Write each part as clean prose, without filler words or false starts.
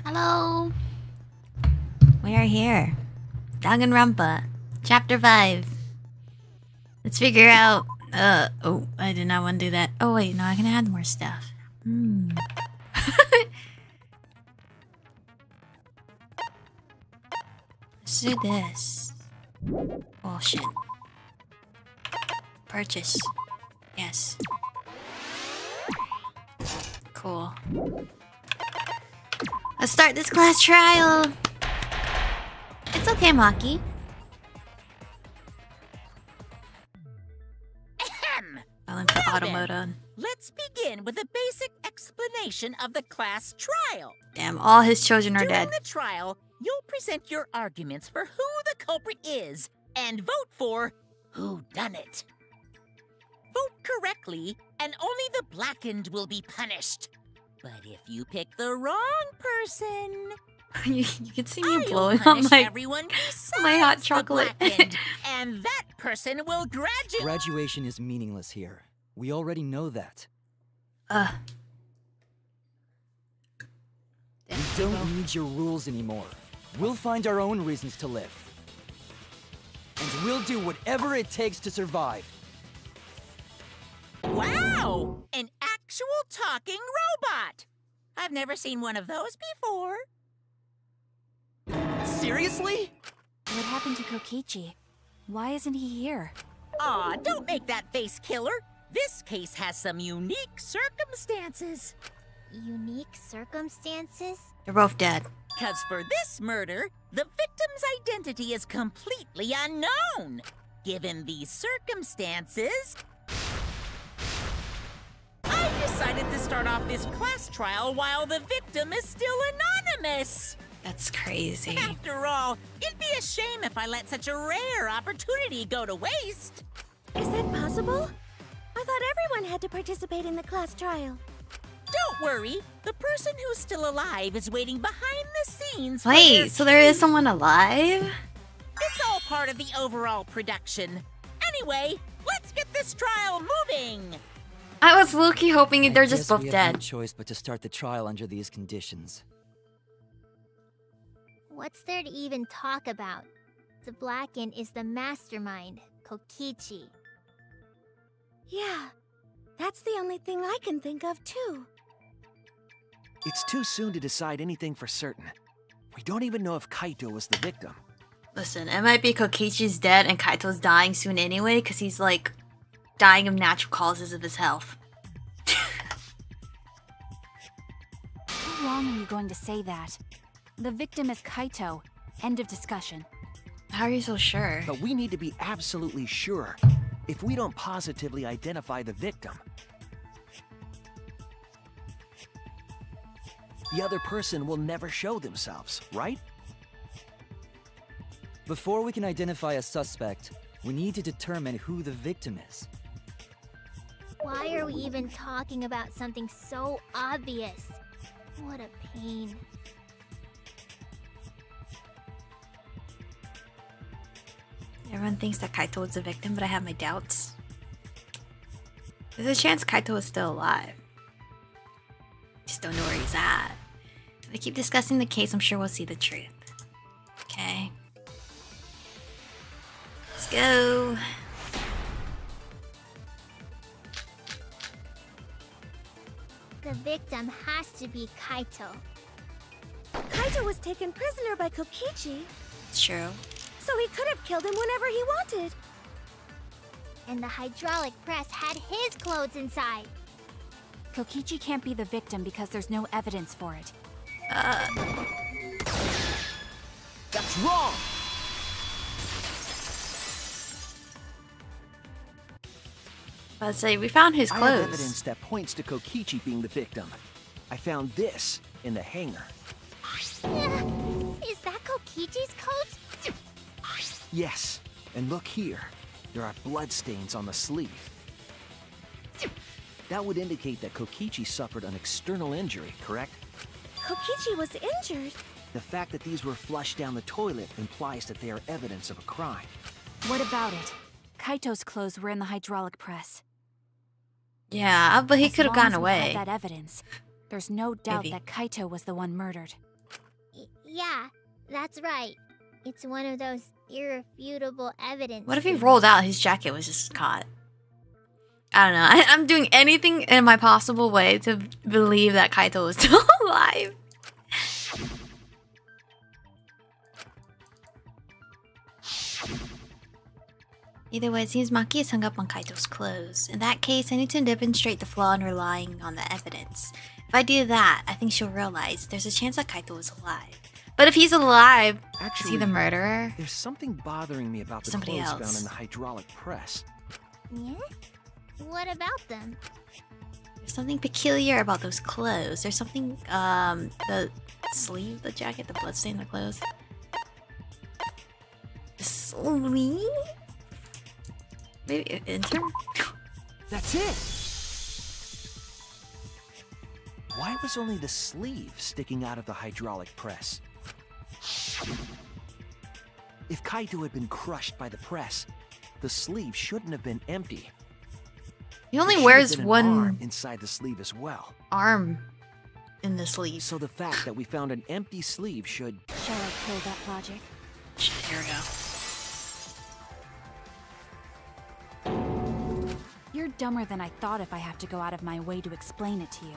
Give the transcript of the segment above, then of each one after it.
Hello. We are here. Danganronpa, Chapter 5. Let's figure out... oh, I did not want to do that. Oh, wait, no, I can add more stuff. Let's do this. Bullshit. Purchase. Yes. Cool. Let's start this class trial. It's okay, Maki. I'll input auto mode on. Let's begin with a basic explanation of the class trial. Damn, all his children are dead. During the trial, you'll present your arguments for who the culprit is and vote for who done it. Vote correctly, and only the blackened will be punished. But if you pick the wrong person, you can see me blowing I'll on punish everyone my hot besides the chocolate. blackened, and that person will graduate. Graduation is meaningless here. We already know that. We don't need your rules anymore. We'll find our own reasons to live. And we'll do whatever it takes to survive. Wow! An actual talking robot! I've never seen one of those before. Seriously? What happened to Kokichi? Why isn't he here? Aw, don't make that face, killer. This case has some unique circumstances. Unique circumstances? They're both dead. Because for this murder, the victim's identity is completely unknown. Given these circumstances, I decided to start off this class trial while the victim is still anonymous. That's crazy. After all, it'd be a shame if I let such a rare opportunity go to waste. Is that possible? I thought everyone had to participate in the class trial. Don't worry, the person who's still alive is waiting behind the scenes. Wait, so there is someone alive? It's all part of the overall production. Anyway, let's get this trial moving. I was low-key hoping they're just both We have no dead. choice but to start the trial under these conditions. What's there to even talk about? The Blackened is the mastermind, Kokichi. Yeah, that's the only thing I can think of too. It's too soon to decide anything for certain. We don't even know if Kaito was the victim. Listen, it might be Kokichi's dead and Kaito's dying soon anyway, because he's like dying of natural causes of his health. How long are you going to say that? The victim is Kaito. End of discussion. How are you so sure? But we need to be absolutely sure. If we don't positively identify the victim, the other person will never show themselves, right? Before we can identify a suspect, we need to determine who the victim is. Why are we even talking about something so obvious? What a pain. Everyone thinks that Kaito is the victim, but I have my doubts. There's a chance Kaito is still alive. Just don't know where he's at. If we keep discussing the case, I'm sure we'll see the truth. Okay. Let's go. The victim has to be Kaito. Kaito was taken prisoner by Kokichi, It's true. so he could have killed him whenever he wanted. And the hydraulic press had his clothes inside. Kokichi can't be the victim because there's no evidence for it. that's wrong! Let's say we found his I have evidence clothes. that points to Kokichi being the victim. I found this in the hangar. Is that Kokichi's coat? Yes, and look here. There are bloodstains on the sleeve. That would indicate that Kokichi suffered an external injury, correct? Kokichi was injured. The fact that these were flushed down the toilet implies that they are evidence of a crime. What about it? Kaito's clothes were in the hydraulic press. Yeah, but he As could have long gone as we have away. that evidence, there's no doubt Maybe. that Kaito was the one murdered. Yeah, that's right. It's one of those irrefutable evidence. What if he things. rolled out, his jacket was just caught? I don't know. I'm doing anything in my possible way to believe that Kaito is still alive. Either way, it seems Maki is hung up on Kaito's clothes. In that case, I need to demonstrate the flaw in relying on the evidence. If I do that, I think she'll realize there's a chance that Kaito is alive. But if he's alive, is he the murderer? There's something bothering me about the Somebody clothes else. found in the hydraulic press. Yeah? What about them? There's something peculiar about those clothes. There's something, the sleeve, the jacket, the bloodstain, the clothes. The sleeve? Maybe intern? That's it! Why was only the sleeve sticking out of the hydraulic press? If Kaito had been crushed by the press, the sleeve shouldn't have been empty. He only There should wears have been an one arm inside the sleeve as well. arm in the sleeve. So the fact that we found an empty sleeve should... Shall I kill that logic? Shit, here we go. You're dumber than I thought if I have to go out of my way to explain it to you.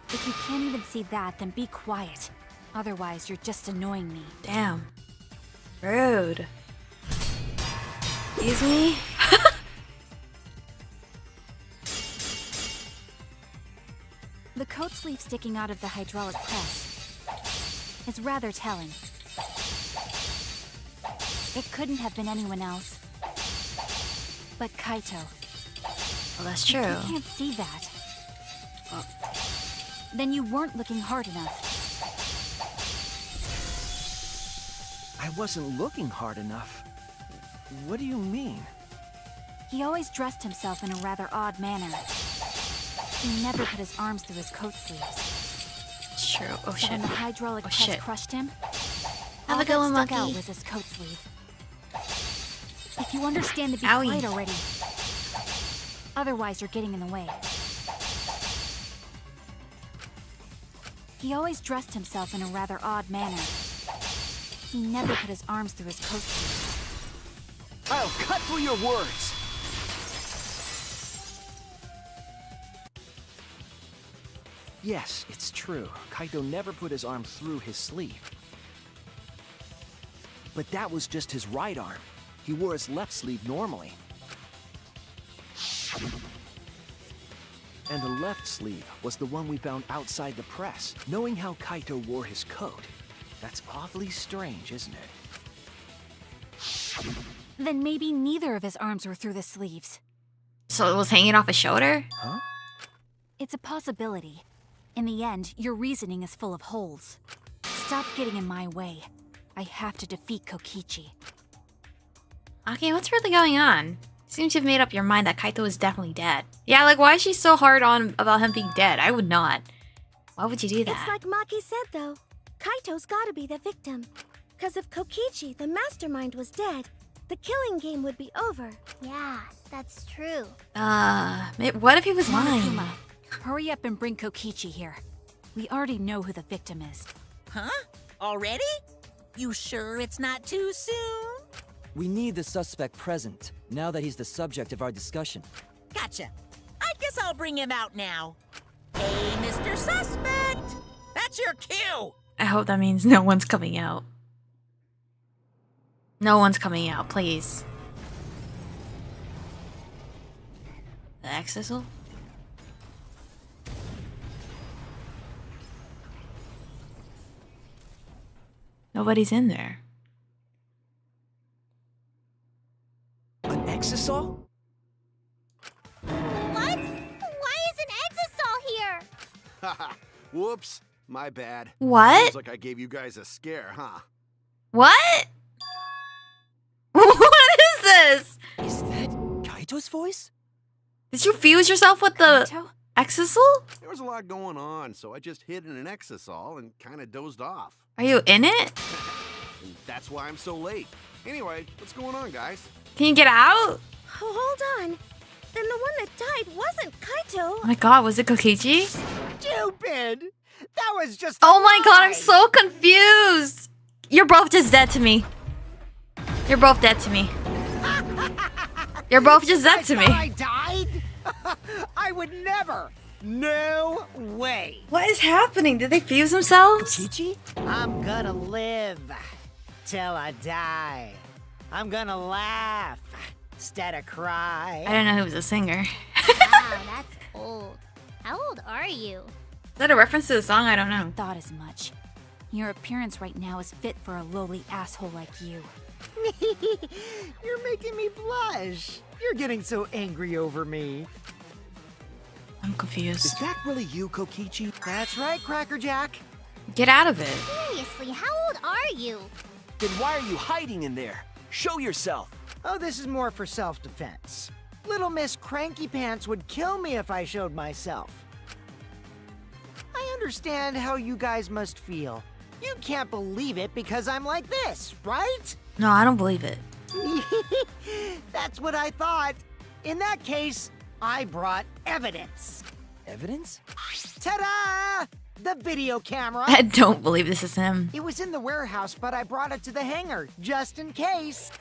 If you can't even see that, then be quiet. Otherwise, you're just annoying me. Damn. Rude. Excuse me? The coat sleeve sticking out of the hydraulic press is rather telling. It couldn't have been anyone else but Kaito. Well, that's true. You can't see that. Then you weren't looking hard enough. I wasn't looking hard enough. What do you mean? He always dressed himself in a rather odd manner. He never put his arms through his coat sleeves. It's true. Oh So shit. when the hydraulic Oh, press shit. crushed him, Have all a go, that stuck out Monkey. was his coat sleeve. If you understand to be Owie. quiet already. Otherwise, you're getting in the way. He always dressed himself in a rather odd manner. He never put his arms through his coat sleeves. I'll cut through your words! Yes, it's true. Kaito never put his arm through his sleeve. But that was just his right arm. He wore his left sleeve normally. And the left sleeve was the one we found outside the press. Knowing how Kaito wore his coat, that's awfully strange, isn't it? Then maybe neither of his arms were through the sleeves. So it was hanging off his shoulder? Huh? It's a possibility. In the end, your reasoning is full of holes. Stop getting in my way. I have to defeat Kokichi. Okay, what's really going on? Seems you've made up your mind that Kaito is definitely dead. Yeah, like why is she so hard on about him being dead? I would not. Why would you do that? It's like Maki said, though. Kaito's gotta be the victim. Because if Kokichi, the mastermind, was dead, the killing game would be over. Yeah, that's true. What if he was lying? Monokuma, hurry up and bring Kokichi here. We already know who the victim is. Huh? Already? You sure it's not too soon? We need the suspect present, now that he's the subject of our discussion. Gotcha. I guess I'll bring him out now. Hey, Mr. Suspect! That's your cue! I hope that means no one's coming out. No one's coming out, please. The Exisal? Nobody's in there. An exisal? What? Why is an Exisal here? Haha, whoops, my bad. What? Seems like I gave you guys a scare, huh? What? What is this? Is that Kaito's voice? Did you fuse yourself with the Kaito? Exisal? There was a lot going on, so I just hid in an exisal and kind of dozed off. Are you in it? And that's why I'm so late. Anyway, what's going on, guys? Can you get out? Oh, hold on. Then the one that died wasn't Kaito. Oh my god, was it Kokichi? Stupid! That was just. Oh my god, I'm lie. so confused! You're both just dead to me. You're both dead to me. You're both just dead to me. I died? I would never. No way. What is happening? Did they fuse themselves? Chichi? I'm gonna live till I die. I'm gonna laugh instead of cry. I don't know who was a singer. Wow, that's old. How old are you? Is that a reference to the song? I don't know. Thought as much. Your appearance right now is fit for a lowly asshole like you. You're making me blush. You're getting so angry over me. I'm Is confused. that really you, Kokichi? That's right, Cracker Jack. Get out of it. Seriously, how old are you? Then why are you hiding in there? Show yourself. Oh, this is more for self-defense. Little Miss Cranky Pants would kill me if I showed myself. I understand how you guys must feel. You can't believe it because I'm like this, right? No, I don't believe it. That's what I thought. In that case, I brought evidence. Evidence? Ta-da! The video camera. I don't believe this is him. It was in the warehouse, but I brought it to the hangar, just in case.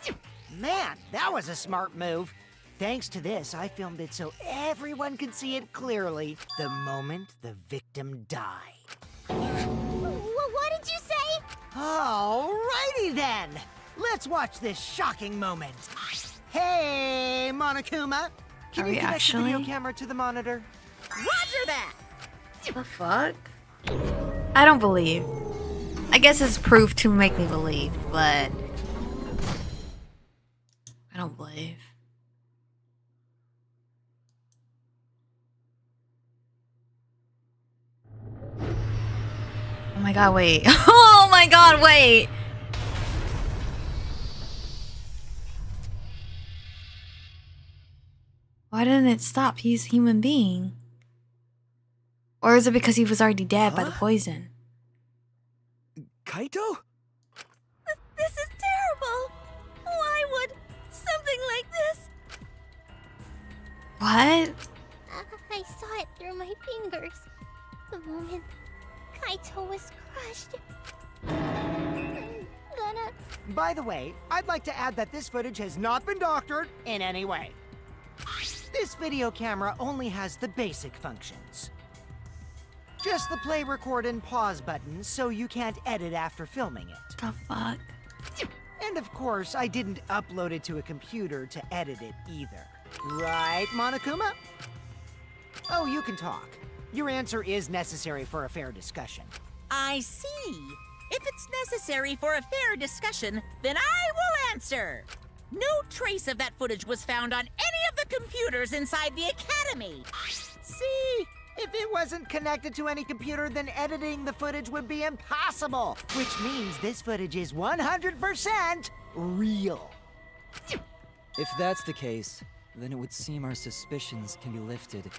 Man, that was a smart move. Thanks to this, I filmed it so everyone could see it clearly the moment the victim died. What did you say? Alrighty then. Let's watch this shocking moment. Hey, Monokuma. Can Are you we connect the video actually? camera to the monitor? Roger that! The fuck? I don't believe. I guess it's proof to make me believe, but I don't believe. Oh my god, wait. Oh my god, wait. Why didn't it stop? He's a human being. Or is it because he was already dead by the poison? Kaito? This is terrible. Why would something like this? What? I saw it through my fingers. The moment Kaito was crushed. I'm gonna... By the way, I'd like to add that this footage has not been doctored in any way. This video camera only has the basic functions. Just the play, record, and pause buttons, so you can't edit after filming it. The fuck? And of course, I didn't upload it to a computer to edit it either. Right, Monokuma? Oh, you can talk. Your answer is necessary for a fair discussion. I see. If it's necessary for a fair discussion, then I will answer. No trace of that footage was found on any of the computers inside the Academy. See? If it wasn't connected to any computer, then editing the footage would be impossible. Which means this footage is 100% real. If that's the case, then it would seem our suspicions can be lifted.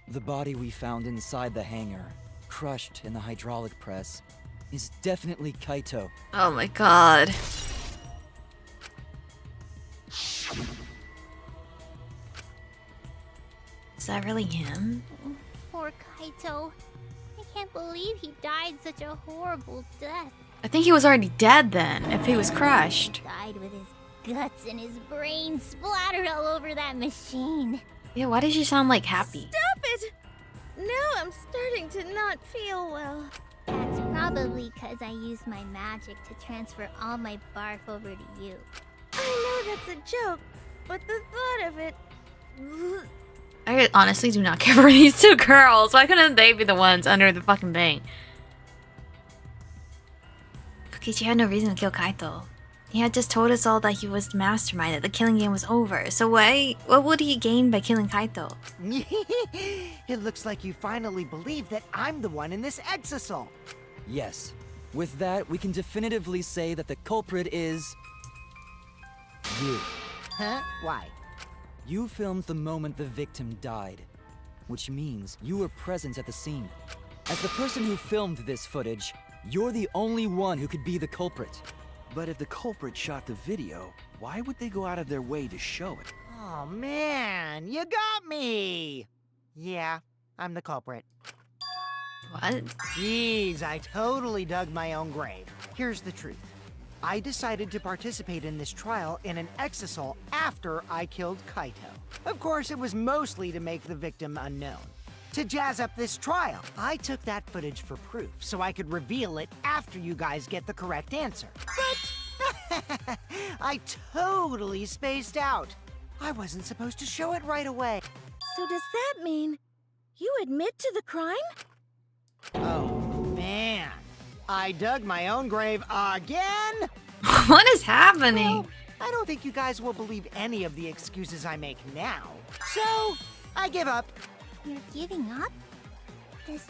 The body we found inside the hangar, crushed in the hydraulic press, is definitely Kaito. Oh my god. Is that really him? Poor Kaito. I can't believe he died such a horrible death. I think he was already dead then, if he was crushed. Died with his guts and his brains splattered all over that machine. Yeah, why did you sound like happy? Stop it! Now I'm starting to not feel well. That's probably because I used my magic to transfer all my barf over to you. I know that's a joke, but the thought of it... I honestly do not care for these two girls. Why couldn't they be the ones under the fucking thing? Kokichi had no reason to kill Kaito. He had just told us all that he was the mastermind, that the killing game was over. So what would he gain by killing Kaito? It looks like you finally believe that I'm the one in this exasol. Yes. With that, we can definitively say that the culprit is... you. Huh? Why? You filmed the moment the victim died, which means you were present at the scene. As the person who filmed this footage, you're the only one who could be the culprit. But if the culprit shot the video, why would they go out of their way to show it? Oh man, you got me! Yeah, I'm the culprit. What? Jeez, I totally dug my own grave. Here's the truth. I decided to participate in this trial in an exisal after I killed Kaito. Of course, it was mostly to make the victim unknown. To jazz up this trial, I took that footage for proof so I could reveal it after you guys get the correct answer. But I totally spaced out. I wasn't supposed to show it right away. So does that mean you admit to the crime? Oh, man. I dug my own grave again? What is happening? Well, I don't think you guys will believe any of the excuses I make now. So, I give up. You're giving up? Does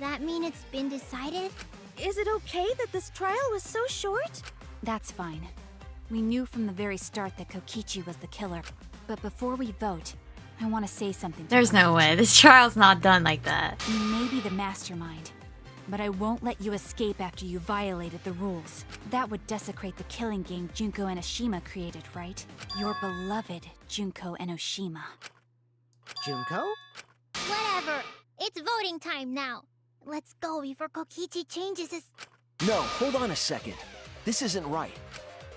that mean it's been decided? Is it okay that this trial was so short? That's fine. We knew from the very start that Kokichi was the killer. But before we vote, I want to say something to There's no Kokichi. way. This trial's not done like that. You may be the mastermind, but I won't let you escape after you violated the rules. That would desecrate the killing game Junko Enoshima created, right? Your beloved Junko Enoshima. Junko? Whatever. It's voting time now. Let's go before Kokichi changes his... No, hold on a second. This isn't right.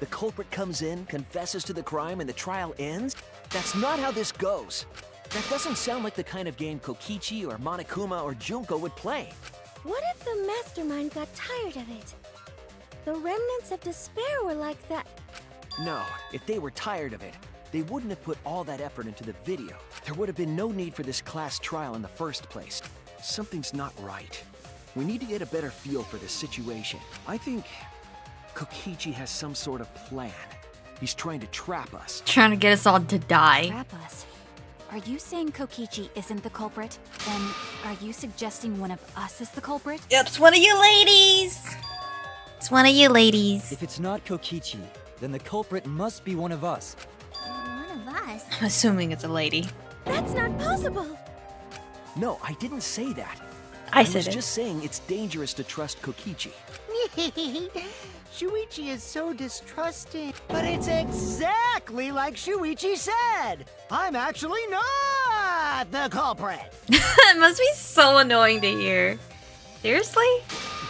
The culprit comes in, confesses to the crime, and the trial ends? That's not how this goes. That doesn't sound like the kind of game Kokichi or Monokuma or Junko would play. What if the mastermind got tired of it? The remnants of despair were like that. No, if they were tired of it, they wouldn't have put all that effort into the video. There would have been no need for this class trial in the first place. Something's not right. We need to get a better feel for this situation. I think Kokichi has some sort of plan. He's trying to trap us. Trying to get us all to die. Trap us. Are you saying Kokichi isn't the culprit? Then are you suggesting one of us is the culprit? Yep, it's one of you ladies. It's one of you ladies. If it's not Kokichi, then the culprit must be one of us. One of us? I'm assuming it's a lady. That's not possible. No, I didn't say that. I was said it. just saying it's dangerous to trust Kokichi. Shuichi is so distrusting. But it's exactly like Shuichi said. I'm actually not the culprit. It must be so annoying to hear. Seriously?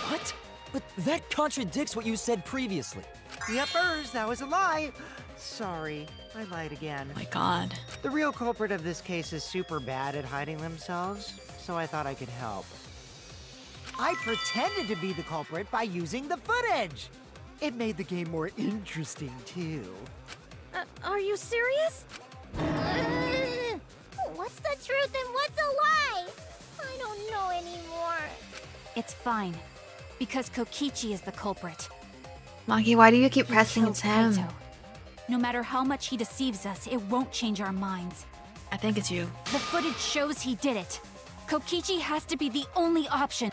What? But that contradicts what you said previously. Yuppers, that was a lie. Sorry, I lied again. Oh my god. The real culprit of this case is super bad at hiding themselves, so I thought I could help. I pretended to be the culprit by using the footage. It made the game more interesting, too. Are you serious? What's the truth and what's a lie? I don't know anymore. It's fine. Because Kokichi is the culprit. Maki, why do you keep He pressing killed it's him? Kaito. No matter how much he deceives us, it won't change our minds. I think it's you. The footage shows he did it. Kokichi has to be the only option.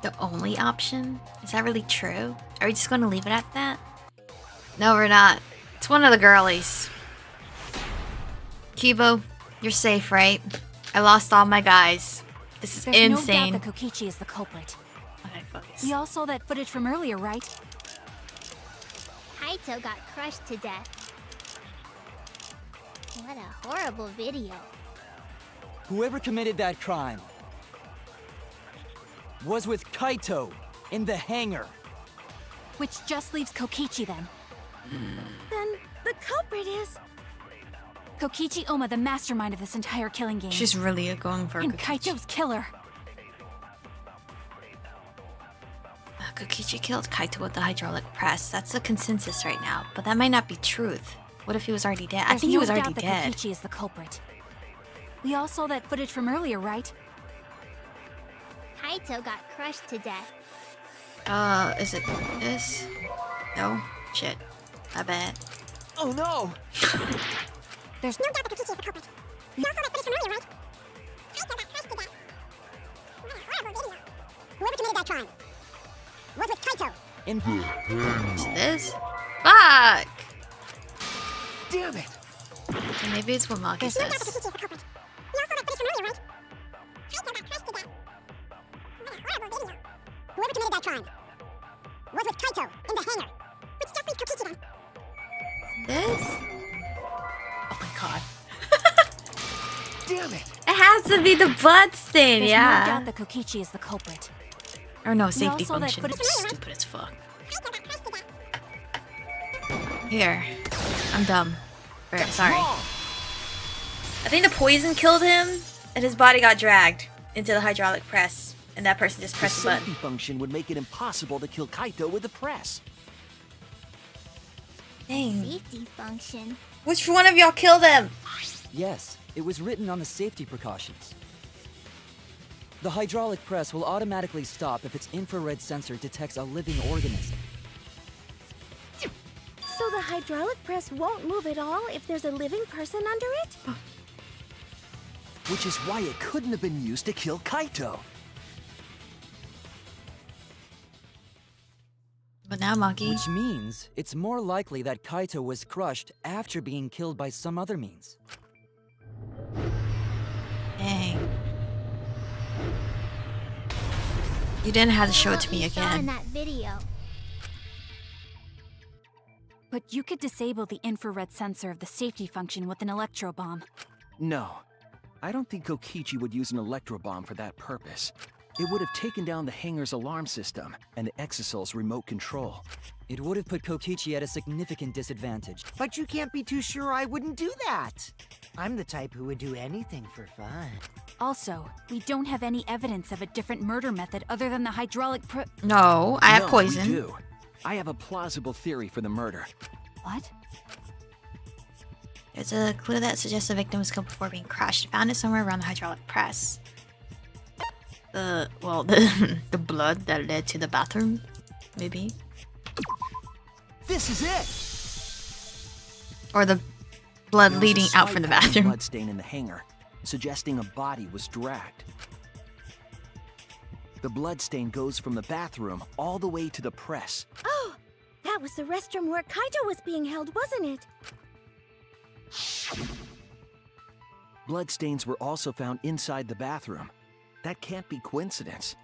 The only option? Is that really true? Are we just going to leave it at that? No, we're not. It's one of the girlies. Kibo, you're safe, right? I lost all my guys. This is There's insane. no doubt that Kokichi is the culprit. Okay, focus. We all saw that footage from earlier, right? Kaito got crushed to death. What a horrible video. Whoever committed that crime was with Kaito in the hangar. Which just leaves Kokichi then. Then the culprit is... Kokichi Oma, the mastermind of this entire killing game. She's really going for and Kokichi. Kaito's killer. Kokichi killed Kaito with the hydraulic press. That's the consensus right now. But that might not be truth. What if he was already dead? I There's think he no was already doubt that dead. Kokichi is the culprit. We all saw that footage from earlier, right? Kaito got crushed to death. Is it this? No? Shit. My bad. Oh no! There's No doubt that Kokichi is the culprit. We also got footage from earlier, right? Kaito got crushed to death. Whoever committed that crime was with Kaito. In Is this? Fuck! Damn it! Okay, maybe it's what Maki No doubt that says. Kokichi is the culprit. We also got footage from earlier, right? Kaito got crushed to death. Whoever committed that crime was with Kaito in the hangar. Which just leaves Kokichi then. This? Oh my god. Damn it! It has to be the blood stain, There's yeah. no doubt that Kokichi is the culprit. Or no, We safety also let function. footage- Stupid as fuck. Here. I'm dumb. Right, sorry. I think the poison killed him, and his body got dragged into the hydraulic press. And that person just The pressed the button. safety function would make it impossible to kill Kaito with the press. Dang. Safety function. Which one of y'all killed him? Yes, it was written on the safety precautions. The hydraulic press will automatically stop if its infrared sensor detects a living organism. So the hydraulic press won't move at all if there's a living person under it? Which is why it couldn't have been used to kill Kaito. But now, Monkey. Which means it's more likely that Kaito was crushed after being killed by some other means. Dang. You didn't have to show it What to me we saw in again. that video. But you could disable the infrared sensor of the safety function with an electro bomb. No, I don't think Kokichi would use an electro bomb for that purpose. It would have taken down the hangar's alarm system and the Exosol's remote control. It would have put Kokichi at a significant disadvantage. But you can't be too sure I wouldn't do that. I'm the type who would do anything for fun. Also, we don't have any evidence of a different murder method other than the hydraulic No, I have No, poison. we do. I have a plausible theory for the murder. What? There's a clue that suggests the victim was killed before being crushed. Found it somewhere around the hydraulic press. The the blood that led to the bathroom, maybe, This is it! or the blood There was a leading out slight from the patch of bathroom. blood stain in the hangar, suggesting a body was dragged. The blood stain goes from the bathroom all the way to the press. Oh, that was the restroom where Kaito was being held, wasn't it? Bloodstains were also found inside the bathroom. That can't be coincidence.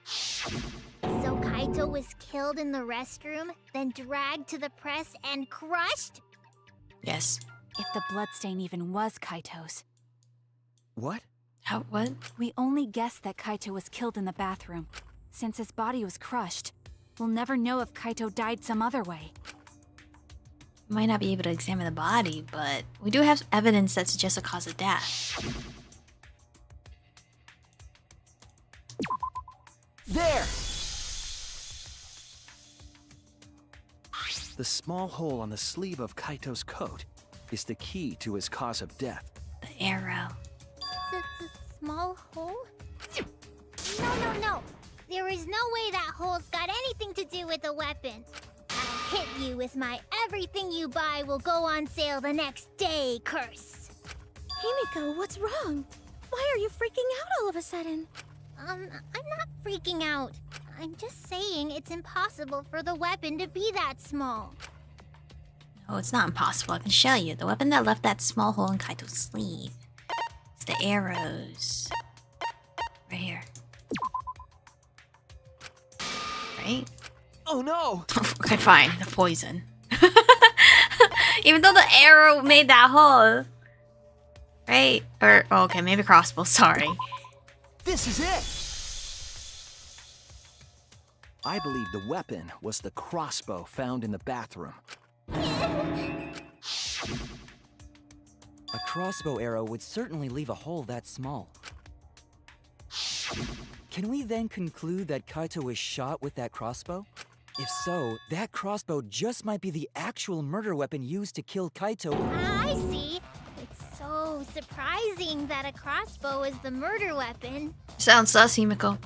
So Kaito was killed in the restroom, then dragged to the press and crushed? Yes. If the bloodstain even was Kaito's. What? How? What? We only guessed that Kaito was killed in the bathroom. Since his body was crushed, we'll never know if Kaito died some other way. Might not be able to examine the body, but we do have evidence that suggests a cause of death. There! The small hole on the sleeve of Kaito's coat is the key to his cause of death. The arrow. The small hole? No. There is no way that hole's got anything to do with the weapon. I'll hit you with my everything you buy will go on sale the next day curse. Himiko, what's wrong? Why are you freaking out all of a sudden? I'm not freaking out. I'm just saying it's impossible for the weapon to be that small. No, it's not impossible. I can show you. The weapon that left that small hole in Kaito's sleeve. It's the arrows. Right here. Right? Oh no! Okay, fine. The poison. Even though the arrow made that hole. Right? Or, oh, okay, maybe crossbow. Sorry. This is it! I believe the weapon was the crossbow found in the bathroom. A crossbow arrow would certainly leave a hole that small. Can we then conclude that Kaito was shot with that crossbow? If so, that crossbow just might be the actual murder weapon used to kill Kaito. I see. It's so surprising that a crossbow is the murder weapon. Sounds sus, Himiko.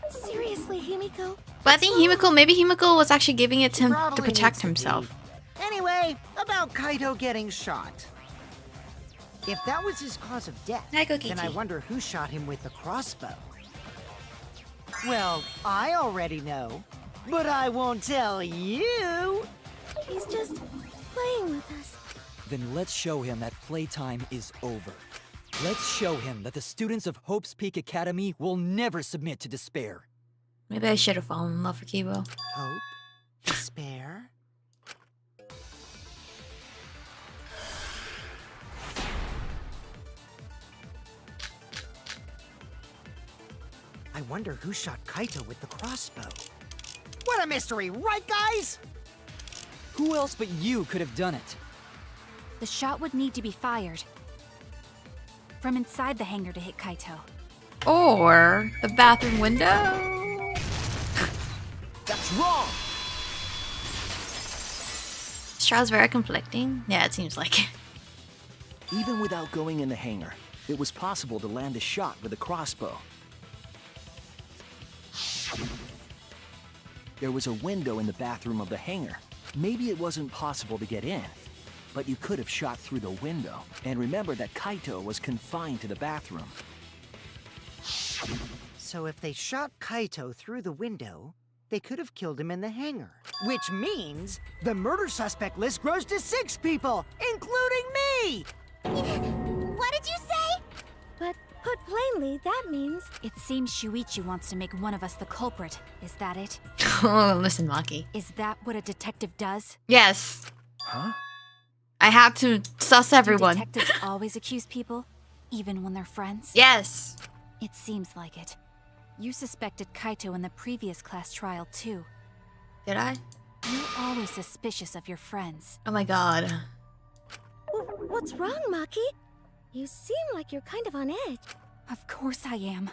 Seriously, Himiko? But I think maybe Himiko was actually giving it to him to Probably protect needs to himself. be. Anyway, about Kaito getting shot. If that was his cause of death, Hi, Kokichi. then I wonder who shot him with the crossbow. Well, I already know, but I won't tell you. He's just playing with us. Then let's show him that playtime is over. Let's show him that the students of Hope's Peak Academy will never submit to despair. Maybe I should have fallen in love with Kibo. Hope, despair. I wonder who shot Kaito with the crossbow. What a mystery, right, guys? Who else but you could have done it? The shot would need to be fired from inside the hangar to hit Kaito. Or the bathroom window. That's wrong! This trial's very conflicting. Yeah, it seems like it. Even without going in the hangar, it was possible to land a shot with a crossbow. There was a window in the bathroom of the hangar. Maybe it wasn't possible to get in, but you could have shot through the window. And remember that Kaito was confined to the bathroom. So if they shot Kaito through the window, they could have killed him in the hangar. Which means the murder suspect list grows to 6 people, including me! What did you say? But put plainly, that means It seems Shuichi wants to make one of us the culprit. Is that it? Oh, listen, Maki. Is that what a detective does? Yes. Huh? I have to suss everyone. Do detectives always accuse people, even when they're friends? Yes. It seems like it. You suspected Kaito in the previous class trial, too. Did I? You're always suspicious of your friends. Oh my god. What's wrong, Maki? You seem like you're kind of on edge. Of course I am.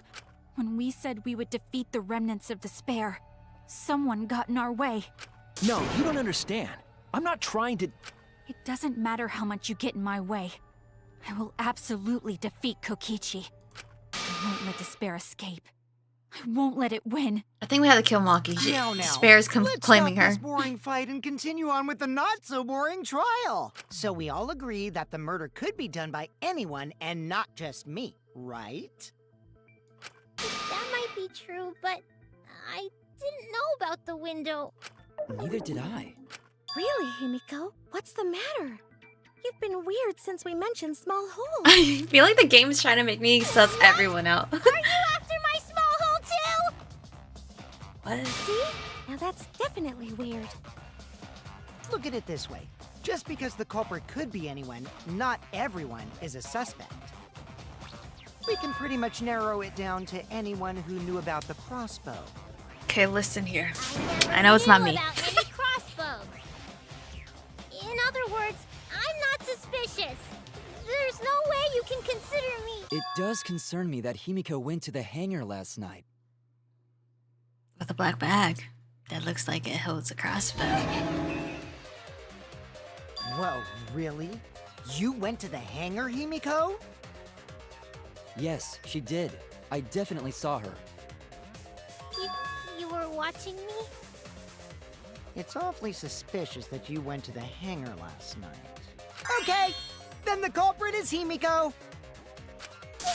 When we said we would defeat the remnants of despair, someone got in our way. No, you don't understand. I'm not trying to... It doesn't matter how much you get in my way. I will absolutely defeat Kokichi. I won't let despair escape. I won't let it win. I think we have to kill Maki. Now, Despair's let's claiming stop her. this boring fight and continue on with the not-so-boring trial. So we all agree that the murder could be done by anyone and not just me, right? That might be true, but I didn't know about the window. Neither did I. Really, Himiko? What's the matter? You've been weird since we mentioned small holes. I feel like the game's trying to make me suss everyone out. Are you after my small hole too? What? See? Now that's definitely weird. Look at it this way. Just because the culprit could be anyone, not everyone is a suspect. We can pretty much narrow it down to anyone who knew about the crossbow. Okay, listen here. I I know it's not knew me. about any crossbows. In other words, I'm not suspicious. There's no way you can consider me. It does concern me that Himiko went to the hangar last night. With a black bag that looks like it holds a crossbow. Whoa, really? You went to the hangar, Himiko? Yes, she did. I definitely saw her. You were watching me? It's awfully suspicious that you went to the hangar last night. Okay, then the culprit is Himiko.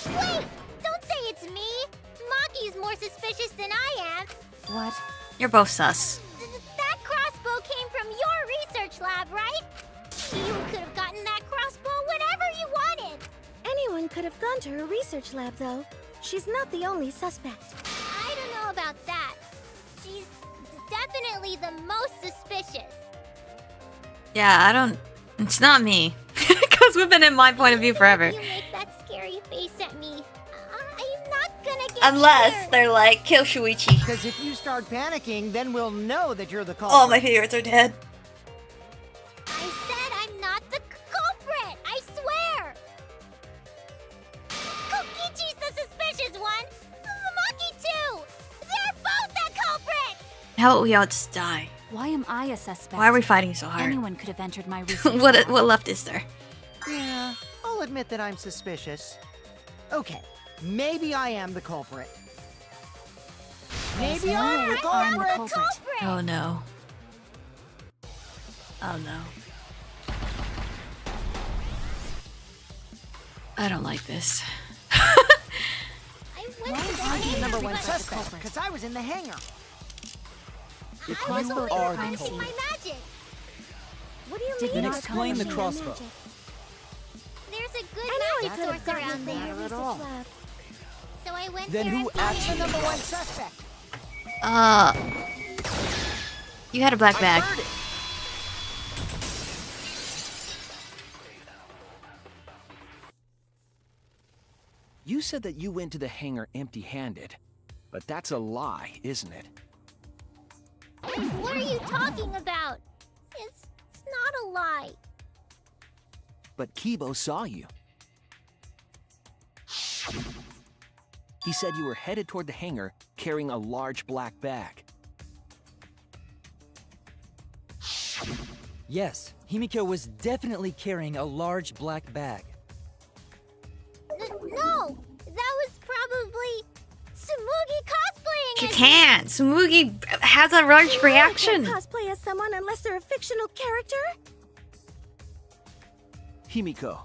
Wait! Don't say it's me! Maki's more suspicious than I am. What? You're both sus. That crossbow came from your research lab, right? You could have gotten that crossbow whenever you wanted. Anyone could have gone to her research lab, though. She's not the only suspect. I don't know about that. She's definitely the most suspicious. Yeah, I don't... It's not me. Because we've been in my point of view forever. You make that scary face at me. I'm not gonna get Unless scared. they're like, kill Shuichi. Because if you start panicking, then we'll know that you're the culprit. All my favorites are dead. I said I'm not the culprit! I swear! Kokichi's the suspicious one! Maki too! They're both the culprits! How about we all just die? Why am I a suspect? Why are we fighting so hard? Anyone could have entered my research what lab. left is there? Yeah, I'll admit that I'm suspicious. Okay, maybe I am the culprit. Maybe I'm the I'm the culprit! culprit. Oh no. Oh no. I don't like this. I went Why to is the Maki hangar, number one but suspect? Suspect, because I was in the hangar. The I was crossbow only are the practicing culprit. my magic. What do you Did mean? Then it's explain the punishing crossbow. magic? There's a good Anyone magic could have source gotten around to there. her research all. lab. So I went Then there who and found actually- The number one suspect. You had a black bag. I heard it. You said that you went to the hangar empty-handed. But that's a lie, isn't it? What are you talking about? It's not a lie. But Kibo saw you. He said you were headed toward the hangar carrying a large black bag. Yes, Himiko was definitely carrying a large black bag. No! That was probably Tsumugi cosplaying You as can't. Tsumugi has a large reaction. Can't cosplay as someone unless they're a fictional character? Himiko.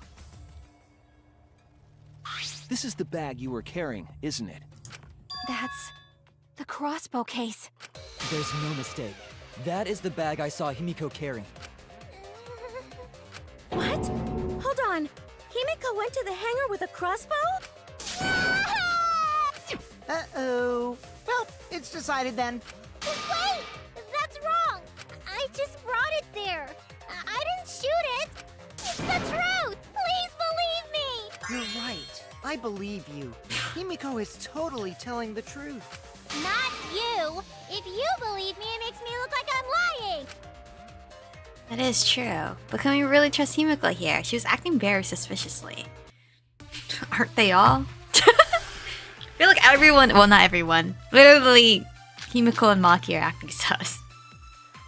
This is the bag you were carrying, isn't it? That's the crossbow case. There's no mistake. That is the bag I saw Himiko carrying. What? Hold on. Himiko went to the hangar with a crossbow? Uh-oh. Well, it's decided then. Wait! That's wrong! I just brought it there. I didn't shoot it. It's the truth! Please believe me! You're right. I believe you. Himiko is totally telling the truth. Not you! If you believe me, it makes me look like I'm lying! That is true. But can we really trust Himiko here? She was acting very suspiciously. Aren't they all? I feel like everyone, well, not everyone. Literally, Himiko and Maki are acting sus.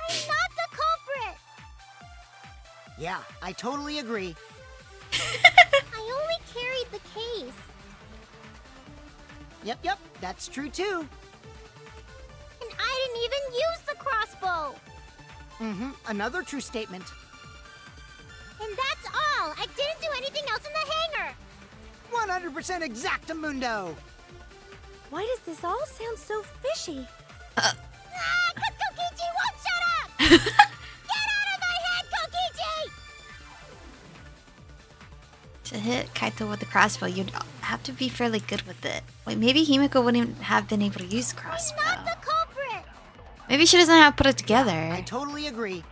I'm not the culprit! Yeah, I totally agree. I only carried the case. Yep, that's true too. And I didn't even use the crossbow! Another true statement. And that's all! I didn't do anything else in the hangar! 100% exactamundo! Why does this all sound so fishy? Ah! Cause Kokichi won't shut up! Get out of my head, Kokichi! To hit Kaito with the crossbow, you'd have to be fairly good with it. Wait, maybe Himiko wouldn't have been able to use the crossbow. I'm not the culprit! Maybe she doesn't know how to put it together. I totally agree.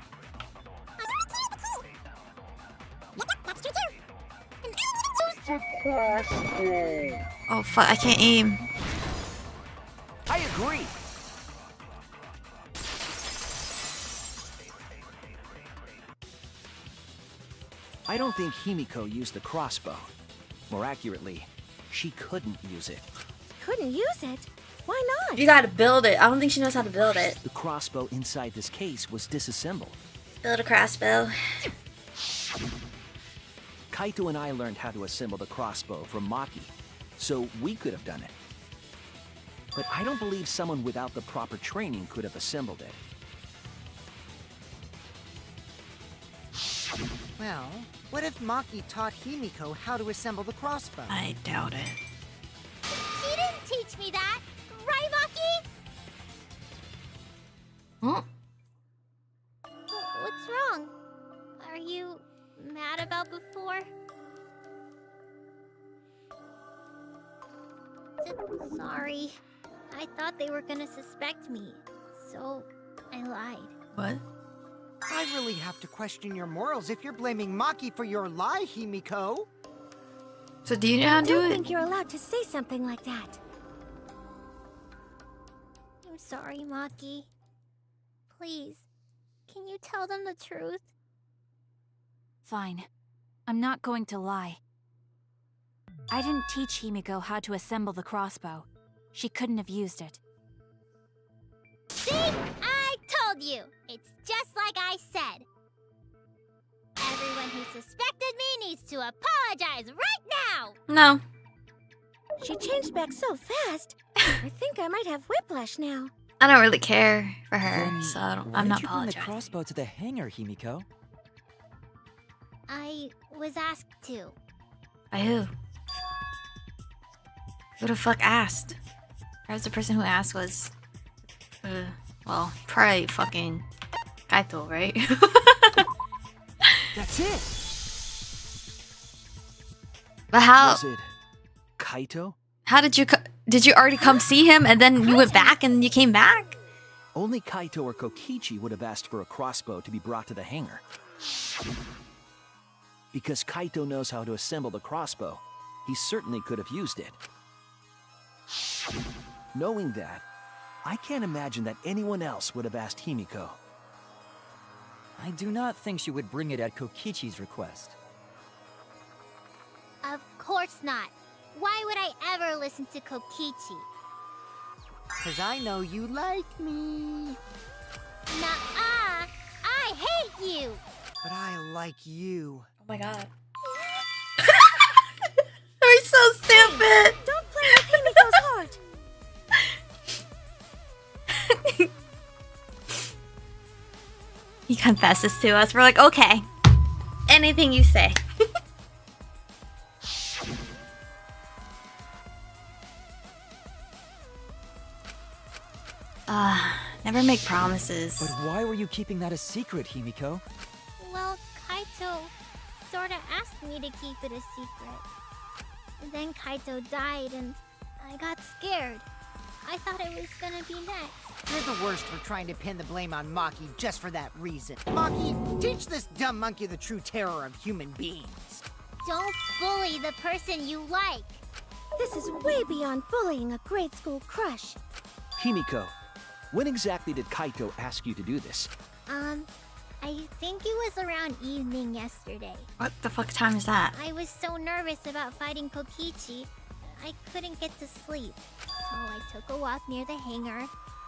That's true too! Oh fuck, I can't aim. I agree! I don't think Himiko used the crossbow. More accurately, she couldn't use it. Couldn't use it? Why not? You gotta build it. I don't think she knows how to build it. The crossbow inside this case was disassembled. Build a crossbow. Kaito and I learned how to assemble the crossbow from Maki, so we could have done it. But I don't believe someone without the proper training could have assembled it. Well, what if Maki taught Himiko how to assemble the crossbow? I doubt it. She didn't teach me that! Right, Maki? Hmm? What's wrong? Are you mad about before? Sorry. I thought they were gonna suspect me, so I lied. What? I really have to question your morals if you're blaming Maki for your lie, Himiko. So do you know how I to do don't it? think you're allowed to say something like that. I'm sorry, Maki. Please, can you tell them the truth? Fine. I'm not going to lie. I didn't teach Himiko how to assemble the crossbow. She couldn't have used it. See? I told you! It's just like I said. Everyone who suspected me needs to apologize right now! No. She changed back so fast. I think I might have whiplash now. I don't really care for her, Then so why I'm did not you bring the apologizing. crossbow to the hangar, Himiko? I was asked to. By who? Who the fuck asked? Perhaps the person who asked was... well, probably fucking Kaito, right? That's it! But how... Was it Kaito? How did you... Did you already come see him and then you went back and you came back? Only Kaito or Kokichi would have asked for a crossbow to be brought to the hangar. Because Kaito knows how to assemble the crossbow, he certainly could have used it. Knowing that, I can't imagine that anyone else would have asked Himiko. I do not think she would bring it at Kokichi's request. Of course not. Why would I ever listen to Kokichi? Cause I know you like me. Nuh-uh! I hate you! But I like you. Oh my god. They're so stupid! Don't play with Himiko's heart. He confesses to us. We're like, okay. Anything you say. Never make promises. But why were you keeping that a secret, Himiko? Well, Kaito sorta asked me to keep it a secret. Then Kaito died and I got scared. I thought it was gonna be next. You're the worst for trying to pin the blame on Maki just for that reason. Maki, teach this dumb monkey the true terror of human beings. Don't bully the person you like. This is way beyond bullying a grade school crush. Himiko, when exactly did Kaito ask you to do this? I think it was around evening yesterday. What the fuck time is that? I was so nervous about fighting Kokichi, I couldn't get to sleep. So I took a walk near the hangar,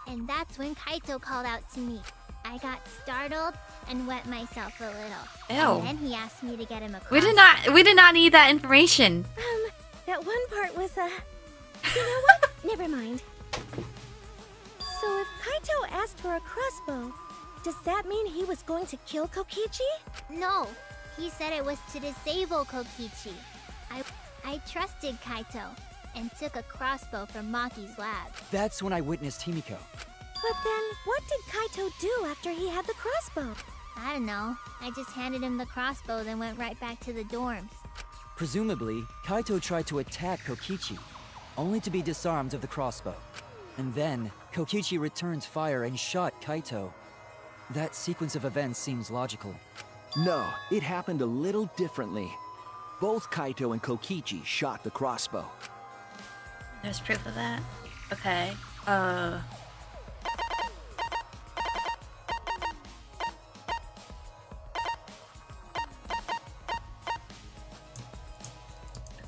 and that's when Kaito called out to me. I got startled and wet myself a little. Ew. And then he asked me to get him a We did not need that information. That one part was, You know what? Never mind. So if Kaito asked for a crossbow, does that mean he was going to kill Kokichi? No, he said it was to disable Kokichi. I trusted Kaito and took a crossbow from Maki's lab. That's when I witnessed Himiko. But then, what did Kaito do after he had the crossbow? I don't know. I just handed him the crossbow, then went right back to the dorms. Presumably, Kaito tried to attack Kokichi, only to be disarmed of the crossbow. And then, Kokichi returned fire and shot Kaito. That sequence of events seems logical. No, it happened a little differently. Both Kaito and Kokichi shot the crossbow. There's proof of that. Okay.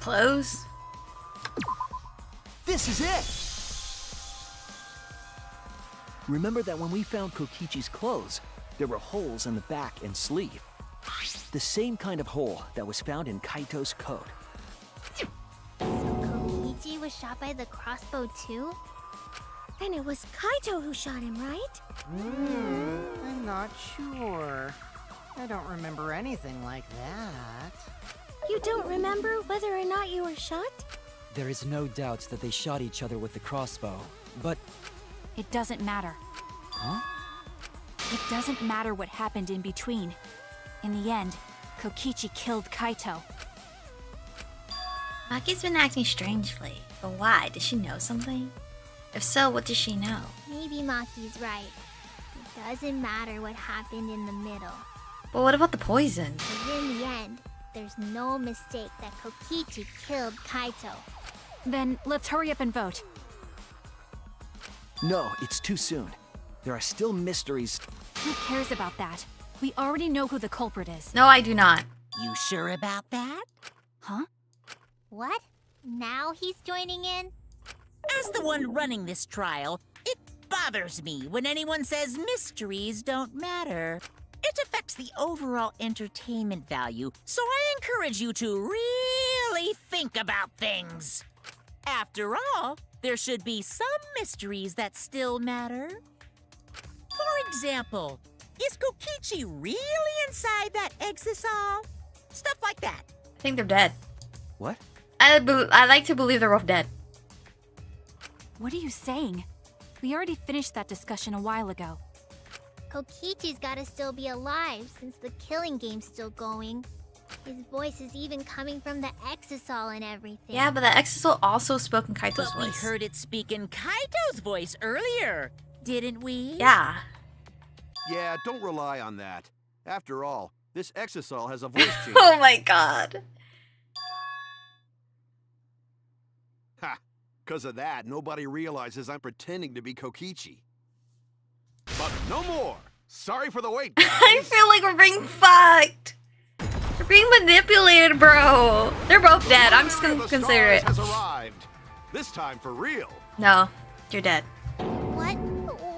Clothes? This is it! Remember that when we found Kokichi's clothes, there were holes in the back and sleeve. The same kind of hole that was found in Kaito's coat. So Kokichi was shot by the crossbow too? Then it was Kaito who shot him, right? I'm not sure. I don't remember anything like that. You don't remember whether or not you were shot? There is no doubt that they shot each other with the crossbow, but... It doesn't matter. Huh? It doesn't matter what happened in between. In the end, Kokichi killed Kaito. Maki's been acting strangely. But why? Does she know something? If so, what does she know? Maybe Maki's right. It doesn't matter what happened in the middle. But what about the poison? 'Cause in the end, there's no mistake that Kokichi killed Kaito. Then let's hurry up and vote. No, it's too soon. There are still mysteries. Who cares about that? We already know who the culprit is. No, I do not. You sure about that? Huh? What? Now he's joining in? As the one running this trial, it bothers me when anyone says mysteries don't matter. It affects the overall entertainment value, so I encourage you to really think about things. After all, there should be some mysteries that still matter. For example, is Kokichi really inside that exisal? Stuff like that. I think they're dead. What? I like to believe they're both dead. What are you saying? We already finished that discussion a while ago. Kokichi's gotta still be alive since the killing game's still going. His voice is even coming from the exisal and everything. Yeah, but the Exisal also spoke in Kaito's But we voice. heard it speak in Kaito's voice earlier, didn't we? Yeah. Yeah, don't rely on that. After all, this exisal has a voice changer. Oh my god. Ha! Because of that, nobody realizes I'm pretending to be Kokichi. But no more! Sorry for the wait, guys. I feel like we're being fucked. We're being manipulated, bro. They're both dead. I'm just gonna consider it. Has arrived. This time for real. No, you're dead. What?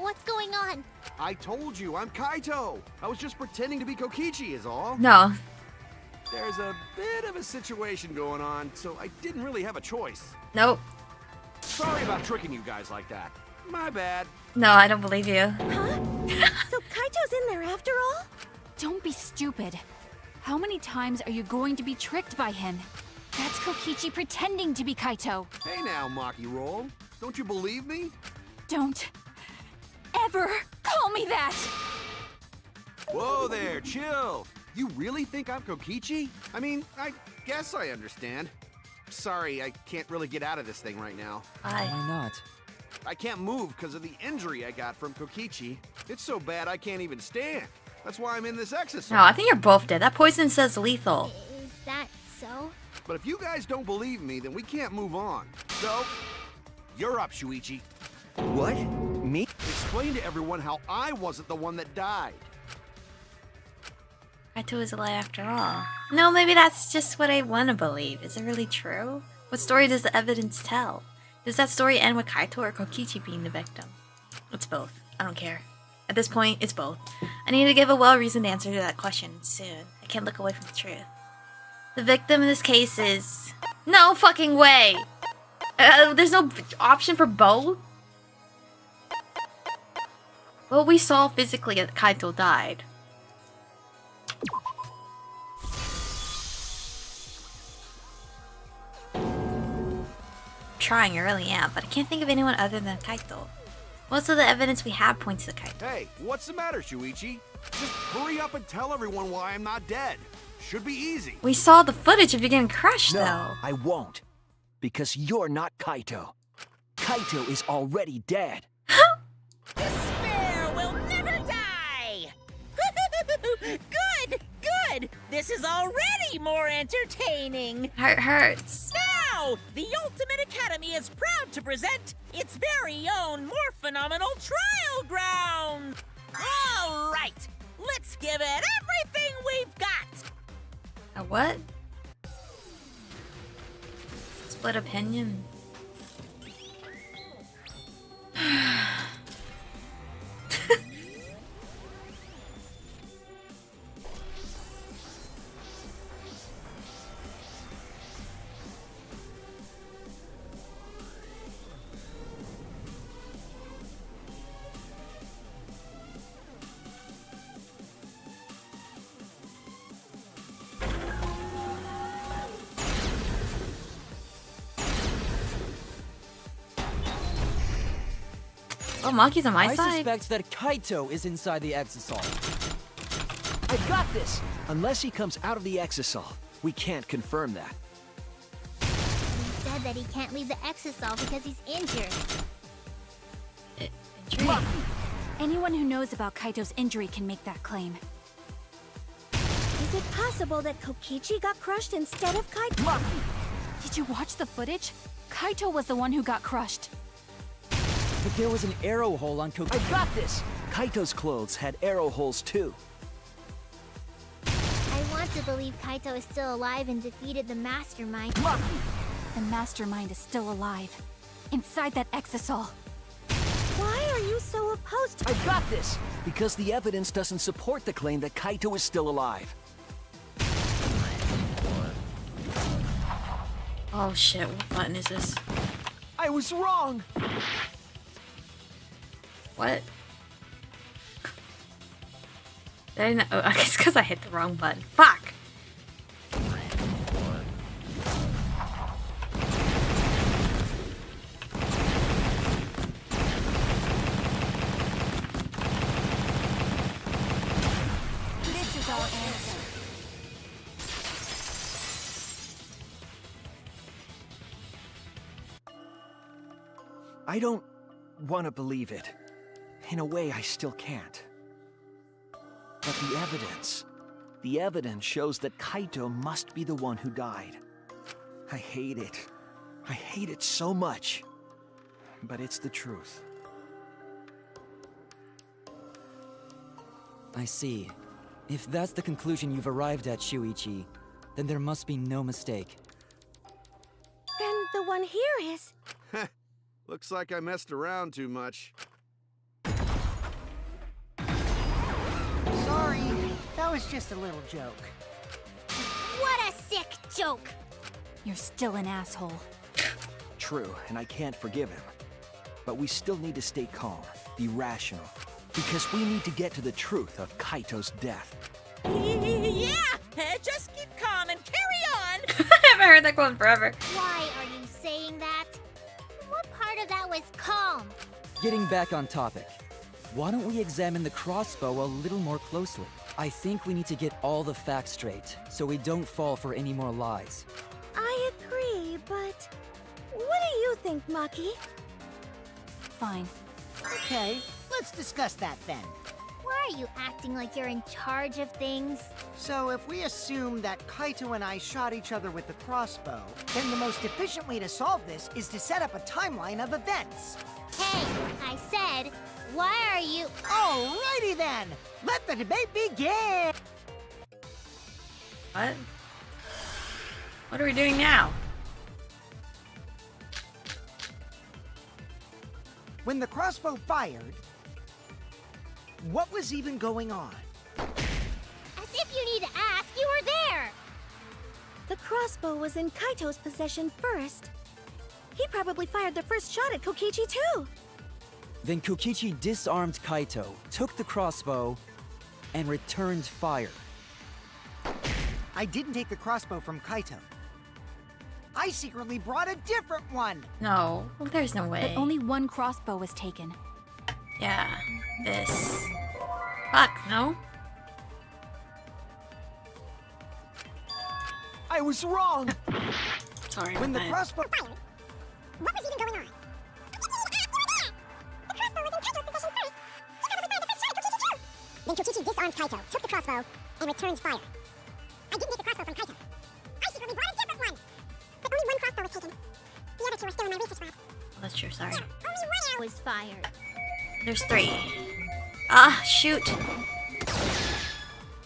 What's going on? I told you, I'm Kaito. I was just pretending to be Kokichi is all. No. There's a bit of a situation going on, so I didn't really have a choice. Nope. Sorry about tricking you guys like that. My bad. No, I don't believe you. Huh? So Kaito's in there after all? Don't be stupid. How many times are you going to be tricked by him? That's Kokichi pretending to be Kaito. Hey now, Maki Roll. Don't you believe me? Don't ever call me that! Whoa there, chill. You really think I'm Kokichi? I mean, I guess I understand. Sorry, I can't really get out of this thing right now. Bye. Why not? I can't move because of the injury I got from Kokichi. It's so bad I can't even stand. That's why I'm in this exercise. No, I think you're both dead. That poison says lethal. Is that so? But if you guys don't believe me, then we can't move on. So, you're up, Shuichi. What? Me? Explain to everyone how I wasn't the one that died. Kaito is alive after all. No, maybe that's just what I want to believe. Is it really true? What story does the evidence tell? Does that story end with Kaito or Kokichi being the victim? It's both. I don't care. At this point, it's both. I need to give a well-reasoned answer to that question soon. I can't look away from the truth. The victim in this case is... No fucking way! There's no option for both? Well, we saw physically that Kaito died. Trying, I really am, but I can't think of anyone other than Kaito. Most of the evidence we have points to Kaito. Hey, what's the matter, Shuichi? Just hurry up and tell everyone why I'm not dead. Should be easy. We saw the footage of you getting crushed, No, though. I won't. Because you're not Kaito. Kaito is already dead. Despair will never die! Good, good! This is already more entertaining! Heart hurts. Now, the Ultimate Academy is proud to present its very own more phenomenal trial ground! All right, let's give it everything we've got! A what? Split opinion. Oh, Monkey's on my I side. suspect that Kaito is inside the Exisal. I got this! Unless he comes out of the Exisal, we can't confirm that. He said that he can't leave the Exisal because he's injured. Intriguing. Anyone who knows about Kaito's injury can make that claim. Is it possible that Kokichi got crushed instead of Kaito? Did you watch the footage? Kaito was the one who got crushed. But there was an arrow hole on I Kokichi. got this! Kaito's clothes had arrow holes too. I want to believe Kaito is still alive and defeated the Mastermind. The Mastermind is still alive. Inside that Exisal. Why are you so opposed to... I got this! Because the evidence doesn't support the claim that Kaito is still alive. Oh shit, what button is this? I was wrong! What? Did I not? Oh, I guess because I hit the wrong button. Fuck! This is our answer. I don't want to believe it. In a way, I still can't. But the evidence shows that Kaito must be the one who died. I hate it. I hate it so much. but it's the truth. I see. If that's the conclusion you've arrived at, Shuichi, then there must be no mistake. Then the one here is... Looks like I messed around too much. Sorry, that was just a little joke. What a sick joke! You're still an asshole. True, and I can't forgive him. But we still need to stay calm, be rational, because we need to get to the truth of Kaito's death. Yeah! Just keep calm and carry on! I haven't heard that quote in forever. Why are you saying that? What part of that was calm? Getting back on topic, why don't we examine the crossbow a little more closely? I think we need to get all the facts straight, so we don't fall for any more lies. I agree, but... What do you think, Maki? Fine. Okay, let's discuss that then. Why are you acting like you're in charge of things? So if we assume that Kaito and I shot each other with the crossbow, then the most efficient way to solve this is to set up a timeline of events. Hey, I said, why are you... Alrighty then! Let the debate begin! What? What are we doing now? When the crossbow fired, what was even going on? As if you need to ask, you were there! The crossbow was in Kaito's possession first. He probably fired the first shot at Kokichi too. Then Kokichi disarmed Kaito, took the crossbow, and returned fire. I didn't take the crossbow from Kaito. I secretly brought a different one! No, well, there's no way. But only one crossbow was taken. Yeah, this. Fuck, no? I was wrong! Sorry, When the my bad. crossbow... What was even going on? The crossbow was in Kaito's possession first. He probably fired the first shot at Kokichi too. Then Kokichi disarmed Kaito, took the crossbow, and returned fire. I didn't take the crossbow from Kaito. I secretly brought a different one. But only one crossbow was taken. The other two are still in my research lab. That's true, sorry. Only one arrow was fired. There's 3. Ah, shoot.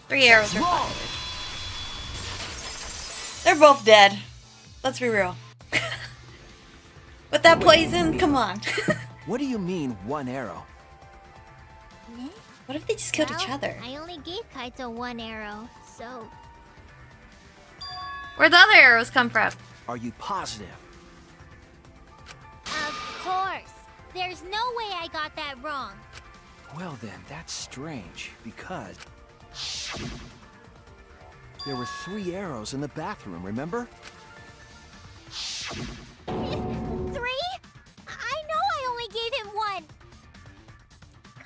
3 arrows were fired. They're both dead. Let's be real. With that poison, come on. What do you mean, one arrow? What if they just killed each Well, other? I only gave Kaito one arrow, so... Where'd the other arrows come from? Are you positive? Of course! There's no way I got that wrong. Well then, that's strange, because... There were 3 arrows in the bathroom, remember? 3? I know I only gave him one!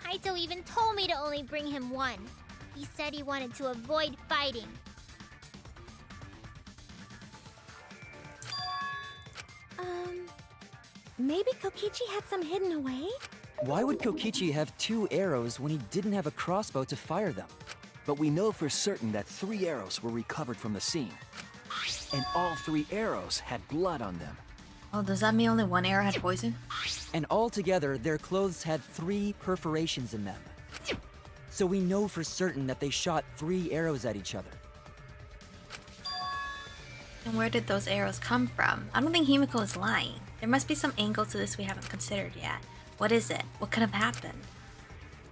Kaito even told me to only bring him one. He said he wanted to avoid fighting. Maybe Kokichi had some hidden away? Why would Kokichi have 2 arrows when he didn't have a crossbow to fire them? But we know for certain that 3 arrows were recovered from the scene. And all 3 arrows had blood on them. Oh, does that mean only one arrow had poison? And altogether, their clothes had 3 perforations in them. So we know for certain that they shot 3 arrows at each other. And where did those arrows come from? I don't think Himiko is lying. There must be some angle to this we haven't considered yet. What is it? What could have happened?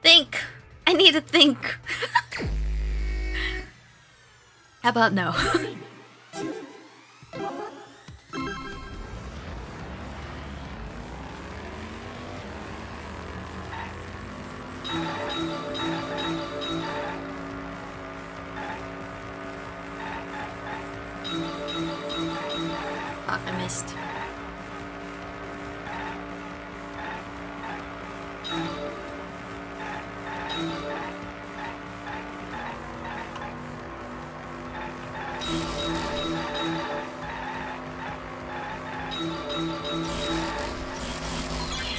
Think! I need to think! How about no? Fuck, I missed.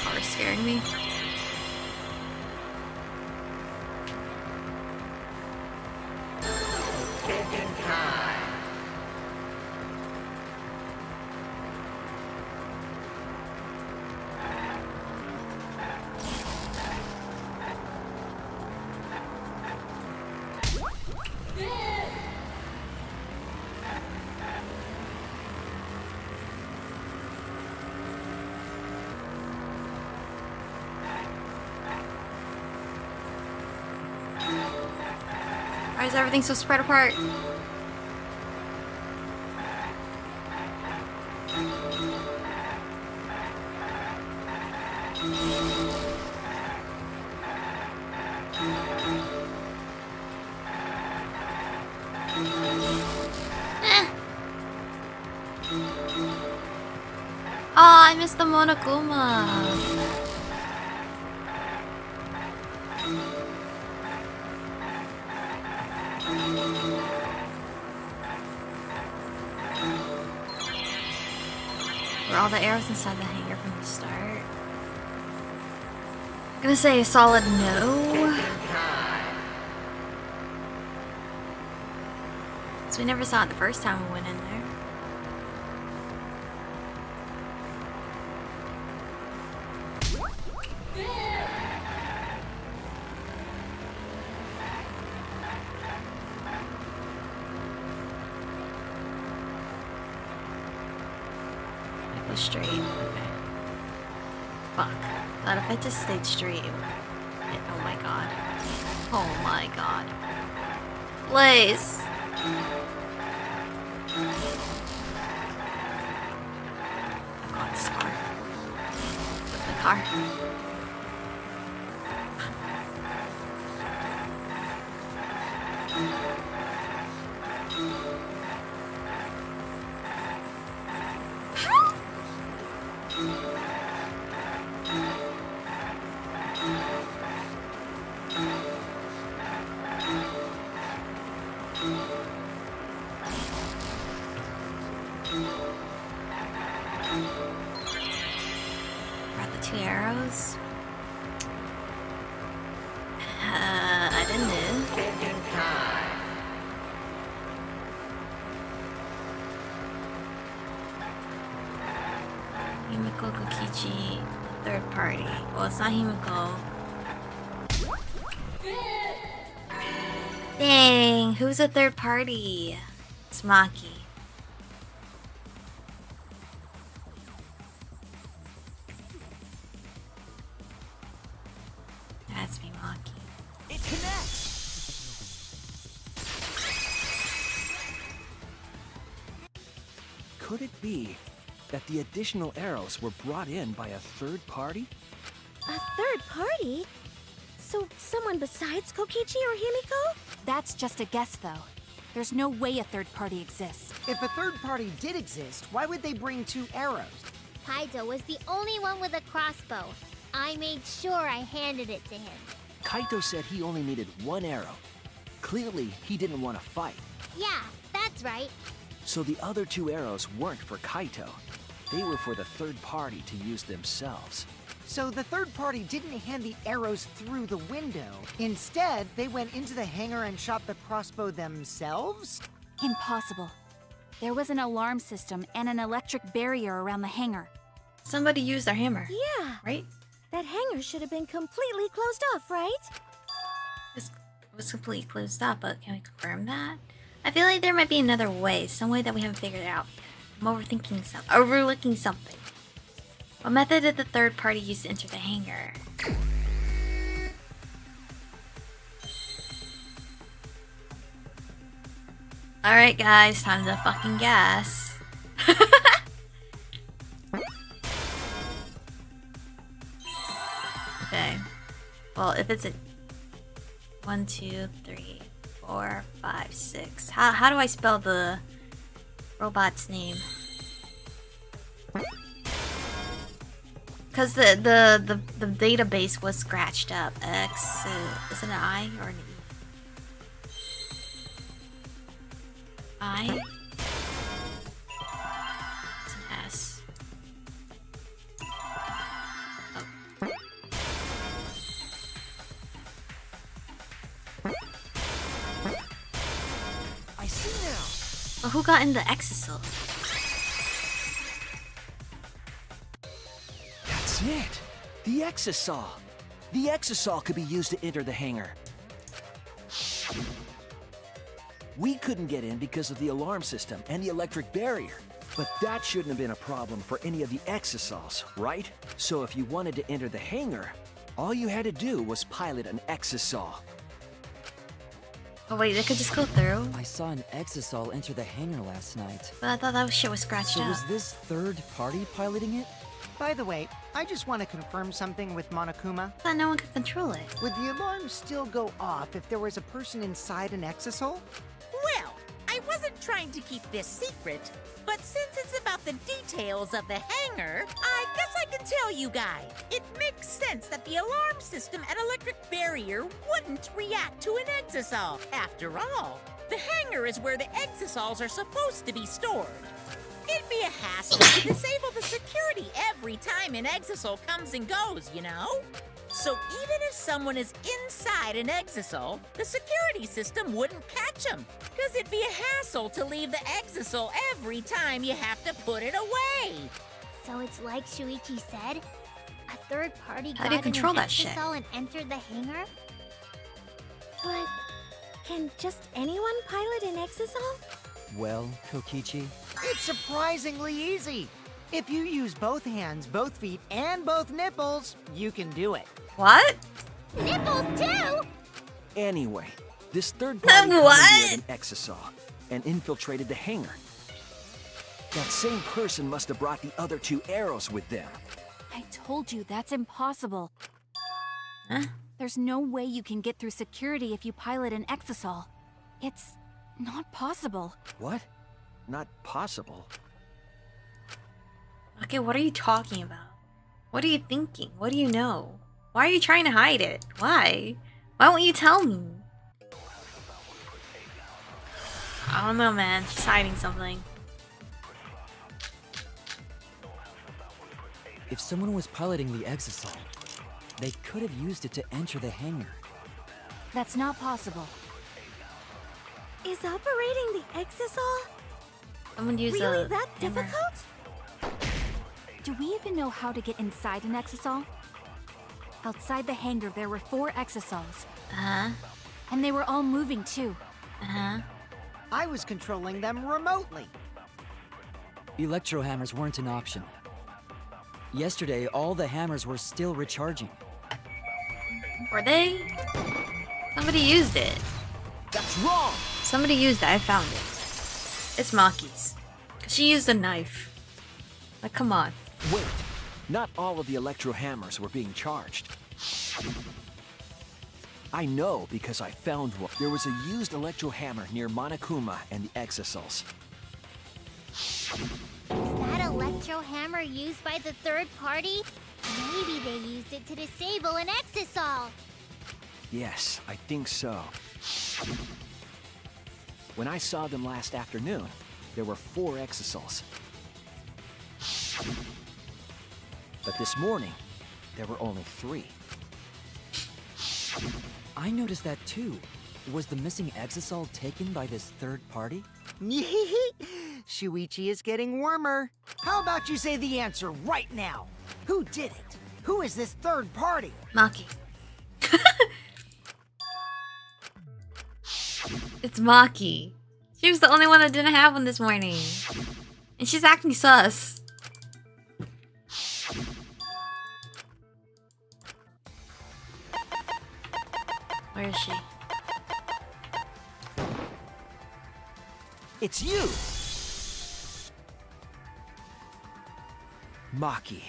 Are scaring me. Why is everything so spread apart? Oh, I missed the Monokuma. Were all the arrows inside the hangar from the start? I'm gonna say a solid no. So we never saw it the first time we went in there. Go straight. Okay. Fuck. Thought if I just stayed straight. Oh my god. Oh my god. Blaze. Oh god, this car. The car. Are the two arrows? I didn't know. Himiko Kokichi, third party. Well, it's not Himiko. Dang, who's a third party? It's Maki. That's me, Maki. It connects! Could it be that the additional arrows were brought in by a third party? A third party? So someone besides Kokichi or Himiko? That's just a guess, though. There's no way a third party exists. If a third party did exist, why would they bring 2 arrows? Kaito was the only one with a crossbow. I made sure I handed it to him. Kaito said he only needed 1 arrow. Clearly, he didn't want to fight. Yeah, that's right. So the other 2 arrows weren't for Kaito. They were for the third party to use themselves. So the third party didn't hand the arrows through the window. Instead, they went into the hangar and shot the crossbow themselves? Impossible. There was an alarm system and an electric barrier around the hangar. Somebody used their hammer, Yeah, right? that hangar should have been completely closed off, right? This was completely closed up, but can we confirm that? I feel like there might be another way, some way that we haven't figured out. I'm overthinking something, overlooking something. What method did the third party use to enter the hangar? Alright guys, time to fucking guess. Okay. Well, if it's a 1, 2, 3, 4, 5, 6. How do I spell the robot's name? Because the database was scratched up. X, is it an I or an E? I? It's an S. Oh. I see now. But who got in the exisal? That's it. The exisal. The exisal could be used to enter the hangar. We couldn't get in because of the alarm system and the electric barrier. But that shouldn't have been a problem for any of the exisals, right? So if you wanted to enter the hangar, all you had to do was pilot an exisal. Oh wait, they could just go through? I saw an exisal enter the hangar last night. But I thought that shit was scratched So out. was this third party piloting it? By the way, I just want to confirm something with Monokuma. I thought no one could control it. Would the alarm still go off if there was a person inside an exisal? Well, I wasn't trying to keep this secret, but since it's about the details of the hangar, I guess I can tell you guys. It makes sense that the alarm system and electric barrier wouldn't react to an exisal. After all, the hangar is where the exisals are supposed to be stored. It'd be a hassle to disable the security every time an exisal comes and goes, you know? So even if someone is inside an exisal, the security system wouldn't catch them, because it'd be a hassle to leave the exisal every time you have to put it away. So it's like Shuichi said? A third party How do got you control in an that shit? exisal and entered the hangar? But can just anyone pilot an exisal? Well, Kokichi, It's surprisingly easy. If you use both hands, both feet, and both nipples, you can do it. What? Nipples too! Anyway, this third party commandeered an exisal and infiltrated the hangar. That same person must have brought the other two arrows with them. I told you that's impossible. Huh? There's no way you can get through security if you pilot an exisal. It's not possible. What? Not possible. Okay, what are you talking about? What are you thinking? What do you know? Why are you trying to hide it? Why? Why won't you tell me? I don't know, man. She's hiding something. if someone was piloting the exisal, they could have used it to enter the hangar. That's not possible. Is operating the exisal Someone use really a that hammer. difficult? Do we even know how to get inside an exisal? Outside the hangar, there were 4 exisals, Uh-huh. and they were all moving too. Uh-huh. I was controlling them remotely. Electro hammers weren't an option. Yesterday, all the hammers were still recharging. Were they? Somebody used it. That's wrong! Somebody used it. I found it. It's Maki's. 'Cause she used a knife. Like, come on. Wait, not all of the electro hammers were being charged. I know because I found one. There was a used electro hammer near Monokuma and the exisals. Is that electro hammer used by the third party? Maybe they used it to disable an exisal. Yes, I think so. When I saw them last afternoon, there were 4 exisals. But this morning, there were only 3. I noticed that too. Was the missing exisal taken by this third party? Shuichi is getting warmer. How about you say the answer right now? Who did it? Who is this third party? Maki. It's Maki. She was the only one that didn't have one this morning. And she's acting sus. Where is she? It's you! Maki,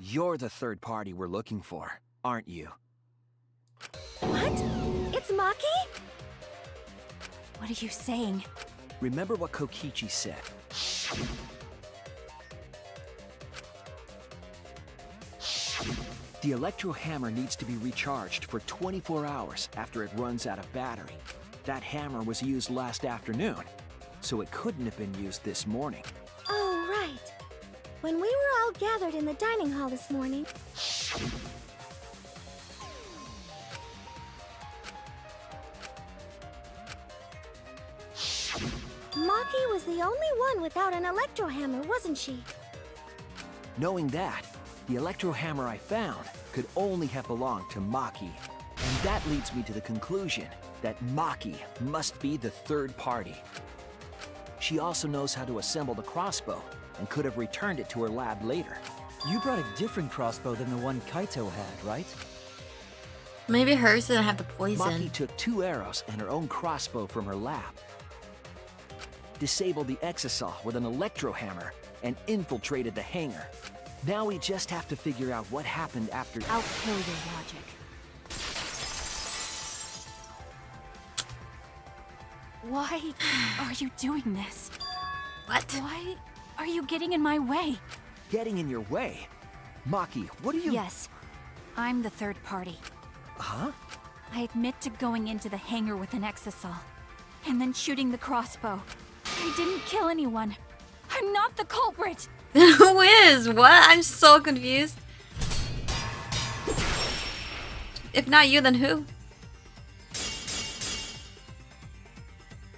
you're the third party we're looking for, aren't you? What? It's Maki? What are you saying? Remember what Kokichi said. The electro hammer needs to be recharged for 24 hours after it runs out of battery. That hammer was used last afternoon, so it couldn't have been used this morning. Oh, right. When we were all gathered in the dining hall this morning, Maki was the only one without an electro hammer, wasn't she? Knowing that, the electro hammer I found could only have belonged to Maki. And that leads me to the conclusion that Maki must be the third party. She also knows how to assemble the crossbow and could have returned it to her lab later. You brought a different crossbow than the one Kaito had, right? Maybe hers didn't have the Maki poison. took 2 arrows and her own crossbow from her lab. Disabled the exisal with an electro hammer and infiltrated the hangar. Now we just have to figure out what happened after. I'll kill your logic. Why are you doing this? What? Why are you getting in my way? Getting in your way? Maki, what are you... Yes, I'm the third party. Huh? I admit to going into the hangar with an exisal, and then shooting the crossbow. I didn't kill anyone. I'm not the culprit! Who is? What? I'm so confused. If not you, then who?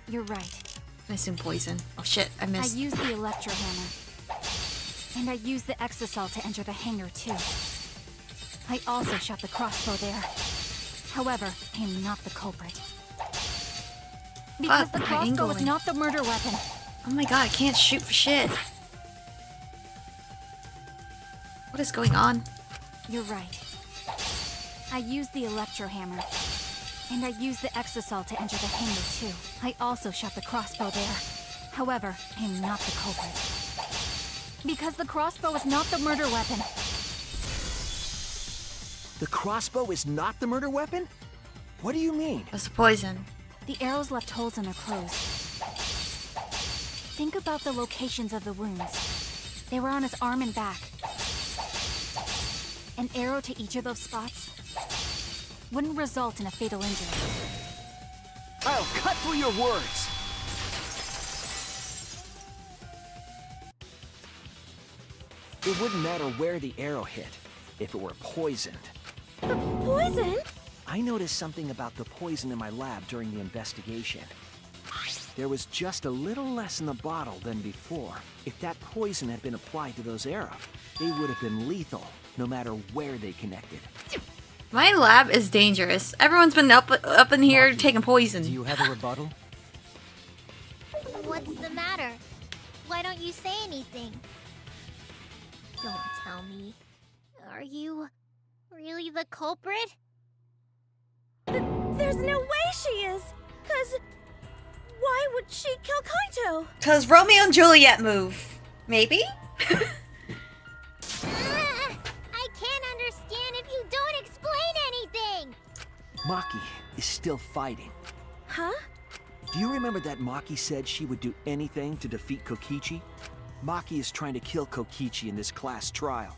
You're right. I assume poison. Oh shit, I I missed. used the electro hammer. And I used the exisal to enter the hangar too. I also shot the crossbow there. However, I am not the culprit. Because Fuck, the my crossbow was angling. not the murder weapon. Oh my god, I can't shoot for shit. What is going on? You're right. I used the electro hammer. And I used the exisal to enter the hangar too. I also shot the crossbow there. However, I am not the culprit. Because the crossbow is not the murder weapon. The crossbow is not the murder weapon? What do you mean? That's the poison. The arrows left holes in their clothes. Think about the locations of the wounds. They were on his arm and back. An arrow to each of those spots wouldn't result in a fatal injury. I'll cut through your words! It wouldn't matter where the arrow hit, if it were poisoned. Poison? I noticed something about the poison in my lab during the investigation. There was just a little less in the bottle than before. If that poison had been applied to those arrows, they would have been lethal, no matter where they connected. My lab is dangerous. Everyone's been up in here Maki, taking poison. Do you have a rebuttal? What's the matter? Why don't you say anything? Don't tell me. Are you really the culprit? There's no way she is! 'Cause why would she kill Kaito? Cause Romeo and Juliet move. Maybe? I can't understand if you don't explain anything! Maki is still fighting. Huh? Do you remember that Maki said she would do anything to defeat Kokichi? Maki is trying to kill Kokichi in this class trial.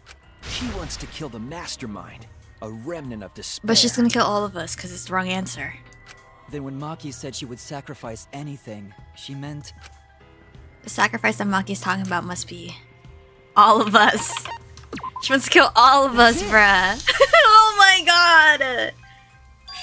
She wants to kill the mastermind, a remnant of despair. But she's gonna kill all of us because it's the wrong answer. Then when Maki said she would sacrifice anything, she meant... The sacrifice that Maki's talking about must be all of us. She wants to kill all of us, bruh. Oh my god!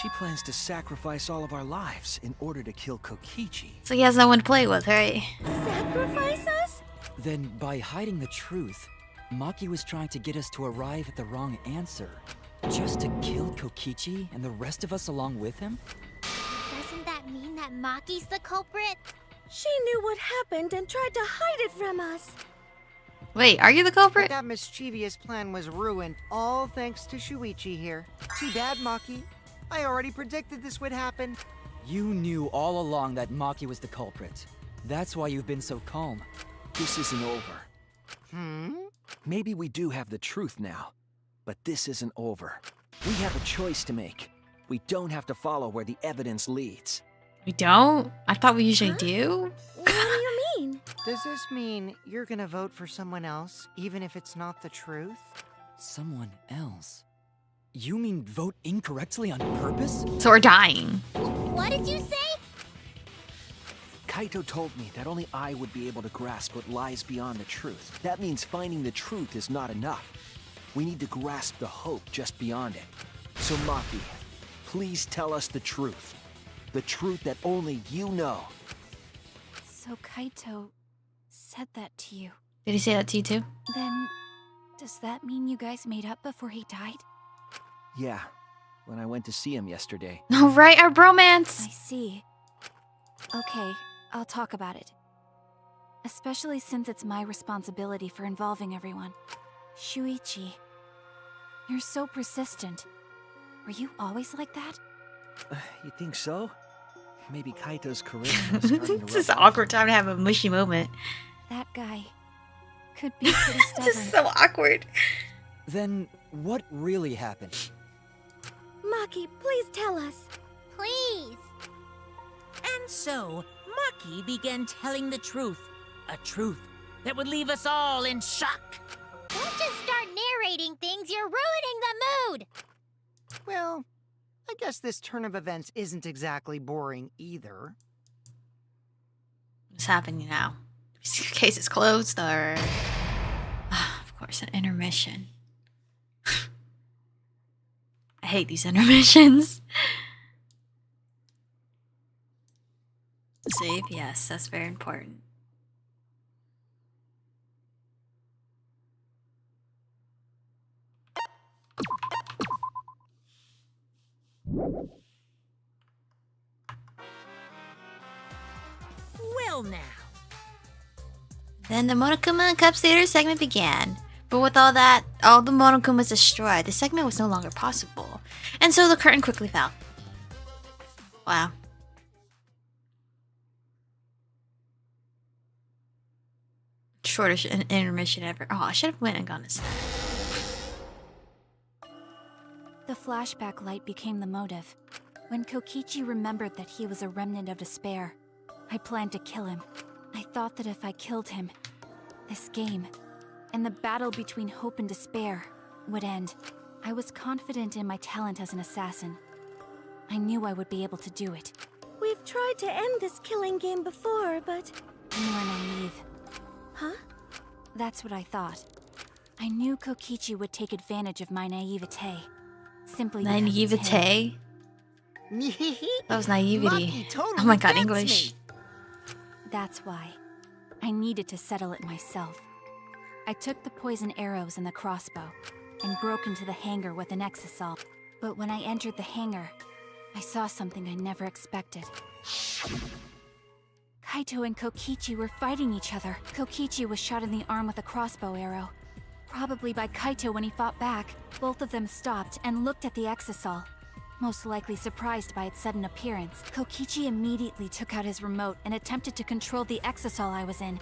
She plans to sacrifice all of our lives in order to kill Kokichi. So he has no one to play with, right? Sacrifice us? Then by hiding the truth, Maki was trying to get us to arrive at the wrong answer. Just to kill Kokichi and the rest of us along with him? Doesn't that mean that Maki's the culprit? She knew what happened and tried to hide it from us. Wait, are you the But culprit? that mischievous plan was ruined, all thanks to Shuichi here. Too bad, Maki. I already predicted this would happen. You knew all along that Maki was the culprit. That's why you've been so calm. This isn't over. Maybe we do have the truth now, but this isn't over. We have a choice to make. We don't have to follow where the evidence leads. We don't? I thought we usually do. What do you mean? Does this mean you're gonna vote for someone else, even if it's not the truth? Someone else? You mean vote incorrectly on purpose? So we're dying. What did you say? Kaito told me that only I would be able to grasp what lies beyond the truth. That means finding the truth is not enough. We need to grasp the hope just beyond it. So Maki, please tell us the truth. The truth that only you know. So Kaito said that to you. Did he say that to you too? Then, does that mean you guys made up before he died? Yeah, when I went to see him yesterday. No, right? Our bromance. I see. Okay, I'll talk about it. Especially since it's my responsibility for involving everyone. Shuichi, you're so persistent. Were you always like that? You think so? Maybe Kaito's charisma is starting to This is rub an off. awkward time to have a mushy moment. That guy could be pretty stubborn. This is so awkward. Then, what really happened? Maki, please tell us. Please. And so, Maki began telling the truth. A truth that would leave us all in shock. Don't just start narrating things, you're ruining the mood! Well, I guess this turn of events isn't exactly boring either. What's happening now? Case is closed, or of course, an intermission. I hate these intermissions. Save, yes, that's very important. Well now. Then the Monokuma Cups Theater segment began. But with all that, all the Monokumas destroyed, the segment was no longer possible. And so the curtain quickly fell. Wow. Shortest intermission ever. Oh, I should have went and gone to snack. The flashback light became the motive. When Kokichi remembered that he was a remnant of despair, I planned to kill him. I thought that if I killed him, this game, and the battle between hope and despair, would end. I was confident in my talent as an assassin. I knew I would be able to do it. We've tried to end this killing game before, but... You were naive. Huh? That's what I thought. I knew Kokichi would take advantage of my naivete. Simply because it's him. Naivete? That was naivety. Maki totally Oh my god, gets English. me. That's why. I needed to settle it myself. I took the poison arrows and the crossbow, and broke into the hangar with an exisal. But when I entered the hangar, I saw something I never expected. Kaito and Kokichi were fighting each other. Kokichi was shot in the arm with a crossbow arrow. Probably by Kaito when he fought back. Both of them stopped and looked at the exisal, most likely surprised by its sudden appearance. Kokichi immediately took out his remote and attempted to control the exisal I was in.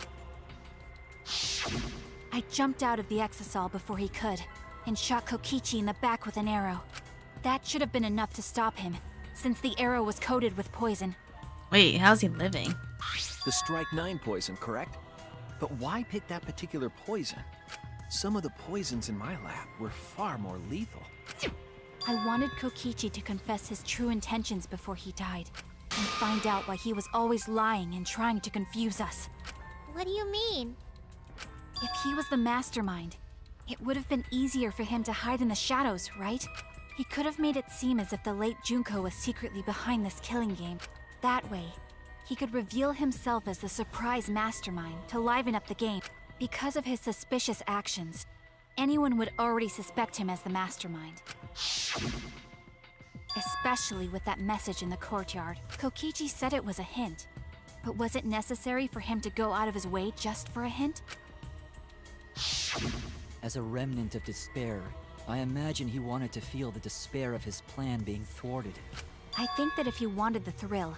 I jumped out of the exisal before he could, and shot Kokichi in the back with an arrow. That should have been enough to stop him, since the arrow was coated with poison. Wait, how's he living? The Strike 9 poison, correct? But why pick that particular poison? Some of the poisons in my lab were far more lethal. I wanted Kokichi to confess his true intentions before he died, and find out why he was always lying and trying to confuse us. What do you mean? If he was the mastermind, it would have been easier for him to hide in the shadows, right? He could have made it seem as if the late Junko was secretly behind this killing game. That way, he could reveal himself as the surprise mastermind to liven up the game. Because of his suspicious actions, anyone would already suspect him as the mastermind. Especially with that message in the courtyard. Kokichi said it was a hint, but was it necessary for him to go out of his way just for a hint? As a remnant of despair, I imagine he wanted to feel the despair of his plan being thwarted. I think that if he wanted the thrill,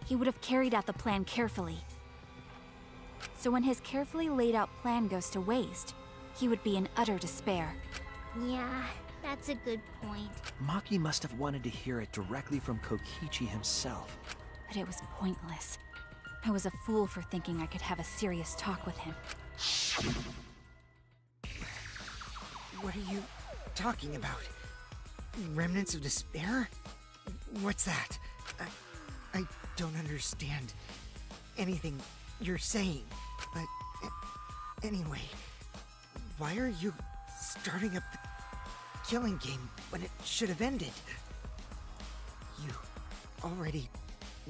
he would have carried out the plan carefully. So when his carefully laid out plan goes to waste, he would be in utter despair. Yeah, that's a good point. Maki must have wanted to hear it directly from Kokichi himself. But it was pointless. I was a fool for thinking I could have a serious talk with him. What are you talking about? Remnants of despair? What's that? I don't understand anything you're saying. But anyway, why are you starting up the killing game when it should have ended? You already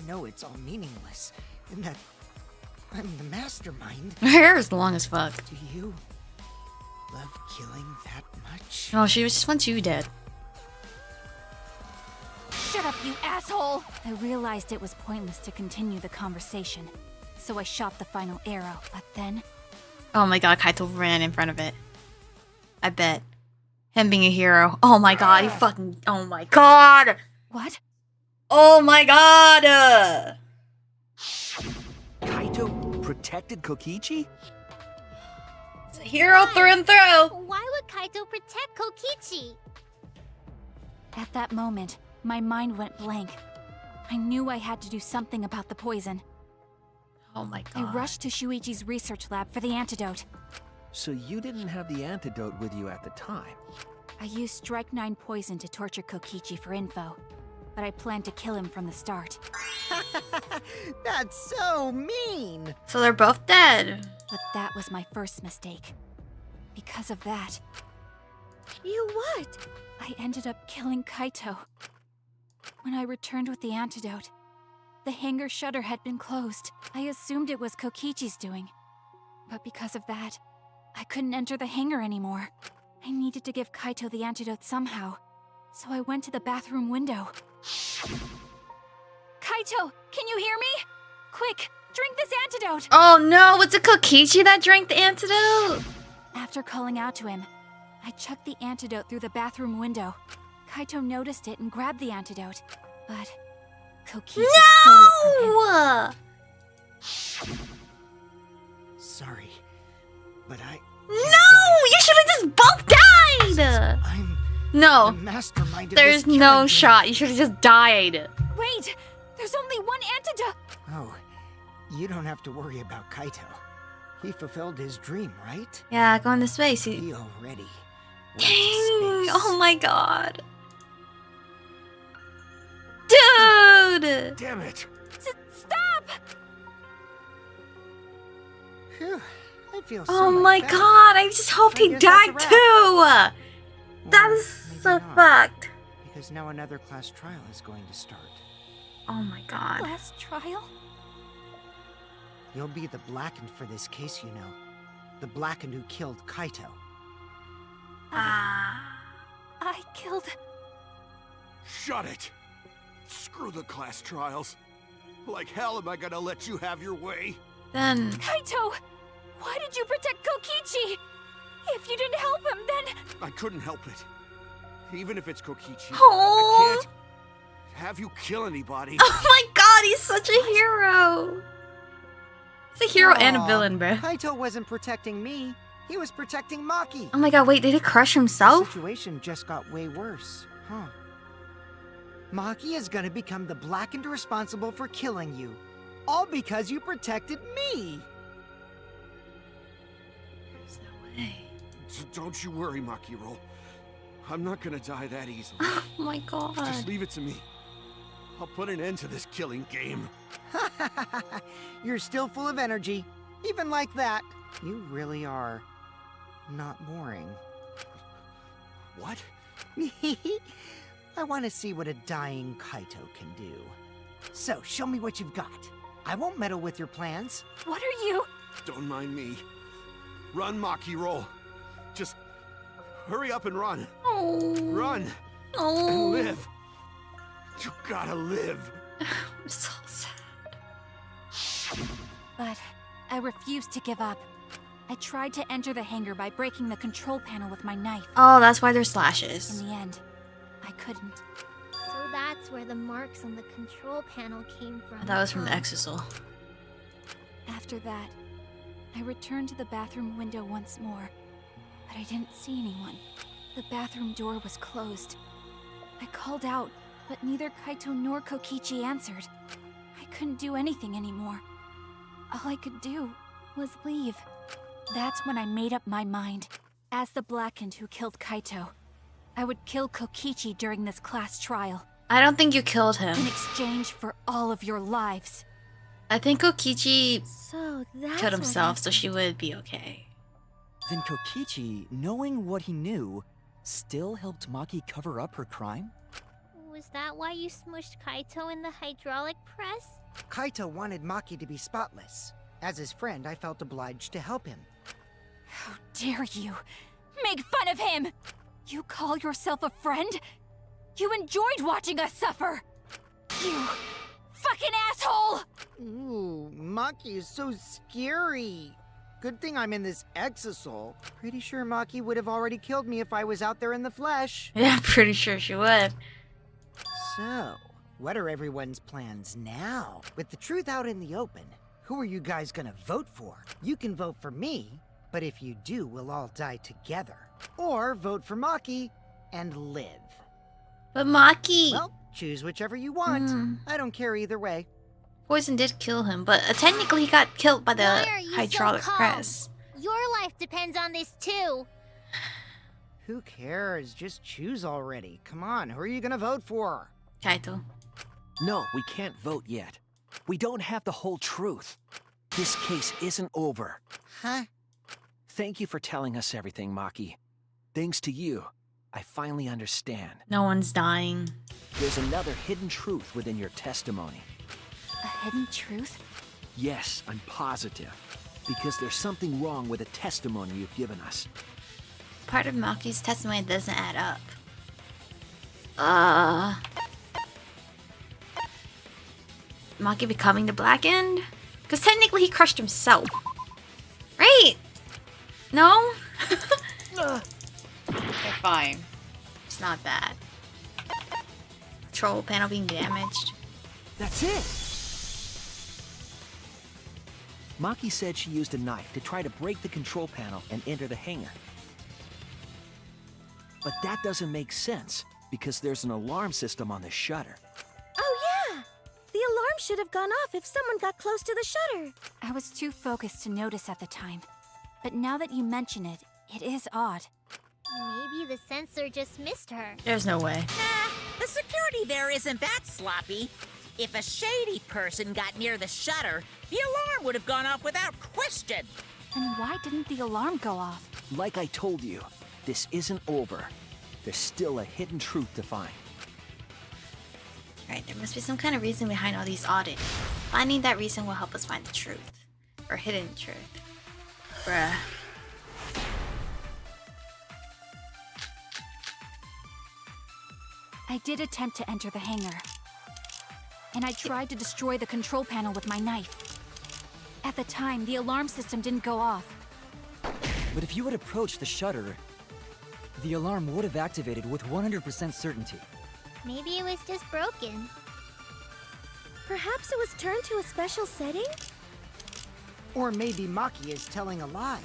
know it's all meaningless, and that I'm the mastermind. Her hair is long as fuck. Do you love killing that much? Oh, she just wants you dead. Shut up, you asshole! I realized it was pointless to continue the conversation, so I shot the final arrow, but then... Oh my god, Kaito ran in front of it. I bet. Him being a hero. Oh my god, he fucking. Oh my god! What? Oh my god! Kaito protected Kokichi? He's a hero through and through! Why would Kaito protect Kokichi? At that moment, my mind went blank. I knew I had to do something about the poison. Oh my I god. rushed to Shuichi's research lab for the antidote. So you didn't have the antidote with you at the time? I used Strike 9 poison to torture Kokichi for info, but I planned to kill him from the start. That's so mean! So they're both dead. But that was my first mistake. Because of that, You what? I ended up killing Kaito. When I returned with the antidote, the hangar shutter had been closed. I assumed it was Kokichi's doing. But because of that, I couldn't enter the hangar anymore. I needed to give Kaito the antidote somehow, so I went to the bathroom window. Kaito, can you hear me? Quick, drink this antidote! Oh no, was it Kokichi that drank the antidote? After calling out to him, I chucked the antidote through the bathroom window. Kaito noticed it and grabbed the antidote, but Kokichi stole it from him. No! Sorry, but I... No! You should have just both died! I'm No, the mastermind of there's this killing no game. shot. You should have just died. Wait! There's only one antidote! Oh, you don't have to worry about Kaito. He fulfilled his dream, right? Yeah, going to space. He already went to Dang! space. Oh my god. Dude! Damn it! Stop! Phew, I feel so Oh much my better. god, I just hoped I he guess that's a died wrap. too! That Or is maybe so not, fucked. Because now another class trial is going to start. Oh my god. Last trial? You'll be the blackened for this case, you know. The blackened who killed Kaito. Ah. I killed... Shut it! Screw the class trials. Like hell am I gonna let you have your way? Then... Kaito! Why did you protect Kokichi? If you didn't help him, then... I couldn't help it. Even if it's Kokichi, I Oh. can't have you kill anybody. Oh my god, he's such a hero! He's a hero and a Aw, villain, bruh. Kaito wasn't protecting me. He was protecting Maki. Oh my god, wait, did he crush The himself? situation just got way worse, huh? Maki is gonna become the blackened responsible for killing you. All because you protected me! There's no way. Don't you worry, Makiro. I'm not gonna die that easily. Oh my god. Just leave it to me. I'll put an end to this killing game. You're still full of energy. Even like that, you really are not boring. What? I want to see what a dying Kaito can do. So, show me what you've got. I won't meddle with your plans. What are you... Don't mind me. Run, Makiro. Just hurry up and run. Oh. Run and Oh. live. You gotta live. I'm so sad. But I refused to give up. I tried to enter the hangar by breaking the control panel with my knife. Oh, that's why there's slashes. In the end, I couldn't. So that's where the marks on the control panel came from. That was from the huh? Exisal. After that, I returned to the bathroom window once more, but I didn't see anyone. The bathroom door was closed. I called out, but neither Kaito nor Kokichi answered. I couldn't do anything anymore. All I could do was leave. That's when I made up my mind. As the blackened who killed Kaito, I would kill Kokichi during this class trial, I don't think you killed him. in exchange for all of your lives. I think Kokichi So that's killed what himself, so happened. she would be okay. Then Kokichi, knowing what he knew, still helped Maki cover up her crime? Was that why you smushed Kaito in the hydraulic press? Kaito wanted Maki to be spotless. As his friend, I felt obliged to help him. How dare you! Make fun of him! You call yourself a friend? You enjoyed watching us suffer! You fucking asshole! Ooh, Maki is so scary. Good thing I'm in this exosoul. Pretty sure Maki would have already killed me if I was out there in the flesh. Yeah, I'm pretty sure she would. So, what are everyone's plans now? With the truth out in the open, who are you guys gonna vote for? You can vote for me, but if you do, we'll all die together. Or vote for Maki and live. But Maki... Well, choose whichever you want. I don't care either way. Poison did kill him, but technically he got killed by the Why are you so hydraulic calm? press. Your life depends on this too. Who cares? Just choose already. Come on, who are you gonna vote for? Kaito. No, we can't vote yet. We don't have the whole truth. This case isn't over. Huh? Thank you for telling us everything, Maki. Thanks to you, I finally understand. No one's dying. There's another hidden truth within your testimony. A hidden truth? Yes, I'm positive. Because there's something wrong with the testimony you've given us. Part of Maki's testimony doesn't add up. Maki becoming the Black End? Because technically he crushed himself. Right? No? Okay, fine. It's not bad. Control panel being damaged. That's it! Maki said she used a knife to try to break the control panel and enter the hangar. But that doesn't make sense, because there's an alarm system on the shutter. Oh yeah! The alarm should have gone off if someone got close to the shutter. I was too focused to notice at the time. But now that you mention it, it is odd. Maybe the sensor just missed her. There's no way. Nah, the security there isn't that sloppy. If a shady person got near the shutter, the alarm would have gone off without question. Then why didn't the alarm go off? Like I told you, this isn't over. There's still a hidden truth to find. Right, there must be some kind of reason behind all these audits. Finding that reason will help us find the truth. Or hidden truth. Bruh. I did attempt to enter the hangar. And I tried to destroy the control panel with my knife. At the time, the alarm system didn't go off. But if you had approached the shutter, the alarm would have activated with 100% certainty. Maybe it was just broken. Perhaps it was turned to a special setting? Or maybe Maki is telling a lie.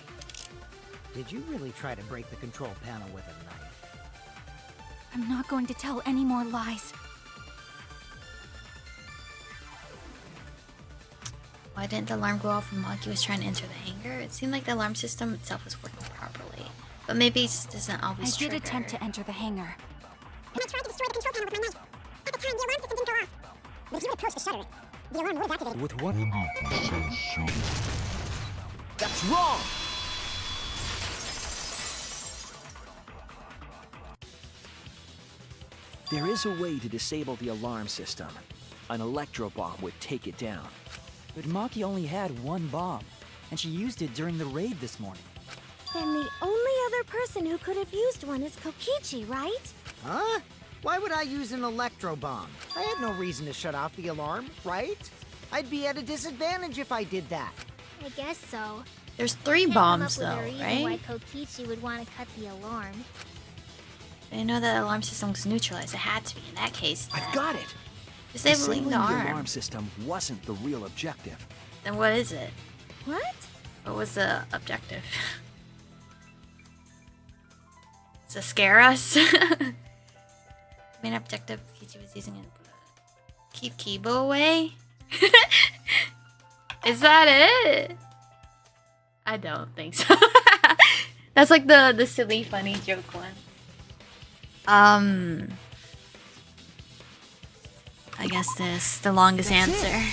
Did you really try to break the control panel with a knife? I'm not going to tell any more lies. Why didn't the alarm go off when Maki was trying to enter the hangar? It seemed like the alarm system itself was working properly. But maybe it just doesn't always I did trigger. attempt to enter the hangar. And I tried to destroy the control panel with my knife. At the time, the alarm system didn't go off. But if you had approached the shutter, the alarm would have activated. With 100% certainty. That's wrong! There is a way to disable the alarm system. An electro bomb would take it down. But Maki only had one bomb, and she used it during the raid this morning. Then the only other person who could have used one is Kokichi, right? Huh? Why would I use an electro bomb? I had no reason to shut off the alarm, right? I'd be at a disadvantage if I did that. I guess so. There's 3 Can't bombs come up though, with a reason why right? Kokichi would want to cut the alarm. I didn't know that the alarm system was neutralized. It had to be in that case. I've got it! Disabling the alarm arm. system wasn't the real objective. Then what is it? What? What was the objective? To scare us? Main objective Kichi was using it to keep Kibo away? Is that it? I don't think so. That's like the silly funny joke one. I guess this the longest That's answer.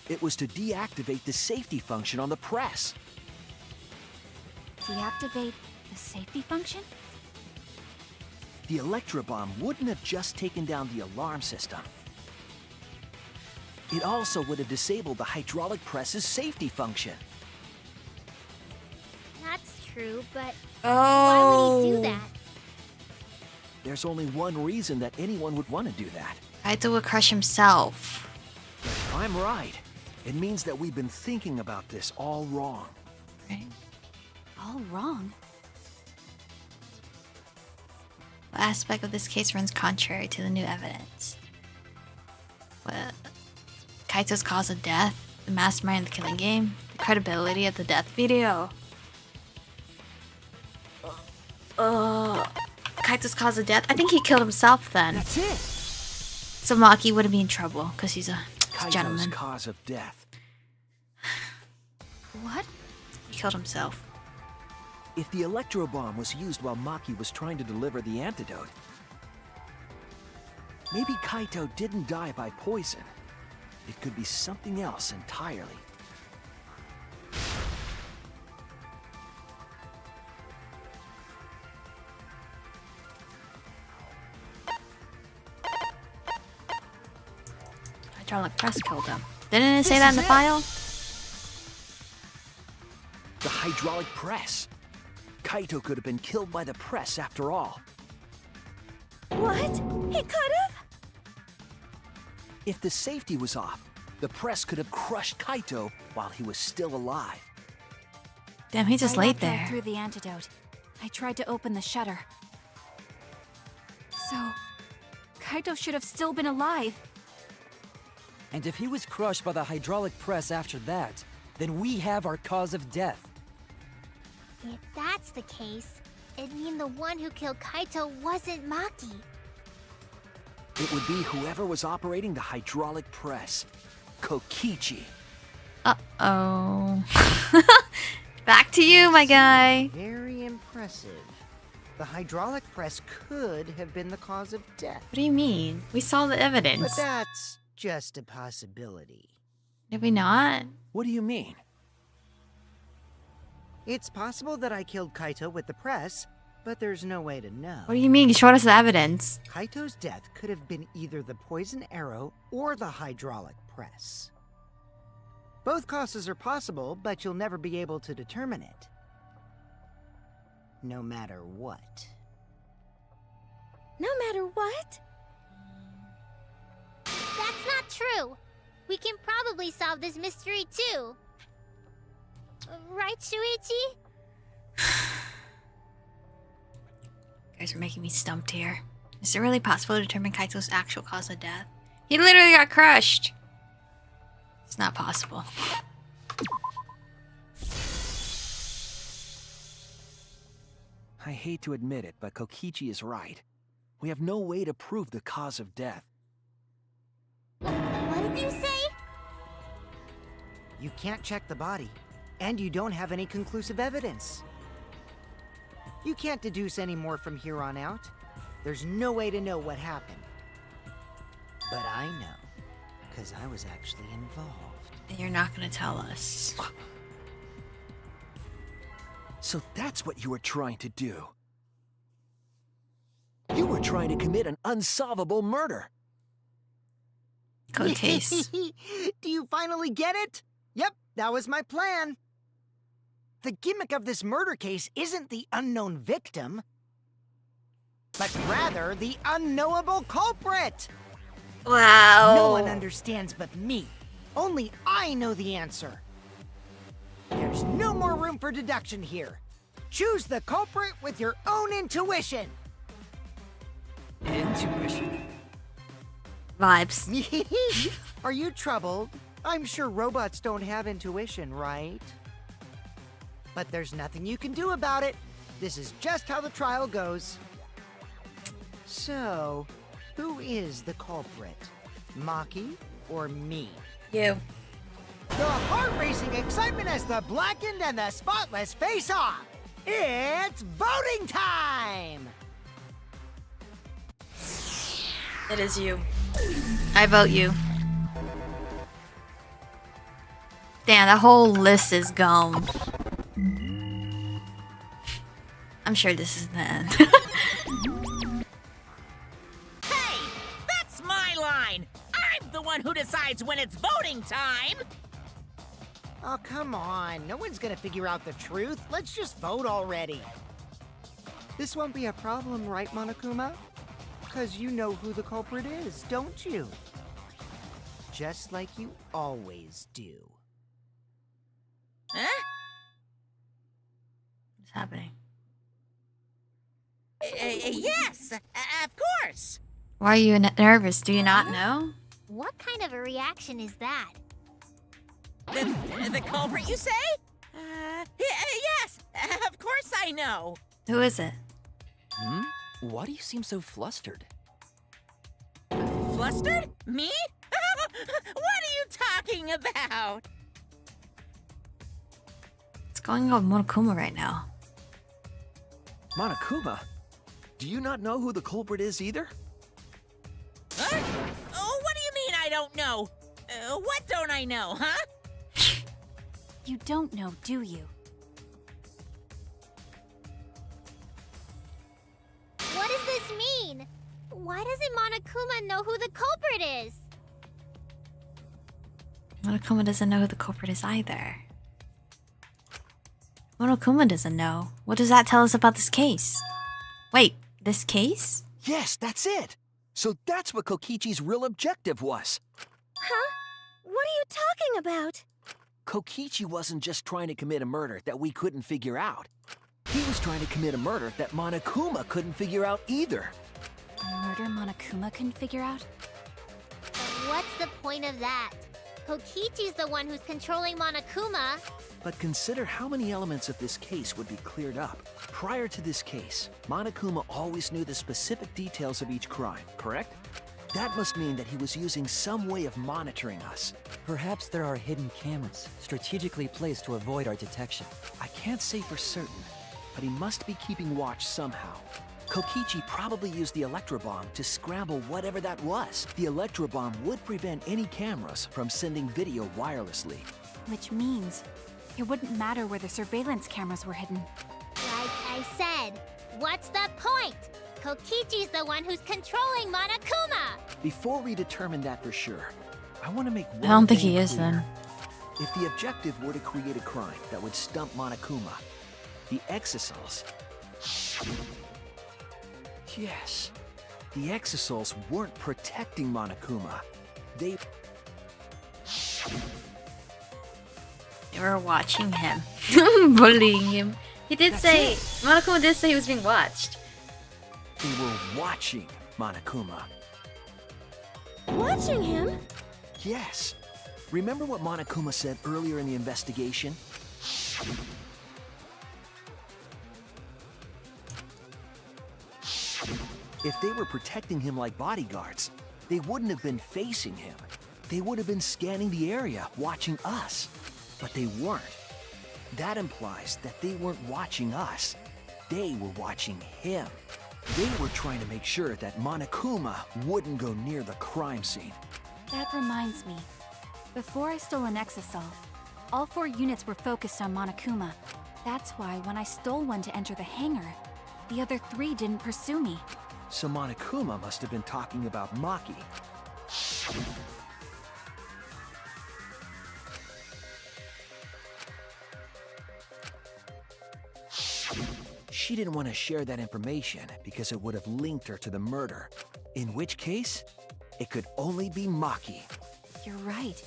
It was to deactivate the safety function on the press. Deactivate the safety function? The electro bomb wouldn't have just taken down the alarm system. It also would have disabled the hydraulic press's safety function. That's true, but Oh. why would he do that? There's only one reason that anyone would want to do that. Kaito would crush himself. If I'm right, It means that we've been thinking about this all wrong. Right? All wrong. What aspect of this case runs contrary to the new evidence? Well, Kaito's cause of death, the mastermind of the killing game, the credibility of the death video. Kaito's cause of death? I think he killed himself then. That's it! So Maki wouldn't be in trouble because he's a Kaito's gentleman. cause of death. What? He killed himself. If the electro bomb was used while Maki was trying to deliver the antidote, maybe Kaito didn't die by poison. It could be something else entirely. Hydraulic press killed him. Didn't it say that in the file? The hydraulic press. Kaito could have been killed by the press after all. What? He could have? If the safety was off, the press could have crushed Kaito while he was still alive. Damn, he just I laid walked out there. through the antidote. I tried to open the shutter. So, Kaito should have still been alive. And if he was crushed by the hydraulic press after that, then we have our cause of death. If that's the case, it'd mean the one who killed Kaito wasn't Maki. It would be whoever was operating the hydraulic press. Kokichi. Uh-oh. Back to you, my guy. Very impressive. The hydraulic press could have been the cause of death. What do you mean? We saw the But evidence. that's just a possibility. Did we not? What do you mean? It's possible that I killed Kaito with the press, but there's no way to know. What do you mean? You showed us the evidence. Kaito's death could have been either the poison arrow or the hydraulic press. Both causes are possible, but you'll never be able to determine it. No matter what. No matter what? That's not true. We can probably solve this mystery too. Right, Shuichi? You guys are making me stumped here. Is it really possible to determine Kaito's actual cause of death? He literally got crushed. It's not possible. I hate to admit it, but Kokichi is right. We have no way to prove the cause of death. What did you say? You can't check the body, and you don't have any conclusive evidence. You can't deduce any more from here on out. There's no way to know what happened. But I know, because I was actually involved. And you're not gonna tell us. So that's what you were trying to do. You were trying to commit an unsolvable murder. Code case. Do you finally get it? Yep, that was my plan. The gimmick of this murder case isn't the unknown victim, but rather the unknowable culprit. Wow. No one understands but me. Only I know the answer. There's no more room for deduction here. Choose the culprit with your own intuition. Intuition? Vibes. Are you troubled? I'm sure robots don't have intuition, right? But there's nothing you can do about it. This is just how the trial goes. So, who is the culprit? Maki or me? You. The heart-racing excitement as the blackened and the spotless face off. It's voting time! It is you. I vote you. Damn, that whole list is gone. I'm sure this is the end. Hey, that's my line. I'm the one who decides when it's voting time. Oh, come on. No one's gonna figure out the truth. Let's just vote already. This won't be a problem, right, Monokuma? Because you know who the culprit is, don't you? just like you always do. Huh? What's happening? Yes, of course. Why are you nervous? Do you not know? What kind of a reaction is that? The culprit, you say? Yes, of course I know. Who is it? Hmm? Why do you seem so flustered? Flustered? Me? What are you talking about? What's going on with Monokuma right now? Monokuma? Do you not know who the culprit is either? Huh? Oh, what do you mean I don't know? What don't I know, huh? You don't know, do you? What does this mean? Why doesn't Monokuma know who the culprit is? Monokuma doesn't know who the culprit is either. Monokuma doesn't know. What does that tell us about this case? Wait, this case? Yes, that's it! So that's what Kokichi's real objective was. Huh? What are you talking about? Kokichi wasn't just trying to commit a murder that we couldn't figure out. He was trying to commit a murder that Monokuma couldn't figure out either. A murder Monokuma couldn't figure out? But what's the point of that? Kokichi's the one who's controlling Monokuma. But consider how many elements of this case would be cleared up. Prior to this case, Monokuma always knew the specific details of each crime, correct? That must mean that he was using some way of monitoring us. Perhaps there are hidden cameras, strategically placed to avoid our detection. I can't say for certain, but he must be keeping watch somehow. Kokichi probably used the electrobomb to scramble whatever that was. The electrobomb would prevent any cameras from sending video wirelessly. Which means it wouldn't matter where the surveillance cameras were hidden. Like I said, what's the point? Kokichi's the one who's controlling Monokuma. Before we determine that for sure, I want to make one I don't think thing he is clear. then. If the objective were to create a crime that would stump Monokuma, the Exisals... Yes, the Exisals weren't protecting Monokuma. They were watching him. Bullying him. He did say... Monokuma did say he was being watched. They were watching Monokuma. Watching him? Yes. Remember what Monokuma said earlier in the investigation? If they were protecting him like bodyguards, they wouldn't have been facing him. They would have been scanning the area, watching us. But they weren't. That implies that they weren't watching us. They were watching him. They were trying to make sure that Monokuma wouldn't go near the crime scene. That reminds me. Before I stole an Exisal, all 4 units were focused on Monokuma. That's why when I stole one to enter the hangar, the other 3 didn't pursue me. So Monokuma must have been talking about Maki. She didn't want to share that information because it would have linked her to the murder. In which case, it could only be Maki. You're right.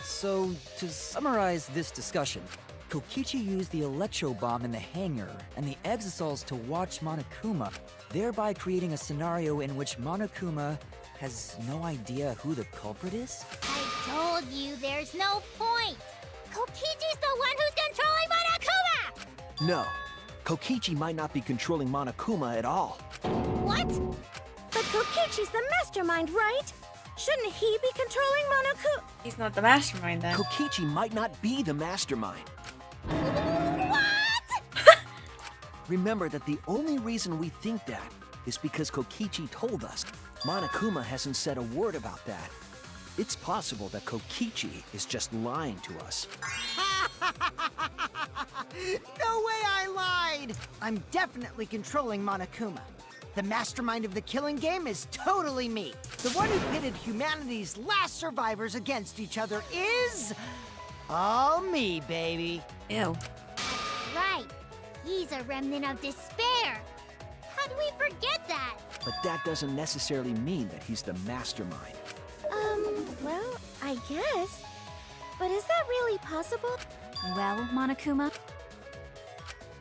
So to summarize this discussion, Kokichi used the electro bomb in the hangar and the Exisals to watch Monokuma, thereby creating a scenario in which Monokuma has no idea who the culprit is? I told you there's no point. Kokichi's the one who's controlling Monokuma! No, Kokichi might not be controlling Monokuma at all. What? But Kokichi's the mastermind, right? Shouldn't he be controlling Monokuma? He's not the mastermind then. Kokichi might not be the mastermind. What? Remember that the only reason we think that is because Kokichi told us. Monokuma hasn't said a word about that. It's possible that Kokichi is just lying to us. No way I lied! I'm definitely controlling Monokuma. The mastermind of the killing game is totally me. The one who pitted humanity's last survivors against each other is... all me, baby. Ew. Right. He's a remnant of despair. How do we forget that? But that doesn't necessarily mean that he's the mastermind. Well, I guess. But is that really possible? Well, Monokuma,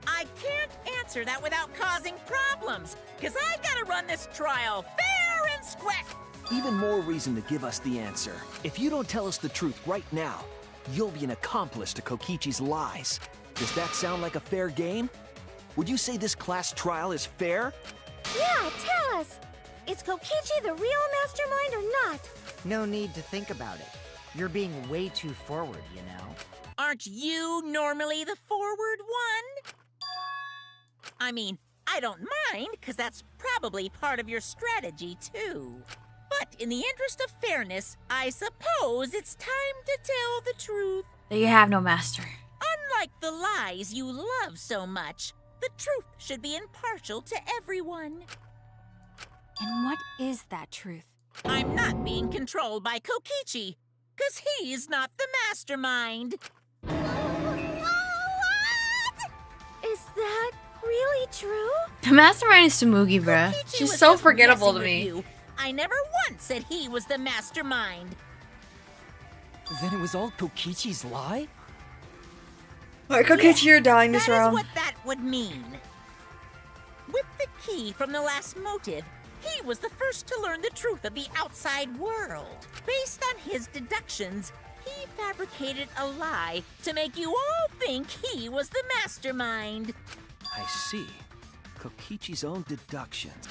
I can't answer that without causing problems, because I gotta run this trial fair and square. Even more reason to give us the answer. If you don't tell us the truth right now, you'll be an accomplice to Kokichi's lies. Does that sound like a fair game? Would you say this class trial is fair? Yeah, tell us! Is Kokichi the real mastermind or not? No need to think about it. You're being way too forward, you know. Aren't you normally the forward one? I mean, I don't mind, because that's probably part of your strategy, too. But in the interest of fairness, I suppose it's time to tell the truth. There you have no master. Unlike the lies you love so much, the truth should be impartial to everyone. and what is that truth? I'm not being controlled by Kokichi, because he's not the mastermind. Is that really true? The mastermind is Tsumugi, bruh. Kokichi She's was so just forgettable to messing me. with you. I never once said he was the mastermind. Then it was all Kokichi's lie? Alright, Kokichi, you're dying this That is round. what that would mean. With the key from the last motive, he was the first to learn the truth of the outside world. Based on his deductions, he fabricated a lie to make you all think he was the mastermind. I see. Kokichi's own deductions.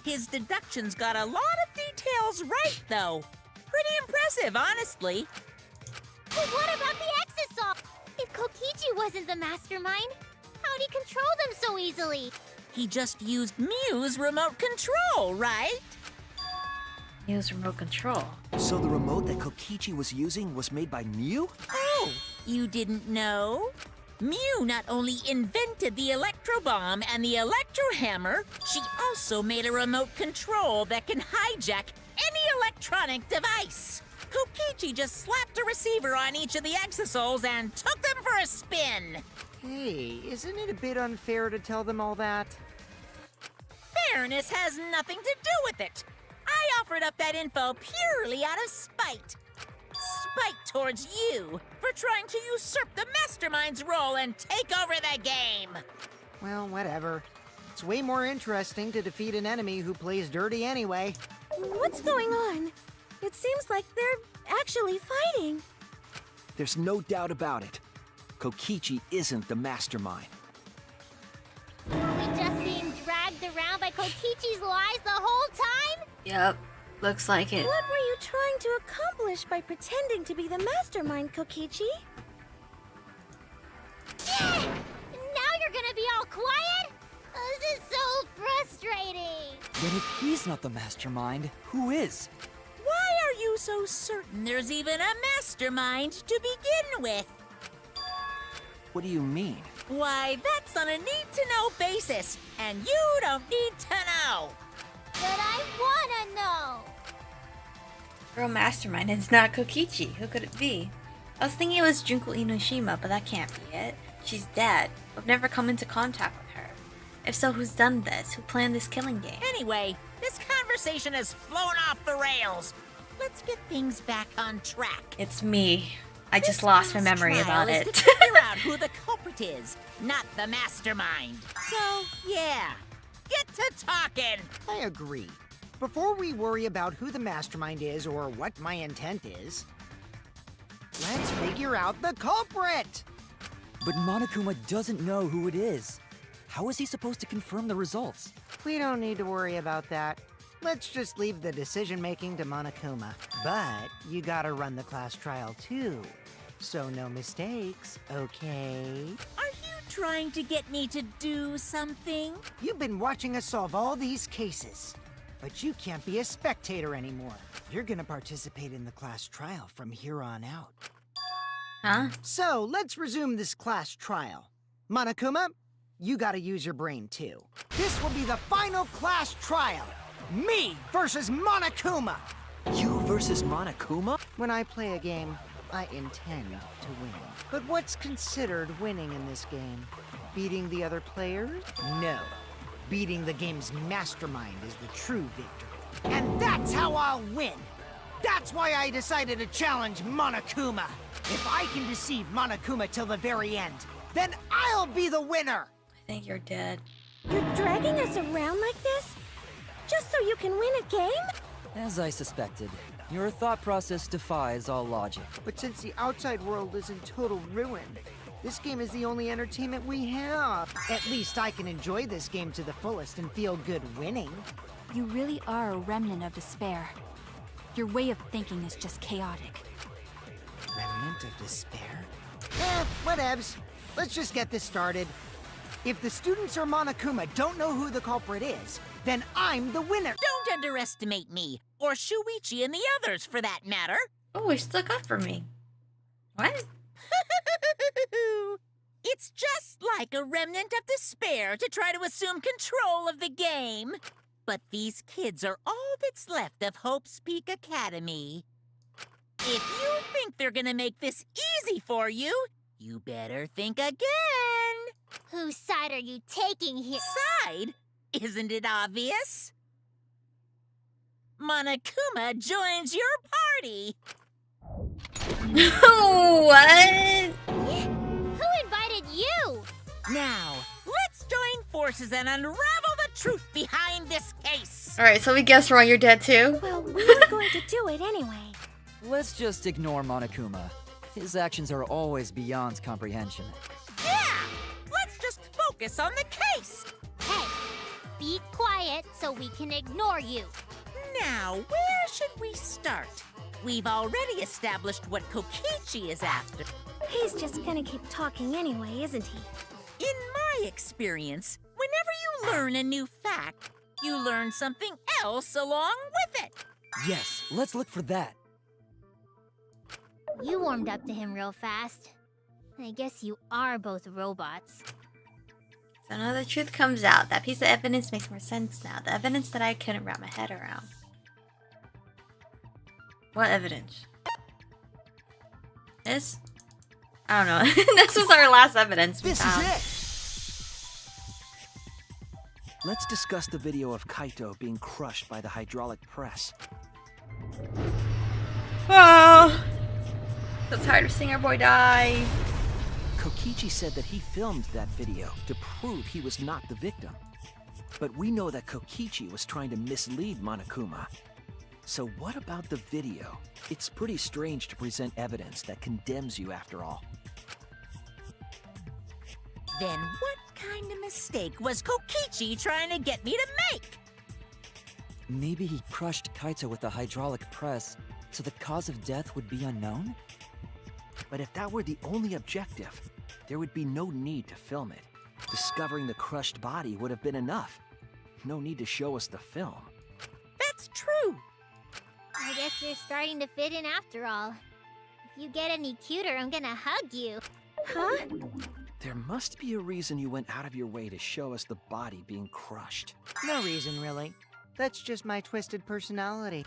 His deductions got a lot of details right, though. Pretty impressive, honestly. But what about the Exisol? If Kokichi wasn't the mastermind, how'd he control them so easily? He just used Mew's remote control, right? Use remote control. So the remote that Kokichi was using was made by Mew? Oh, you didn't know? Mew not only invented the electro bomb and the electro hammer, she also made a remote control that can hijack any electronic device. Kokichi just slapped a receiver on each of the exosols and took them for a spin. Hey, isn't it a bit unfair to tell them all that? Fairness has nothing to do with it. I offered up that info purely out of spite. Spite towards you for trying to usurp the mastermind's role and take over the game. Well, whatever. It's way more interesting to defeat an enemy who plays dirty anyway. What's going on? It seems like they're actually fighting. There's no doubt about it. Kokichi isn't the mastermind. Were we just being dragged around by Kokichi's lies the whole time? Yep, looks like it. What were you trying to accomplish by pretending to be the mastermind, Kokichi? Now you're gonna be all quiet? This is so frustrating. Then if he's not the mastermind, who is? Why are you so certain there's even a mastermind to begin with? What do you mean? Why, that's on a need-to-know basis, and you don't need to know. But I wanna know. Real mastermind, it's not Kokichi. Who could it be? I was thinking it was Junko Inoshima, but that can't be it. She's dead. I've never come into contact with her. If so, who's done this? Who planned this killing game? Anyway, this conversation has flown off the rails. Let's get things back on track. It's me. I just lost my memory Trial about is it. to figure out who the culprit is, not the mastermind. So, yeah, get to talking. I agree. Before we worry about who the mastermind is or what my intent is, let's figure out the culprit! But Monokuma doesn't know who it is. How is he supposed to confirm the results? We don't need to worry about that. Let's just leave the decision-making to Monokuma. But you gotta run the class trial too. So no mistakes, okay? Are you trying to get me to do something? You've been watching us solve all these cases. But you can't be a spectator anymore. You're gonna participate in the class trial from here on out. Huh? So, let's resume this class trial. Monokuma, you gotta use your brain too. This will be the final class trial. Me versus Monokuma. You versus Monokuma? When I play a game, I intend to win. But what's considered winning in this game? Beating the other players? No. Beating the game's mastermind is the true victory. And that's how I'll win! That's why I decided to challenge Monokuma! If I can deceive Monokuma till the very end, then I'll be the winner! I think you're dead. You're dragging us around like this? Just so you can win a game? As I suspected, your thought process defies all logic. But since the outside world is in total ruin, this game is the only entertainment we have. At least I can enjoy this game to the fullest and feel good winning. You really are a remnant of despair. Your way of thinking is just chaotic. Remnant of despair? Whatevs. Let's just get this started. If the students or Monokuma don't know who the culprit is, then I'm the winner. Don't underestimate me, or Shuichi and the others for that matter. Oh, he stuck up for me. What? It's just like a remnant of despair to try to assume control of the game. But these kids are all that's left of Hope's Peak Academy. If you think they're gonna make this easy for you, you better think again. Whose side are you taking here? Side? Isn't it obvious? Monokuma joins your party. What? Who invited you? Now, let's join forces and unravel the truth behind this case. Alright, so we guessed wrong. You're dead too? Well, we were going to do it anyway. Let's just ignore Monokuma. His actions are always beyond comprehension. Yeah! Let's just focus on the case. Hey, be quiet so we can ignore you. Now, where should we start? We've already established what Kokichi is after. He's just gonna keep talking anyway, isn't he? In my experience, whenever you learn a new fact, you learn something else along with it. Yes, let's look for that. You warmed up to him real fast. I guess you are both robots. So now the truth comes out. That piece of evidence makes more sense now. The evidence that I couldn't wrap my head around. What evidence? This? I don't know. This was our last evidence we This found. is it! Let's discuss the video of Kaito being crushed by the hydraulic press. Oh, so tired of seeing our boy die. Kokichi said that he filmed that video to prove he was not the victim. But we know that Kokichi was trying to mislead Monokuma. So what about the video? It's pretty strange to present evidence that condemns you after all. Then what kind of mistake was Kokichi trying to get me to make? Maybe he crushed Kaito with a hydraulic press, so the cause of death would be unknown? But if that were the only objective, there would be no need to film it. Discovering the crushed body would have been enough. No need to show us the film. That's true. I guess you're starting to fit in after all. If you get any cuter, I'm gonna hug you. Huh? There must be a reason you went out of your way to show us the body being crushed. No reason, really. That's just my twisted personality.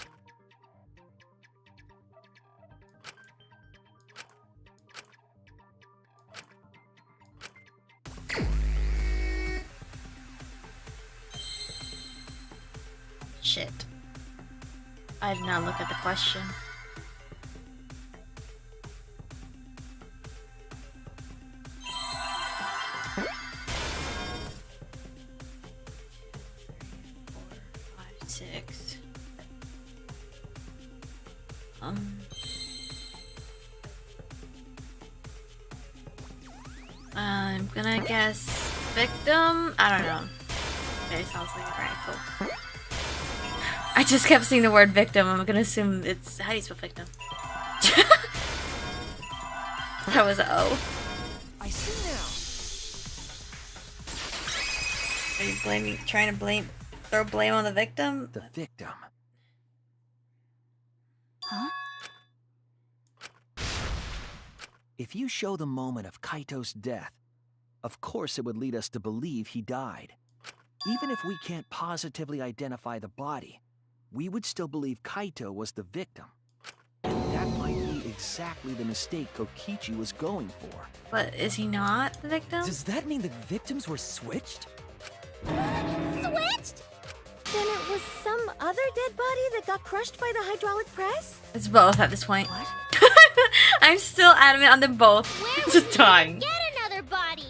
Shit. I did not look at the question. Six. I'm gonna guess victim. I don't know. It sounds like a rifle. I just kept seeing the word victim. I'm gonna assume it's how do you spell victim? That was O. I see Are you blaming? Trying to throw blame on the victim? now. The victim. Huh? If you show the moment of Kaito's death, of course it would lead us to believe he died. Even if we can't positively identify the body, we would still believe Kaito was the victim. And that might be exactly the mistake Kokichi was going for. But is he not the victim? Does that mean the victims were switched? convinced. Then it was some other dead body that got crushed by the hydraulic press? It's both at this point. What? I'm still adamant on them both. Where Just would we dying. get another body?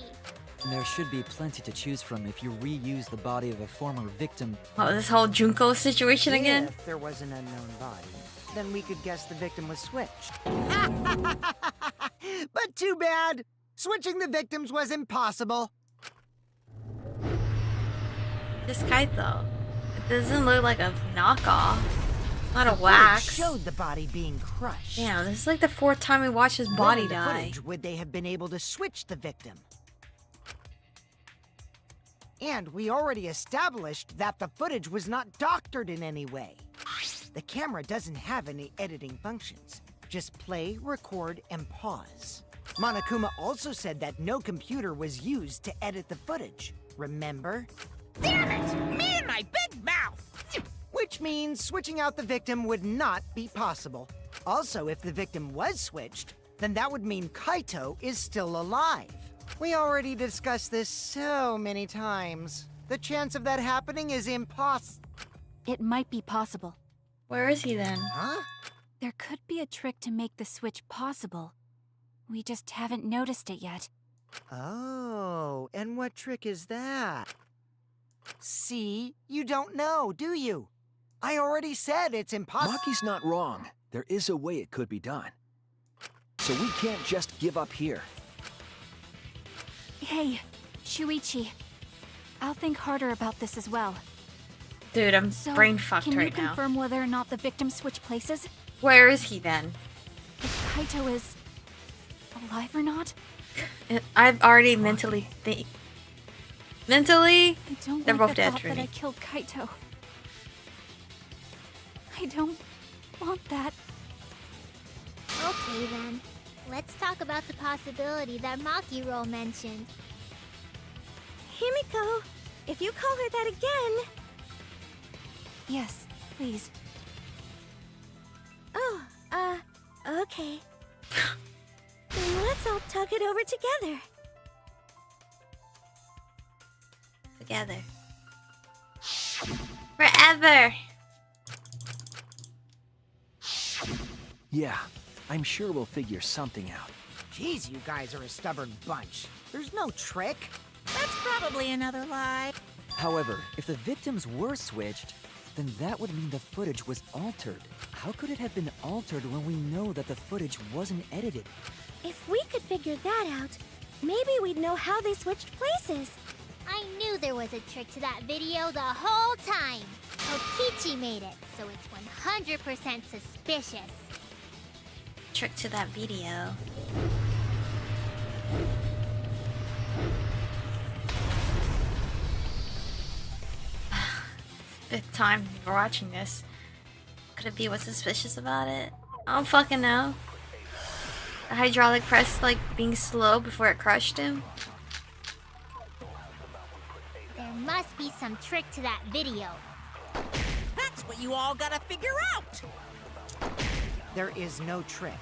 There should be plenty to choose from if you reuse the body of a former victim. Oh, this whole Junko situation again? If there was an unknown body, then we could guess the victim was switched. But too bad. Switching the victims was impossible. This Kaito. It doesn't look like a knockoff. Not a The footage wax. showed the body being crushed. Damn, this is like the 4th time we watched his Then body in the die. footage, would they have been able to switch the victim? And we already established that the footage was not doctored in any way. The camera doesn't have any editing functions. Just play, record, and pause. Monokuma also said that no computer was used to edit the footage. Remember? Damn it! Me and my big mouth! Which means switching out the victim would not be possible. Also, if the victim was switched, then that would mean Kaito is still alive. We already discussed this so many times. The chance of that happening is impossible. It might be possible. Where is he then? Huh? There could be a trick to make the switch possible. We just haven't noticed it yet. Oh, and what trick is that? See, you don't know, do you? I already said it's impossible. Maki's not wrong. There is a way it could be done. So we can't just give up here. Hey, Shuichi. I'll think harder about this as well. Dude, I'm So, brain fucked can right you now. confirm whether or not the victim switched places? Where is he then? If Kaito is alive or not? I've already mentally Mentally? I don't They're like both the dead, thought that Trudy. I killed Kaito. I don't want that. Okay then. Let's talk about the possibility that Makiro mentioned. Himiko, if you call her that again... Yes, please. Oh, okay. Then let's all talk it over together. Together. Forever! Yeah, I'm sure we'll figure something out. Jeez, you guys are a stubborn bunch. There's no trick. That's probably another lie. However, if the victims were switched, then that would mean the footage was altered. How could it have been altered when we know that the footage wasn't edited? If we could figure that out, maybe we'd know how they switched places. I knew there was a trick to that video the whole time. Kokichi made it, so it's 100% suspicious. Trick to that video. Fifth time we're watching this. Could it be what's suspicious about it? I don't fucking know. The hydraulic press like being slow before it crushed him. There must be some trick to that video. That's what you all gotta figure out! There is no trick.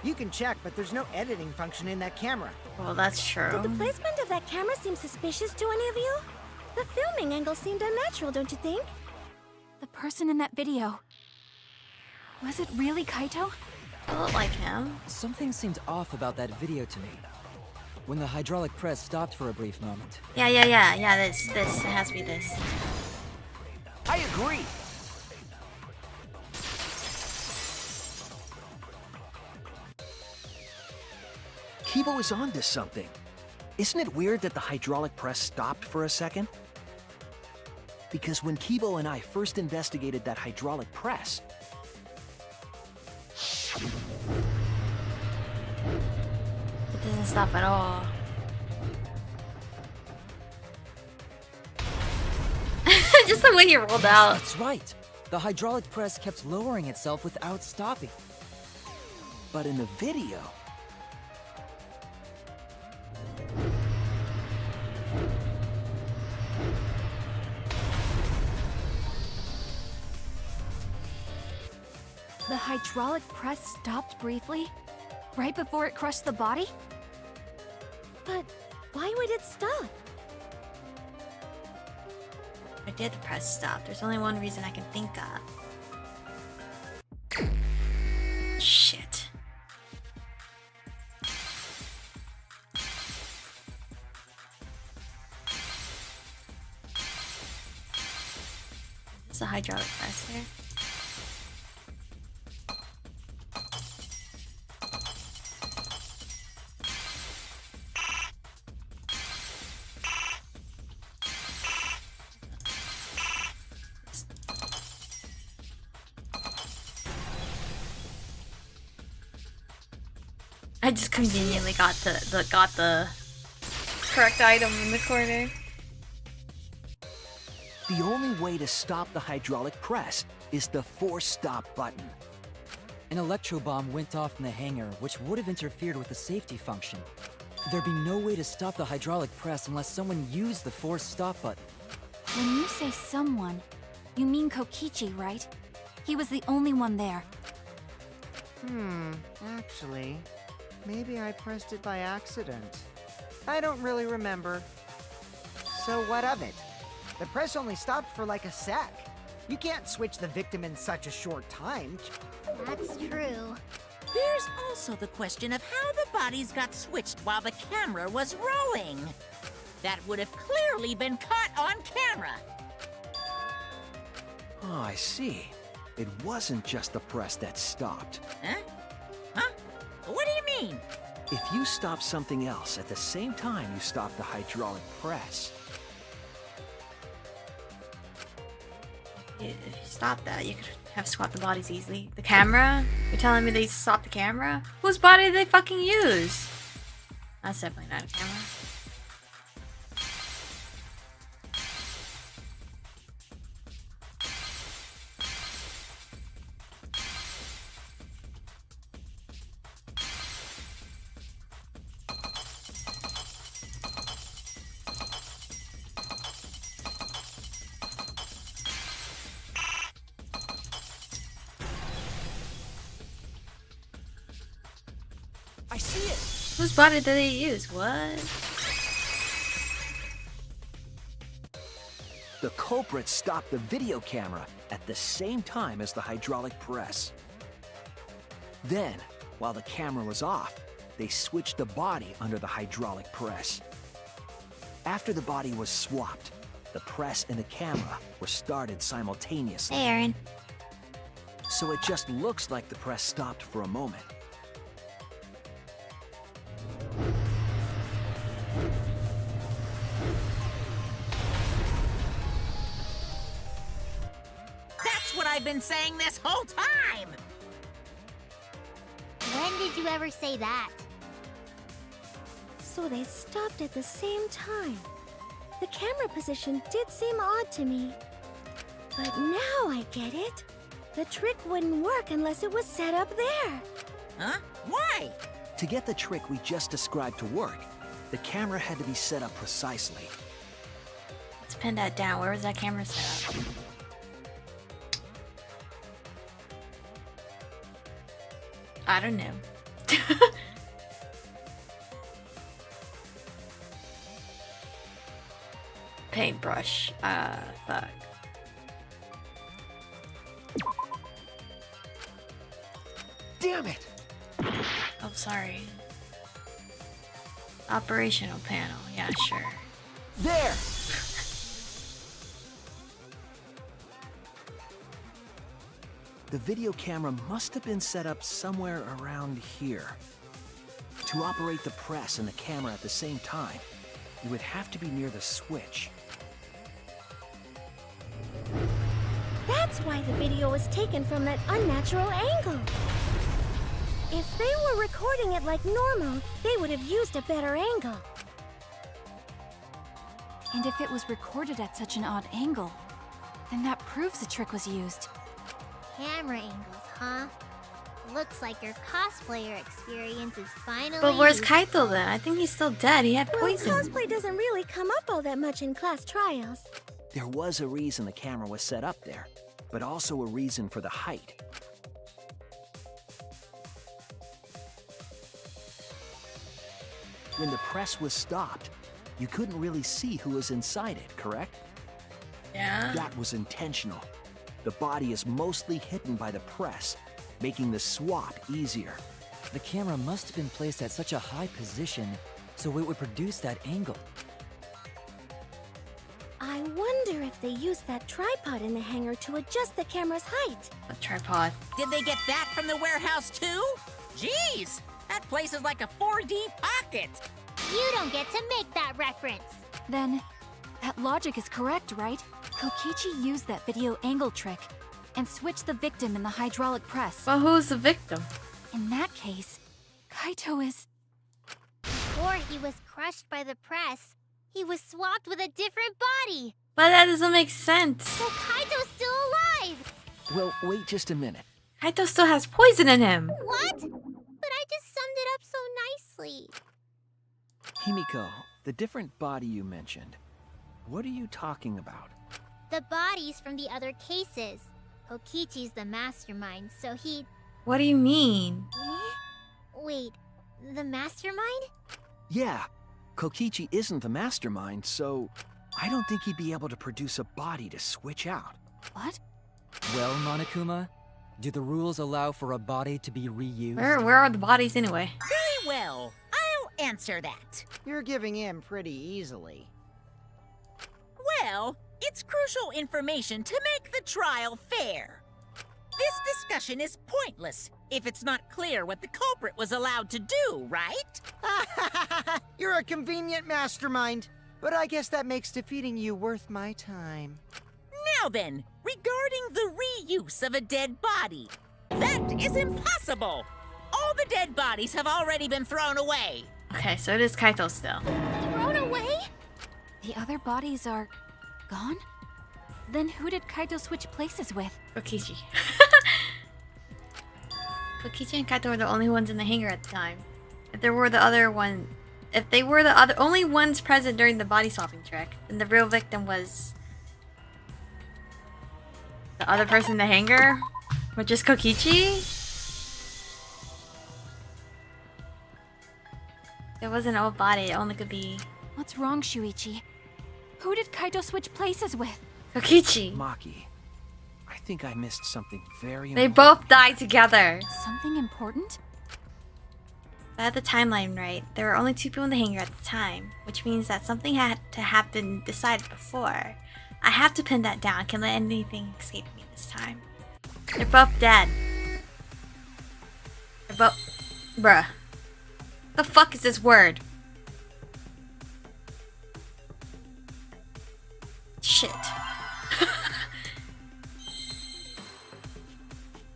You can check, but there's no editing function in that camera. Well, that's true. Did the placement of that camera seem suspicious to any of you? The filming angle seemed unnatural, don't you think? The person in that video. Was it really Kaito? It looked like him. Something seemed off about that video to me. When the hydraulic press stopped for a brief moment. Yeah, this. It has to be this. I agree. Kibo is onto something. Isn't it weird that the hydraulic press stopped for a second? Because when Kibo and I first investigated that hydraulic press, It doesn't stop at all. Just the way he rolled out. That's right. The hydraulic press kept lowering itself without stopping. but in the video, The hydraulic press stopped briefly, right before it crushed the body? But why would it stop? I did press stop. There's only one reason I can think of. Shit. Is a hydraulic press there? I just conveniently got the correct item in the corner. The only way to stop the hydraulic press is the force stop button. An electro bomb went off in the hangar, which would have interfered with the safety function. There'd be no way to stop the hydraulic press unless someone used the force stop button. When you say someone, you mean Kokichi, right? He was the only one there. Actually, maybe I pressed it by accident. I don't really remember. So what of it? The press only stopped for like a sec. You can't switch the victim in such a short time. That's true. There's also the question of how the bodies got switched while the camera was rolling. That would have clearly been caught on camera. Oh, I see. It wasn't just the press that stopped. Huh? Huh? What do you mean? If you stop something else at the same time you stop the hydraulic press, If you stop that, you could have swapped the bodies easily. The camera? You're telling me they swapped the camera? Whose body did they fucking use? That's definitely not a camera. I see it! Whose body did they use? What? The culprit stopped the video camera at the same time as the hydraulic press. Then, while the camera was off, they switched the body under the hydraulic press. After the body was swapped, the press and the camera were started simultaneously. Hey, Aaron. So it just looks like the press stopped for a moment. That's what I've been saying this whole time! When did you ever say that? So they stopped at the same time. The camera position did seem odd to me. But now I get it. The trick wouldn't work unless it was set up there. Huh? Why? To get the trick we just described to work, the camera had to be set up precisely. Let's pin that down. Where was that camera set up? I don't know. Paintbrush. Fuck. Damn it! Oh, sorry. Operational panel. Yeah, sure. There! The video camera must have been set up somewhere around here. To operate the press and the camera at the same time, you would have to be near the switch. That's why the video was taken from that unnatural angle. If they were recording it like normal, they would have used a better angle. And if it was recorded at such an odd angle, then that proves the trick was used. Camera angles, huh? Looks like your cosplayer experience is finally. But where's used. Kaito then? I think he's still dead. He had Well, poison. cosplay doesn't really come up all that much in class trials. There was a reason the camera was set up there, but also a reason for the height. When the press was stopped, you couldn't really see who was inside it, correct? Yeah. That was intentional. The body is mostly hidden by the press, making the swap easier. The camera must have been placed at such a high position so it would produce that angle. I wonder if they used that tripod in the hangar to adjust the camera's height. A tripod. Did they get that from the warehouse too? Jeez, that place is like a 4D pocket. You don't get to make that reference. Then, that logic is correct, right? Kokichi used that video angle trick and switched the victim in the hydraulic press. Well, who's the victim? In that case, Kaito is... Before he was crushed by the press, he was swapped with a different body. But that doesn't make sense. So Kaito's still alive. Well, wait just a minute. Kaito still has poison in him. What? But I just summed it up so nicely. Himiko, the different body you mentioned, what are you talking about? The bodies from the other cases. Kokichi's the mastermind, so he... What do you mean? Wait, the mastermind? Yeah, Kokichi isn't the mastermind, so I don't think he'd be able to produce a body to switch out. What? Well, Monokuma, do the rules allow for a body to be reused? Where are the bodies anyway? Very well, I'll answer that. You're giving in pretty easily. Well, it's crucial information to make the trial fair. This discussion is pointless if it's not clear what the culprit was allowed to do, right? You're a convenient mastermind, but I guess that makes defeating you worth my time. Now then, regarding the reuse of a dead body. That is impossible! All the dead bodies have already been thrown away. Okay, so it is Kaito still. Thrown away? The other bodies are... gone? Then who did Kaito switch places with? Kokichi. Kokichi and Kaito were the only ones in the hangar at the time. If they were the only ones present during the body swapping trick, then the real victim was the other person in the hangar, which is Kokichi. It was an old body. It only could be What's wrong, Shuichi? Who did Kaito switch places with? Kokichi. Maki, I think I missed something very They important. both died together. Something important? If I had the timeline right, there were only 2 people in the hangar at the time, which means that something had to have been decided before. I have to pin that down. Can't let anything escape me this time. They're both dead. They're both... Bruh. The fuck is this word? Shit.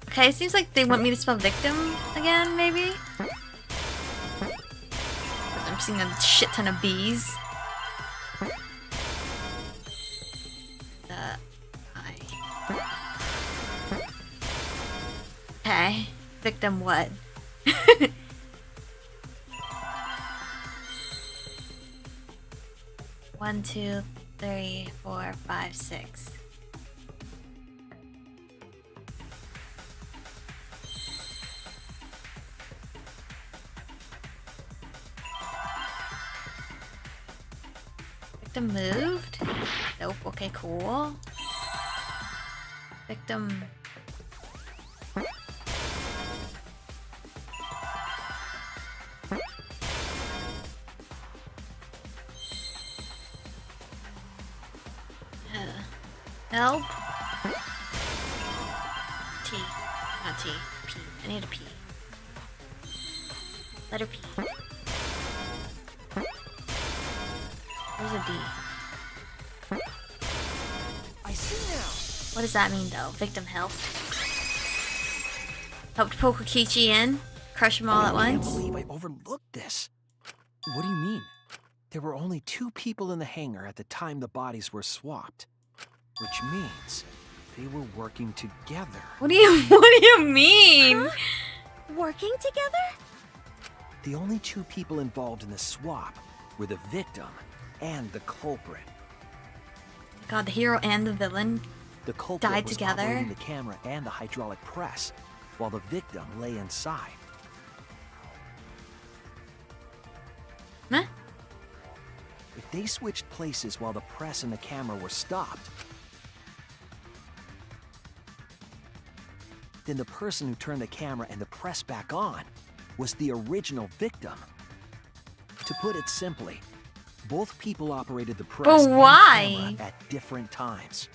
Okay, it seems like they want me to spell victim again, maybe? I'm seeing a shit ton of bees. Okay. Victim what? One, 2, 3, 4, 5, 6. Victim moved? Nope, okay, cool. Victim... Help? T. Not T. P. I need a P. Letter P. Where's a D? I see now. What does that mean, though? Victim helped? Helped pull Kokichi in? Crush them all at I once? can't believe I overlooked this. What do you mean? There were only 2 people in the hangar at the time the bodies were swapped. Which means they were working together. What do you mean? Huh? Working together? The only 2 people involved in the swap were the victim and the culprit. God, the hero and the villain The culprit died was together? operating the camera and the hydraulic press, while the victim lay inside. Huh? If they switched places while the press and the camera were stopped, then the person who turned the camera and the press back on was the original victim. To put it simply, both people operated the press But and why? camera at different times.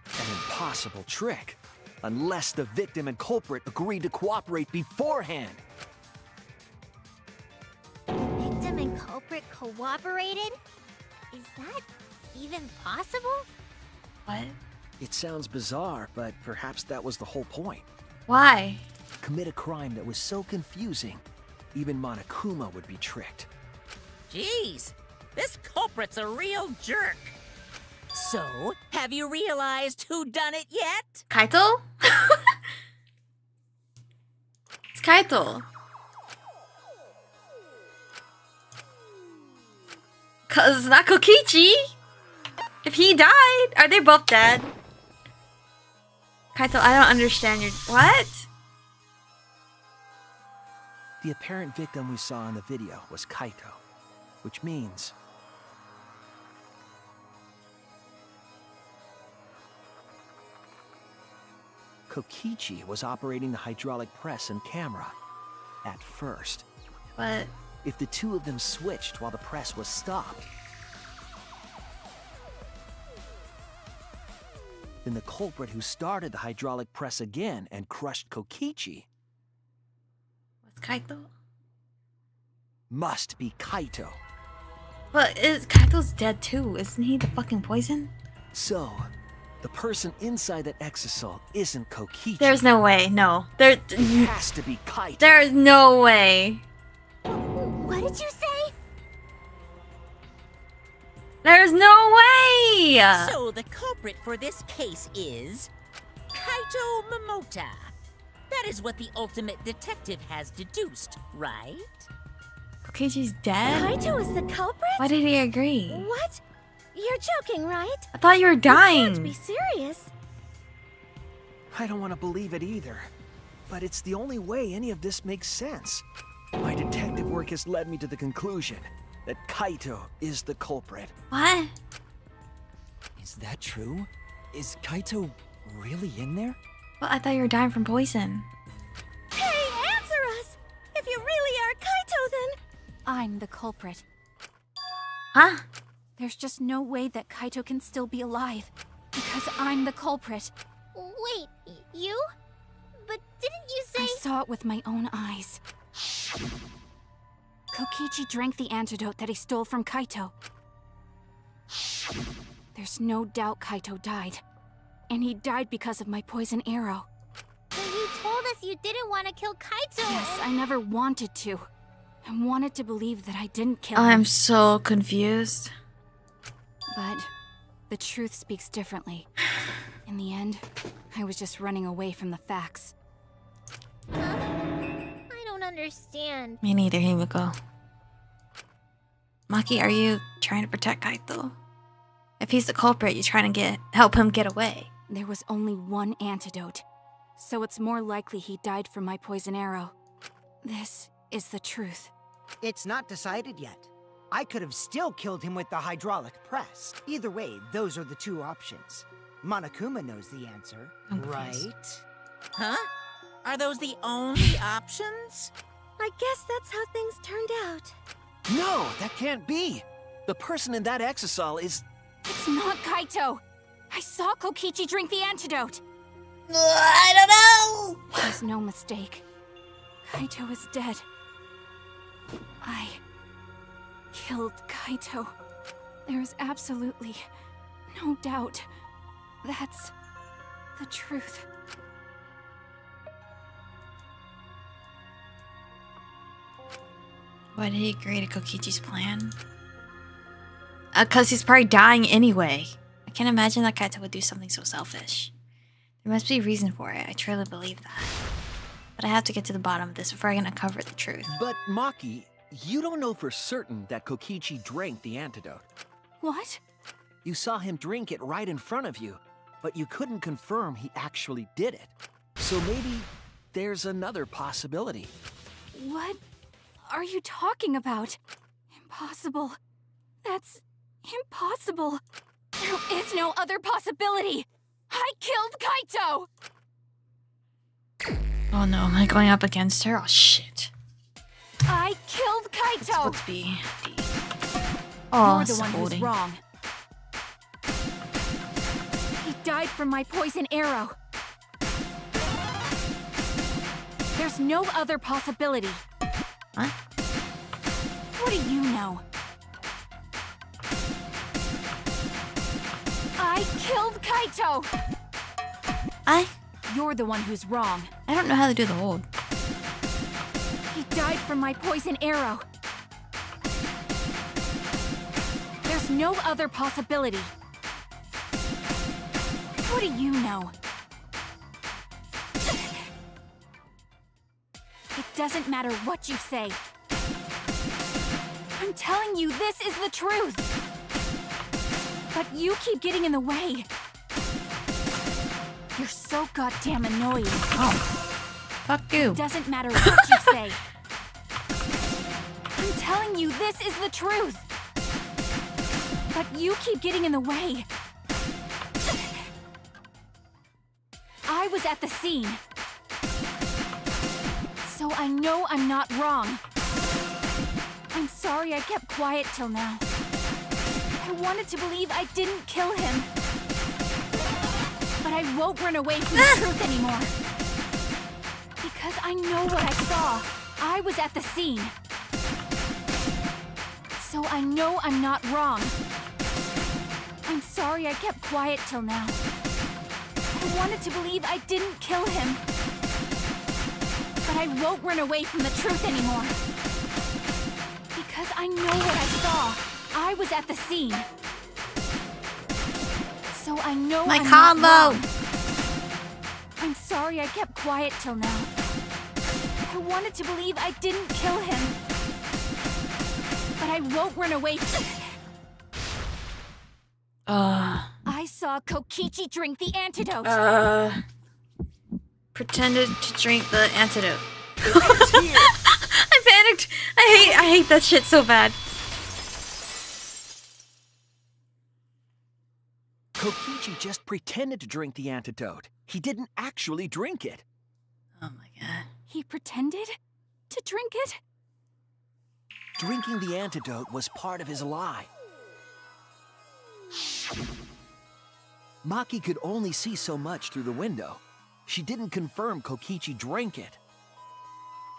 An impossible trick, unless the victim and culprit agreed to cooperate beforehand. Victim and culprit cooperated? Is that even possible? What? It sounds bizarre, but perhaps that was the whole point. Why? Commit a crime that was so confusing, even Monokuma would be tricked. Jeez, this culprit's a real jerk. So, have you realized who done it yet? Kaito? It's Kaito. Cause it's not Kokichi. If he died, are they both dead? Kaito, I don't understand your what? The apparent victim we saw in the video was Kaito, which means Kokichi was operating the hydraulic press and camera at first. But If the two of them switched while the press was stopped, then the culprit who started the hydraulic press again and crushed Kokichi what's Kaito? must be Kaito. But Kaito's dead too? Isn't he the fucking poison? So, the person inside that exisal isn't Kokichi. There's no way. No, there. It has to be Kaito. There is no way. What did you say? There's no way. So the culprit for this case is Kaito Momota. That is what the ultimate detective has deduced, right? Kokichi's dead. Kaito is the culprit? Why did he agree? What? You're joking, right? I thought you were You can't dying. be serious. I don't want to believe it either, but it's the only way any of this makes sense. My detective work has led me to the conclusion that Kaito is the culprit. What? Is that true? Is Kaito really in there? Well, I thought you were dying from poison. Hey, answer us! If you really are Kaito, then... I'm the culprit. Huh? There's just no way that Kaito can still be alive. Because I'm the culprit. Wait, you? But didn't you say... I saw it with my own eyes. Kokichi drank the antidote that he stole from Kaito. There's no doubt Kaito died. And he died because of my poison arrow. But you told us you didn't want to kill Kaito. Yes, I never wanted to. I wanted to believe that I didn't kill him. I'm so confused. But the truth speaks differently. In the end, I was just running away from the facts. I don't understand. Me neither, Himiko. Maki, are you trying to protect Kaito? If he's the culprit, you're trying to help him get away. There was only one antidote, so it's more likely he died from my poison arrow. This is the truth. It's not decided yet. I could have still killed him with the hydraulic press. Either way, those are the two options. Monokuma knows the answer, I'm confused. right? Huh? Are those the only options? I guess that's how things turned out. No, that can't be. The person in that exisal is... It's not Kaito! I saw Kokichi drink the antidote! I don't know! There's no mistake. Kaito is dead. I killed Kaito. There is absolutely no doubt. That's the truth. Why did he agree to Kokichi's plan? Cause he's probably dying anyway. I can't imagine that Kaito would do something so selfish. There must be a reason for it. I truly believe that. But I have to get to the bottom of this before I can uncover the truth. But Maki, you don't know for certain that Kokichi drank the antidote. What? You saw him drink it right in front of you, but you couldn't confirm he actually did it. So maybe there's another possibility. What are you talking about? Impossible. That's impossible. There is no other possibility. I killed Kaito! Oh no, am I going up against her? Oh shit. I killed It's Kaito! supposed to be D. Oh, You're the it's one who's holding. wrong. He died from my poison arrow. There's no other possibility. What? What do you know? I killed Kaito! You're the one who's wrong. I don't know how to do the hold. He died from my poison arrow. There's no other possibility. What do you know? It doesn't matter what you say. I'm telling you, this is the truth. But you keep getting in the way. You're so goddamn annoying. Oh. Fuck you. It doesn't matter what you say. I'm telling you, this is the truth. But you keep getting in the way. I was at the scene. So I know I'm not wrong. I'm sorry I kept quiet till now. I wanted to believe I didn't kill him. But I won't run away from the truth anymore. Because I know what I saw. I was at the scene. So I know I'm not wrong. I'm sorry I kept quiet till now. I wanted to believe I didn't kill him. But I won't run away from the truth anymore. Because I know what I saw. I was at the scene. So I know My I'm combo! not wrong. I'm sorry I kept quiet till now. I wanted to believe I didn't kill him. But I won't run away from... I saw Kokichi drink the antidote. Pretended to drink the antidote. It's here! I panicked. I hate that shit so bad. Kokichi just pretended to drink the antidote. He didn't actually drink it. Oh my god. He pretended to drink it? Drinking the antidote was part of his lie. Maki could only see so much through the window. She didn't confirm Kokichi drank it.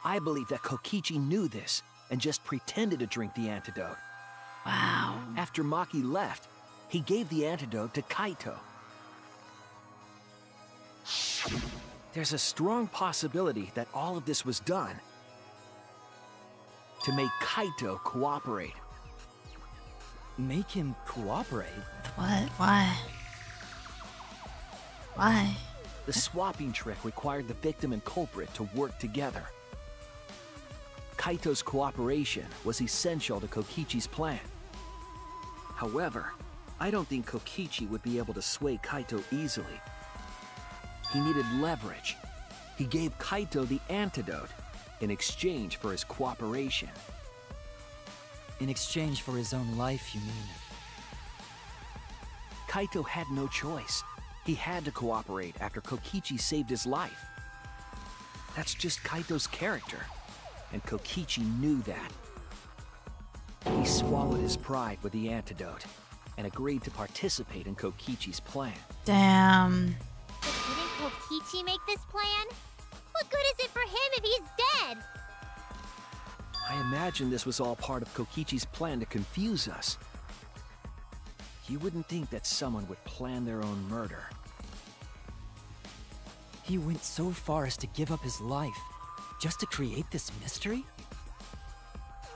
I believe that Kokichi knew this and just pretended to drink the antidote. Wow. After Maki left, he gave the antidote to Kaito. There's a strong possibility that all of this was done to make Kaito cooperate. Make him cooperate? What? Why? Why? The swapping trick required the victim and culprit to work together. Kaito's cooperation was essential to Kokichi's plan. However, I don't think Kokichi would be able to sway Kaito easily. He needed leverage. He gave Kaito the antidote in exchange for his cooperation. In exchange for his own life, you mean? Kaito had no choice. He had to cooperate after Kokichi saved his life. That's just Kaito's character, and Kokichi knew that. He swallowed his pride with the antidote and agreed to participate in Kokichi's plan. Damn. But didn't Kokichi make this plan? What good is it for him if he's dead? I imagine this was all part of Kokichi's plan to confuse us. You wouldn't think that someone would plan their own murder. He went so far as to give up his life, just to create this mystery?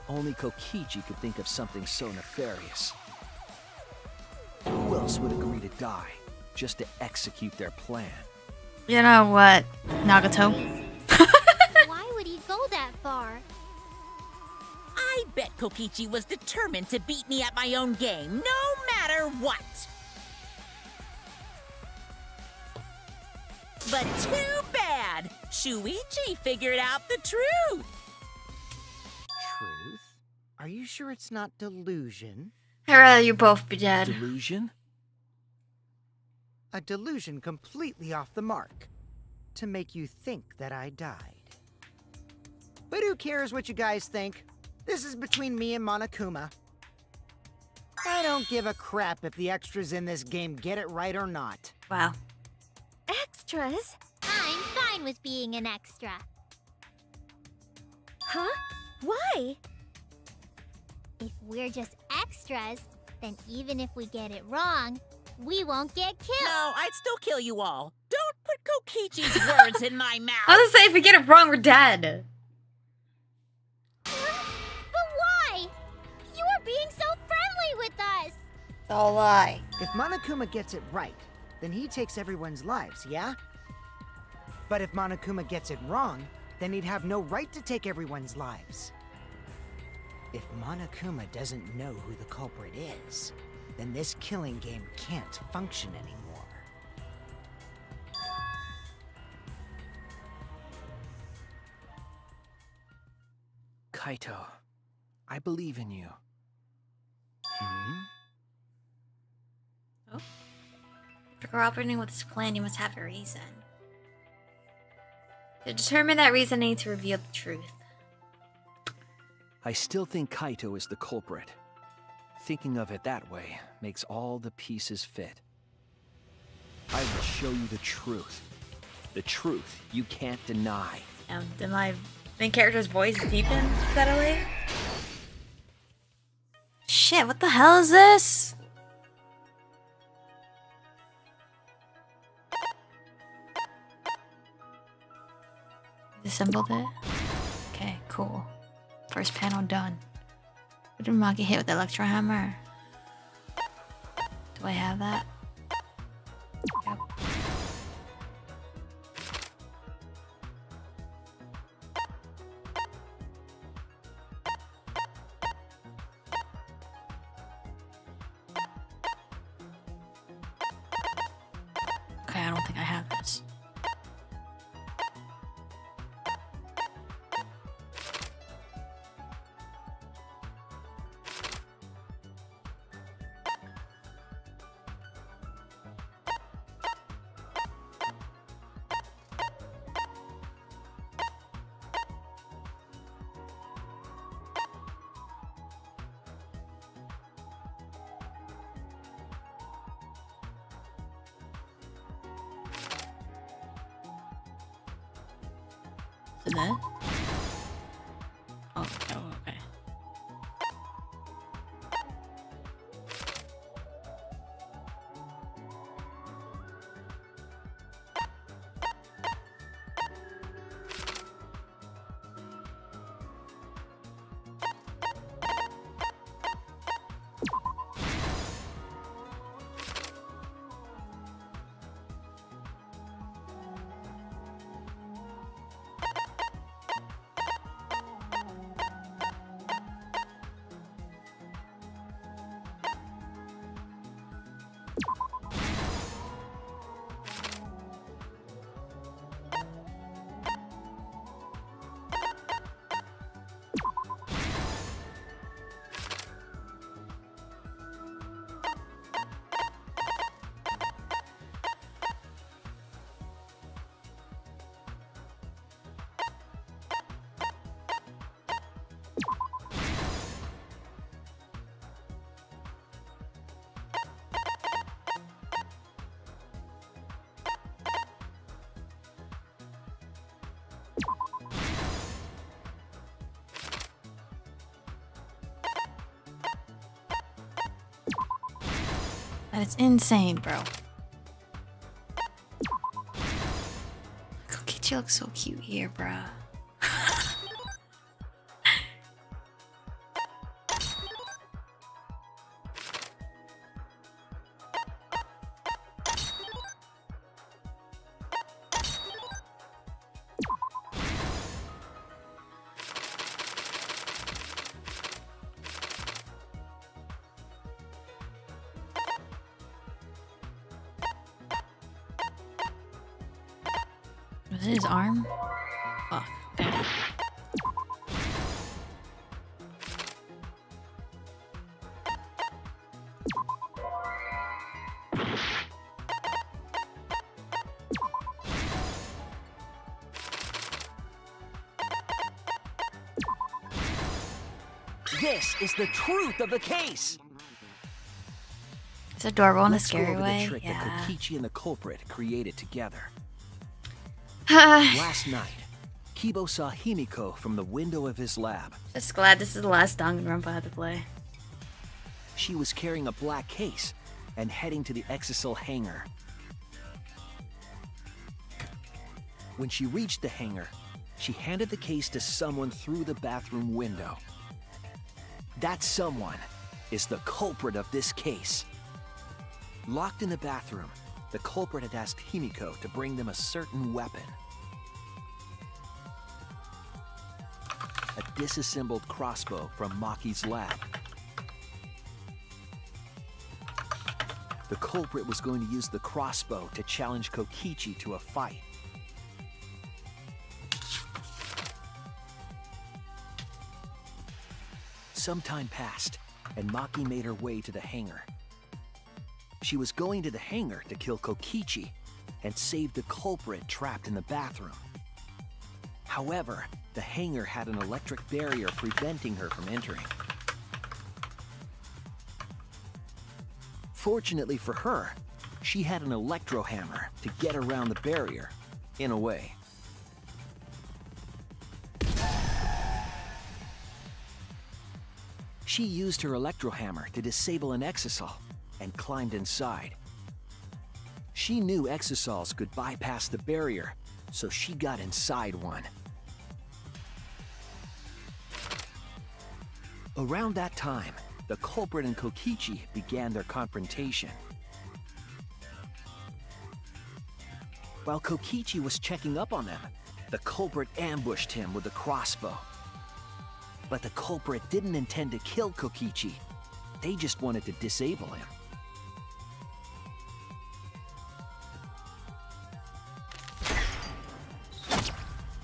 Only Kokichi could think of something so nefarious. Who else would agree to die just to execute their plan? You know what, Nagato? Why would he go that far? I bet Kokichi was determined to beat me at my own game, no matter what. But too bad! Shuichi figured out the truth! Truth? Are you sure it's not delusion? I'd rather you both be dead. Delusion? A delusion completely off the mark. to make you think that I died. But who cares what you guys think? This is between me and Monokuma. I don't give a crap if the extras in this game get it right or not. Wow. Extras? I'm fine with being an extra. Huh? Why? If we're just extras, then even if we get it wrong, we won't get killed. No, I'd still kill you all. Don't put Kokichi's words in my mouth. I was gonna say, if we get it wrong, we're dead. But why? You are being so friendly with us. It's all a lie. If Monokuma gets it right, then he takes everyone's lives, yeah? But if Monokuma gets it wrong, then he'd have no right to take everyone's lives. If Monokuma doesn't know who the culprit is, then this killing game can't function anymore. Kaito, I believe in you. For cooperating with this plan, you must have a reason. To determine that reason, I need to reveal the truth. I still think Kaito is the culprit. Thinking of it that way makes all the pieces fit. I will show you the truth. The truth you can't deny. Did my main character's voice deepen steadily? Shit, what the hell is this? Disassembled it? Okay, cool. First panel done. What did Maki hit with the electro hammer? Do I have that? Yep. Okay, I don't think I have this. Is that? Oh, okay. That's insane, bro. Kokichi looks so cute here, bruh. Was it his arm? Fuck. Okay. This is the truth of the case. It's adorable in a Let's go scary over way. the trick that Yeah. Kokichi and the culprit created together. Last night, Kibo saw Himiko from the window of his lab. Just glad this is the last Danganronpa I have to play. She was carrying a black case and heading to the Exisal hangar. When she reached the hangar, she handed the case to someone through the bathroom window. That someone is the culprit of this case. Locked in the bathroom, the culprit had asked Himiko to bring them a certain weapon. A disassembled crossbow from Maki's lab. The culprit was going to use the crossbow to challenge Kokichi to a fight. Some time passed, and Maki made her way to the hangar. She was going to the hangar to kill Kokichi and save the culprit trapped in the bathroom. However, the hangar had an electric barrier preventing her from entering. Fortunately for her, she had an electro hammer to get around the barrier, in a way. She used her electro hammer to disable an exisal and climbed inside. She knew exisals could bypass the barrier, so she got inside one. Around that time, the culprit and Kokichi began their confrontation. While Kokichi was checking up on them, the culprit ambushed him with a crossbow. But the culprit didn't intend to kill Kokichi. They just wanted to disable him.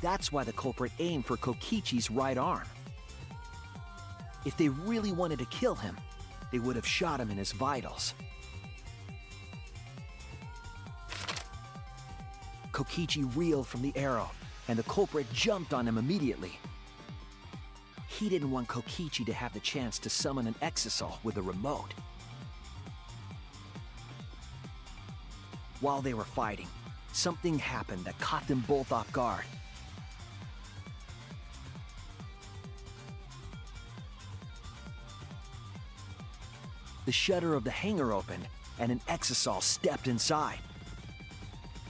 That's why the culprit aimed for Kokichi's right arm. If they really wanted to kill him, they would have shot him in his vitals. Kokichi reeled from the arrow, and the culprit jumped on him immediately. He didn't want Kokichi to have the chance to summon an exisal with a remote. While they were fighting, something happened that caught them both off guard. The shutter of the hangar opened, and an exisal stepped inside.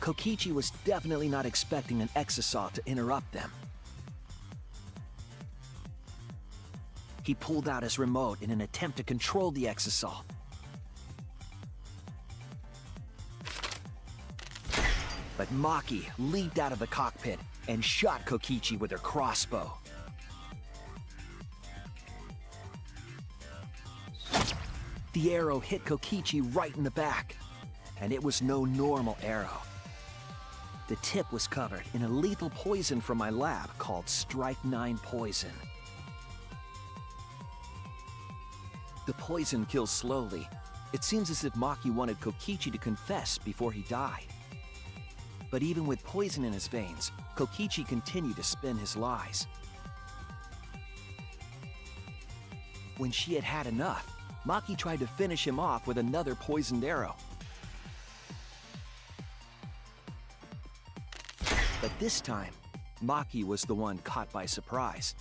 Kokichi was definitely not expecting an exisal to interrupt them. He pulled out his remote in an attempt to control the exisal. But Maki leaped out of the cockpit and shot Kokichi with her crossbow. The arrow hit Kokichi right in the back, and it was no normal arrow. The tip was covered in a lethal poison from my lab called Strychnine poison. The poison kills slowly. It seems as if Maki wanted Kokichi to confess before he died. But even with poison in his veins, Kokichi continued to spin his lies. When she had had enough, Maki tried to finish him off with another poisoned arrow. But this time, Maki was the one caught by surprise.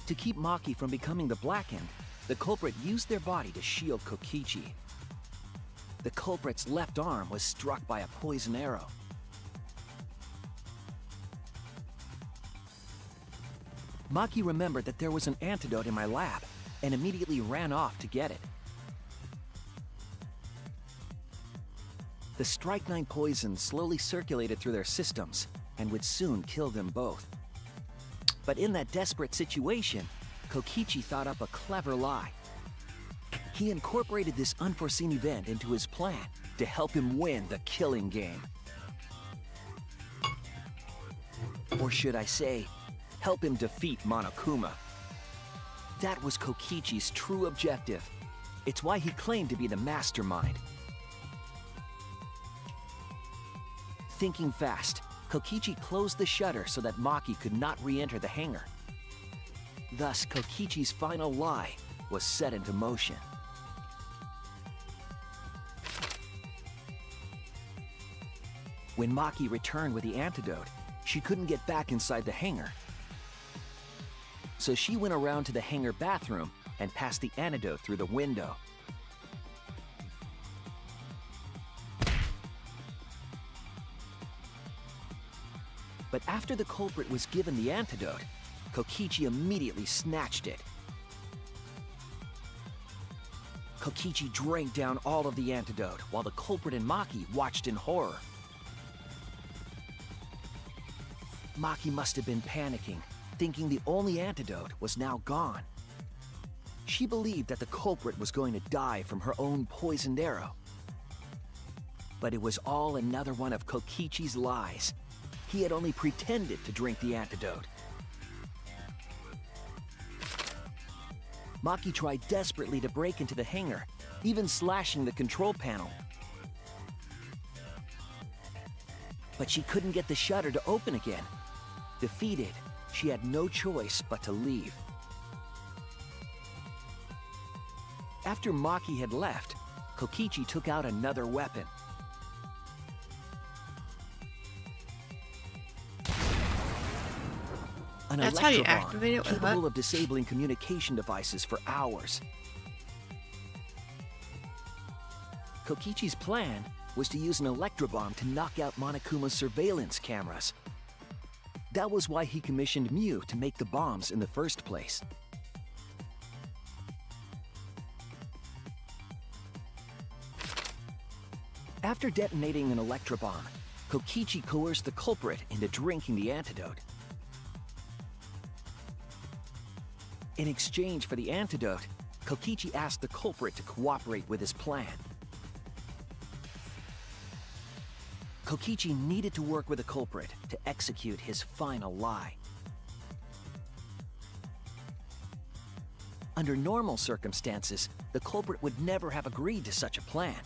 To keep Maki from becoming the Black End, the culprit used their body to shield Kokichi. The culprit's left arm was struck by a poison arrow. Maki remembered that there was an antidote in my lab and immediately ran off to get it. The strychnine poison slowly circulated through their systems and would soon kill them both. But in that desperate situation, Kokichi thought up a clever lie. He incorporated this unforeseen event into his plan to help him win the killing game. Or should I say, help him defeat Monokuma. That was Kokichi's true objective. It's why he claimed to be the mastermind. Thinking fast, Kokichi closed the shutter so that Maki could not re-enter the hangar. Thus, Kokichi's final lie was set into motion. When Maki returned with the antidote, she couldn't get back inside the hangar. So she went around to the hangar bathroom and passed the antidote through the window. But after the culprit was given the antidote, Kokichi immediately snatched it. Kokichi drank down all of the antidote while the culprit and Maki watched in horror. Maki must have been panicking, thinking the only antidote was now gone. She believed that the culprit was going to die from her own poisoned arrow. But it was all another one of Kokichi's lies. He had only pretended to drink the antidote. Maki tried desperately to break into the hangar, even slashing the control panel. But she couldn't get the shutter to open again. Defeated, she had no choice but to leave. After Maki had left, Kokichi took out another weapon. An That's how you electrobomb activate it with capable what? of disabling communication devices for hours. Kokichi's plan was to use an electrobomb to knock out Monokuma's surveillance cameras. That was why he commissioned Mew to make the bombs in the first place. After detonating an electrobomb, Kokichi coerced the culprit into drinking the antidote. In exchange for the antidote, Kokichi asked the culprit to cooperate with his plan. Kokichi needed to work with the culprit to execute his final lie. Under normal circumstances, the culprit would never have agreed to such a plan.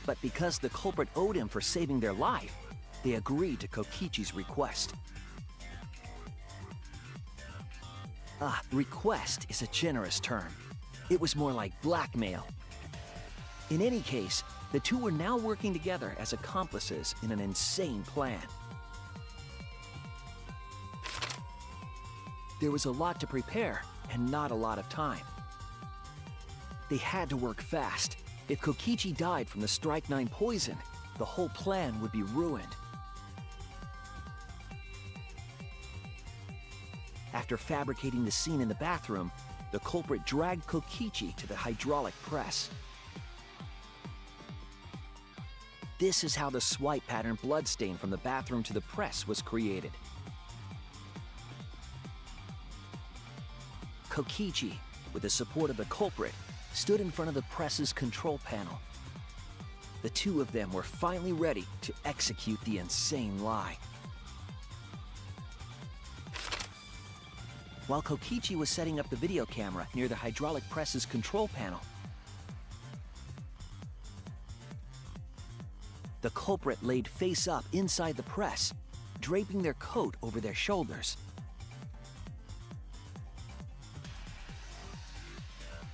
But because the culprit owed him for saving their life, they agreed to Kokichi's request. Request is a generous term. It was more like blackmail. In any case, the two were now working together as accomplices in an insane plan. There was a lot to prepare and not a lot of time. They had to work fast. If Kokichi died from the Strike-9 poison, the whole plan would be ruined. After fabricating the scene in the bathroom, the culprit dragged Kokichi to the hydraulic press. This is how the swipe pattern bloodstain from the bathroom to the press was created. Kokichi, with the support of the culprit, stood in front of the press's control panel. The two of them were finally ready to execute the insane lie. While Kokichi was setting up the video camera near the hydraulic press's control panel, the culprit laid face up inside the press, draping their coat over their shoulders.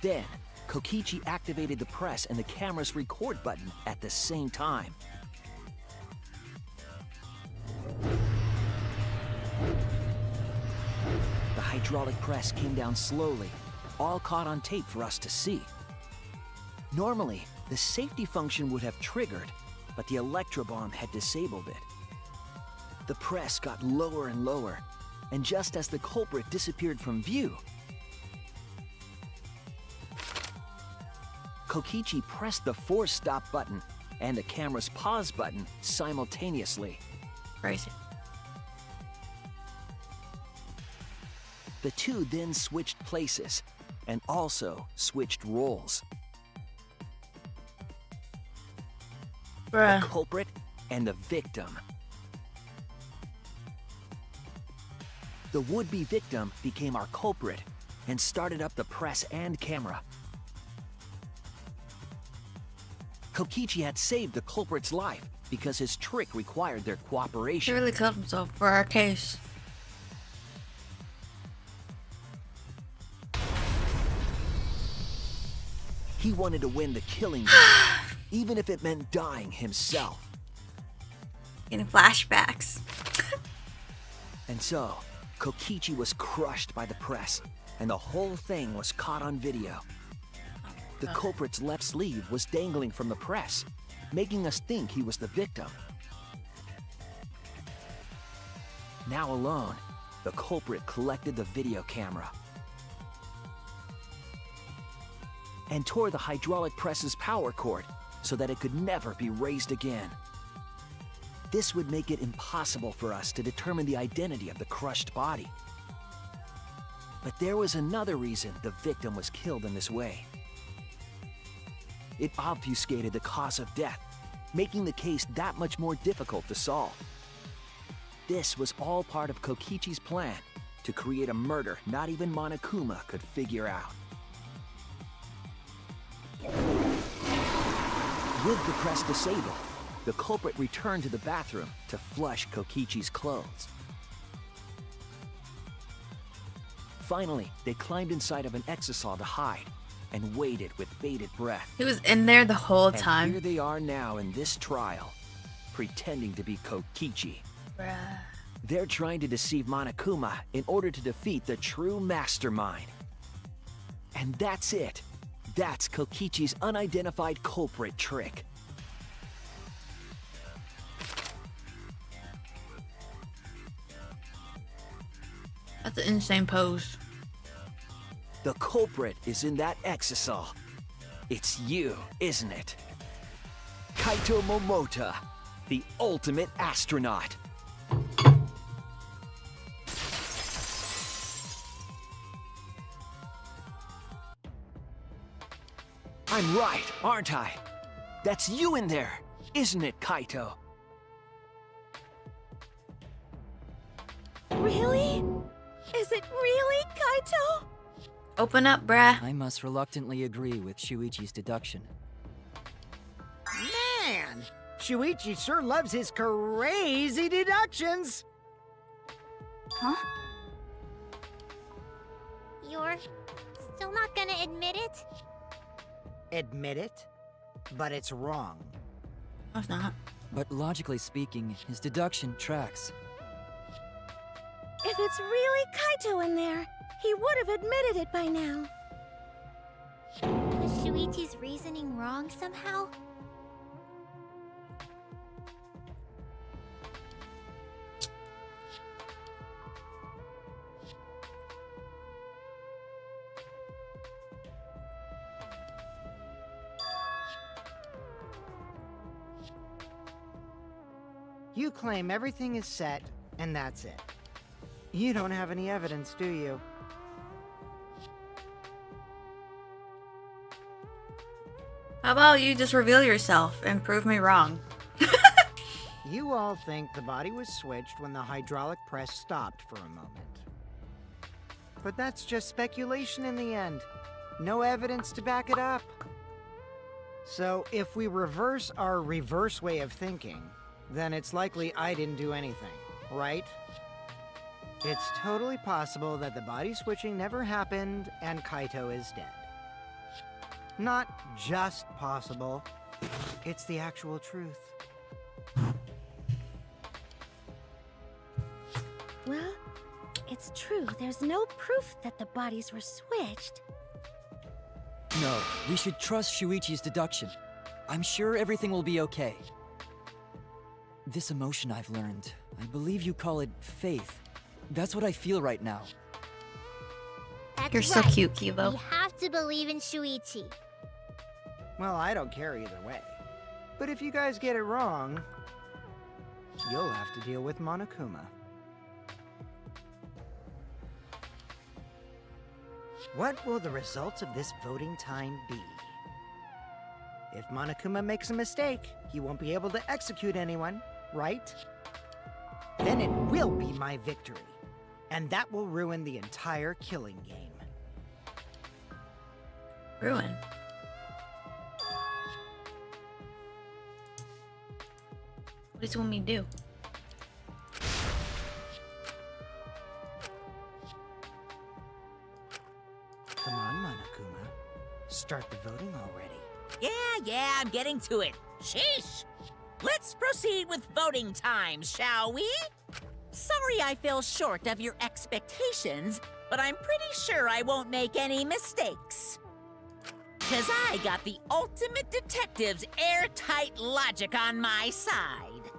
Then, Kokichi activated the press and the camera's record button at the same time. The hydraulic press came down slowly, all caught on tape for us to see. Normally, the safety function would have triggered, but the electrobomb had disabled it. The press got lower and lower, and just as the culprit disappeared from view, Kokichi pressed the force stop button and the camera's pause button simultaneously. Crazy. The two then switched places and also switched roles. Bruh. The culprit and the victim. The would-be victim became our culprit and started up the press and camera. Kokichi had saved the culprit's life because his trick required their He cooperation. really killed himself for our case. He wanted to win the killing game, even if it meant dying himself. Getting flashbacks. And so, Kokichi was crushed by the press, and the whole thing was caught on video. The culprit's left sleeve was dangling from the press, making us think he was the victim. Now alone, the culprit collected the video camera and tore the hydraulic press's power cord so that it could never be raised again. This would make it impossible for us to determine the identity of the crushed body. But there was another reason the victim was killed in this way. It obfuscated the cause of death, making the case that much more difficult to solve. This was all part of Kokichi's plan to create a murder not even Monokuma could figure out. With the press disabled, the culprit returned to the bathroom to flush Kokichi's clothes. Finally, they climbed inside of an exisal to hide and waited with bated breath. He was in there the whole And time. here they are now in this trial, pretending to be Kokichi. Bruh. They're trying to deceive Monokuma in order to defeat the true mastermind. And that's it. That's Kokichi's unidentified culprit trick. That's an insane pose. The culprit is in that exisal. It's you, isn't it? Kaito Momota, the ultimate astronaut. I'm right, aren't I? That's you in there, isn't it, Kaito? Really? Is it really Kaito? Open up, bruh. I must reluctantly agree with Shuichi's deduction. Man, Shuichi sure loves his crazy deductions. Huh? You're still not gonna admit it? Admit it, but it's wrong. No, it's not. But logically speaking, his deduction tracks. If it's really Kaito in there, he would have admitted it by now. Was Shuichi's reasoning wrong somehow? You claim everything is set, and that's it. You don't have any evidence, do you? How about you just reveal yourself and prove me wrong? You all think the body was switched when the hydraulic press stopped for a moment. But that's just speculation in the end. No evidence to back it up. So if we reverse our reverse way of thinking, then it's likely I didn't do anything, right? It's totally possible that the body switching never happened and Kaito is dead. Not just possible, it's the actual truth. Well, it's true. There's no proof that the bodies were switched. No, we should trust Shuichi's deduction. I'm sure everything will be okay. This emotion I've learned, I believe you call it faith. That's what I feel right now. That's You're so right. cute, Kibo. We have to believe in Shuichi. Well, I don't care either way. But if you guys get it wrong, you'll have to deal with Monokuma. What will the results of this voting time be? If Monokuma makes a mistake, he won't be able to execute anyone, right? Then it will be my victory. And that will ruin the entire killing game. Ruin. What does he want me to do? Come on, Monokuma. Start the voting already. Yeah, I'm getting to it. Sheesh! Let's proceed with voting time, shall we? Sorry I fell short of your expectations, but I'm pretty sure I won't make any mistakes. 'Cause I got the ultimate detective's airtight logic on my side.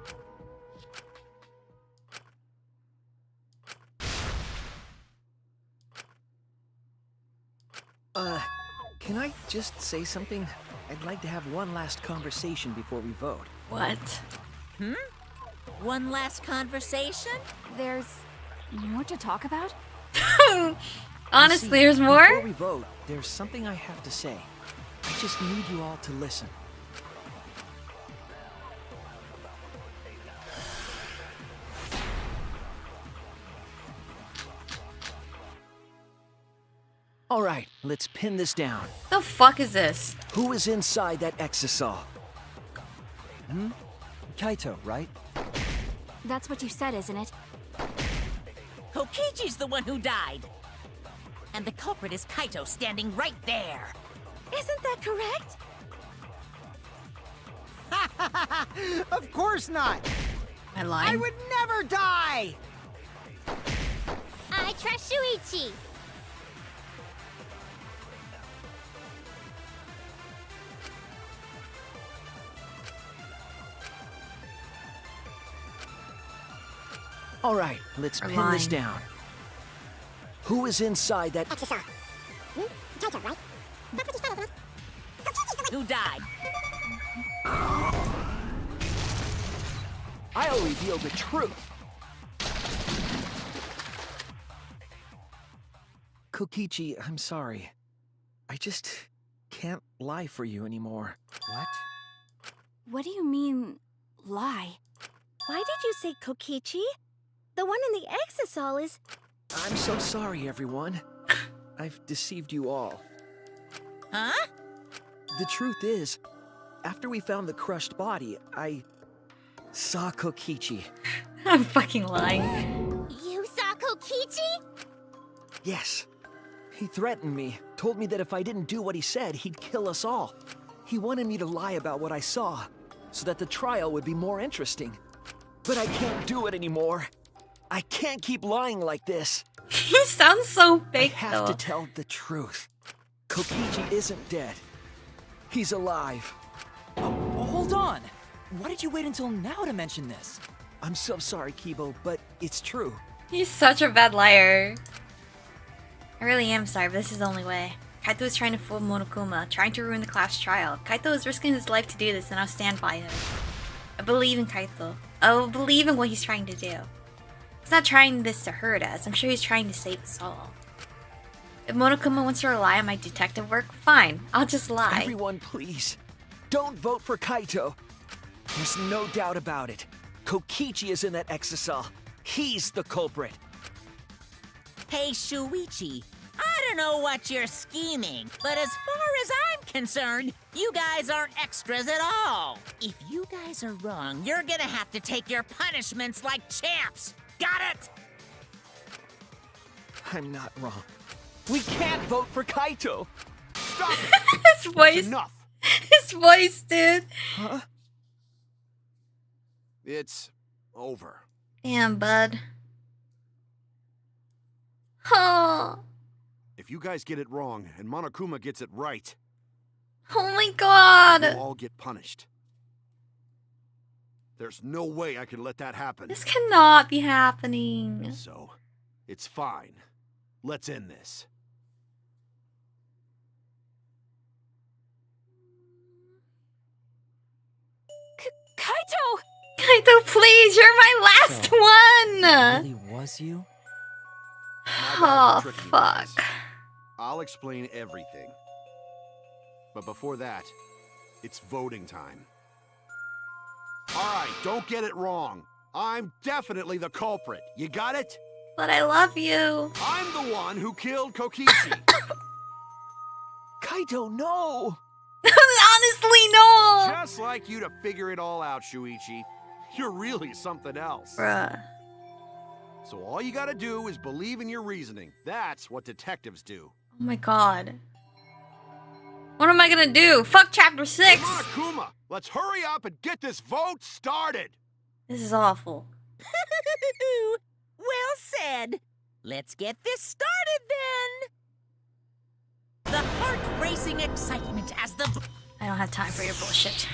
Can I just say something? I'd like to have one last conversation before we vote. What? One last conversation? There's more to talk about? Honestly, See, there's more? Before we vote, there's something I have to say. I just need you all to listen. All right, let's pin this down. The fuck is this? Who is inside that exisal? Kaito, right? That's what you said, isn't it? Kokichi's the one who died. And the culprit is Kaito standing right there. Isn't that correct? Of course not! Am I I lying? would never die! I trust Shuichi. All right, let's We're pin this lying. down. Who is inside that Exisal. Kaito, right? That's what you said, isn't it? Kokichi's the one. Who died? I'll reveal the truth. Kokichi, I'm sorry. I just can't lie for you anymore. What? What do you mean, lie? Why did you say Kokichi? The one in the exisal is... I'm so sorry, everyone. I've deceived you all. Huh? The truth is, after we found the crushed body, I saw Kokichi. I'm fucking lying. You saw Kokichi? Yes. He threatened me, told me that if I didn't do what he said, he'd kill us all. He wanted me to lie about what I saw, so that the trial would be more interesting. But I can't do it anymore. I can't keep lying like this. He sounds so I fake have though. to tell the truth. Kokichi isn't dead. He's alive. Oh, hold on! Why did you wait until now to mention this? I'm so sorry, Kibo, but it's true. He's such a bad liar. I really am sorry, but this is the only way. Kaito is trying to fool Monokuma, trying to ruin the class trial. Kaito is risking his life to do this, and I'll stand by him. I believe in Kaito. I will believe in what he's trying to do. He's not trying this to hurt us. I'm sure he's trying to save us all. If Monokuma wants to rely on my detective work, fine. I'll just lie. Everyone, please, don't vote for Kaito. There's no doubt about it. Kokichi is in that exisal. He's the culprit. Hey, Shuichi. I don't know what you're scheming, but as far as I'm concerned, you guys aren't extras at all. If you guys are wrong, you're gonna have to take your punishments like champs. Got it? I'm not wrong. We can't vote for Kaito. Stop it! His voice. It's enough. His voice, dude. Huh? It's over. Damn, bud. Oh. If you guys get it wrong and Monokuma gets it right, Oh my god. you'll all get punished. There's no way I can let that happen. This cannot be happening. So, it's fine. Let's end this. Kaito! Kaito, please, you're my last So, one. Really was you? My bad Oh, for tricking you fuck. guys. I'll explain everything. But before that, it's voting time. Alright, don't get it wrong. I'm definitely the culprit. You got it? But I love you. I'm the one who killed Kokichi. Kaito, no! Honestly, no. Just like you to figure it all out, Shuichi. You're really something else. Bruh. So all you gotta do is believe in your reasoning. That's what detectives do. Oh my god. What am I gonna do? Fuck chapter 6! Come on, Akuma! Let's hurry up and get this vote started! This is awful. Well said. Let's get this started then. The heart-racing excitement as the... I don't have time for your bullshit.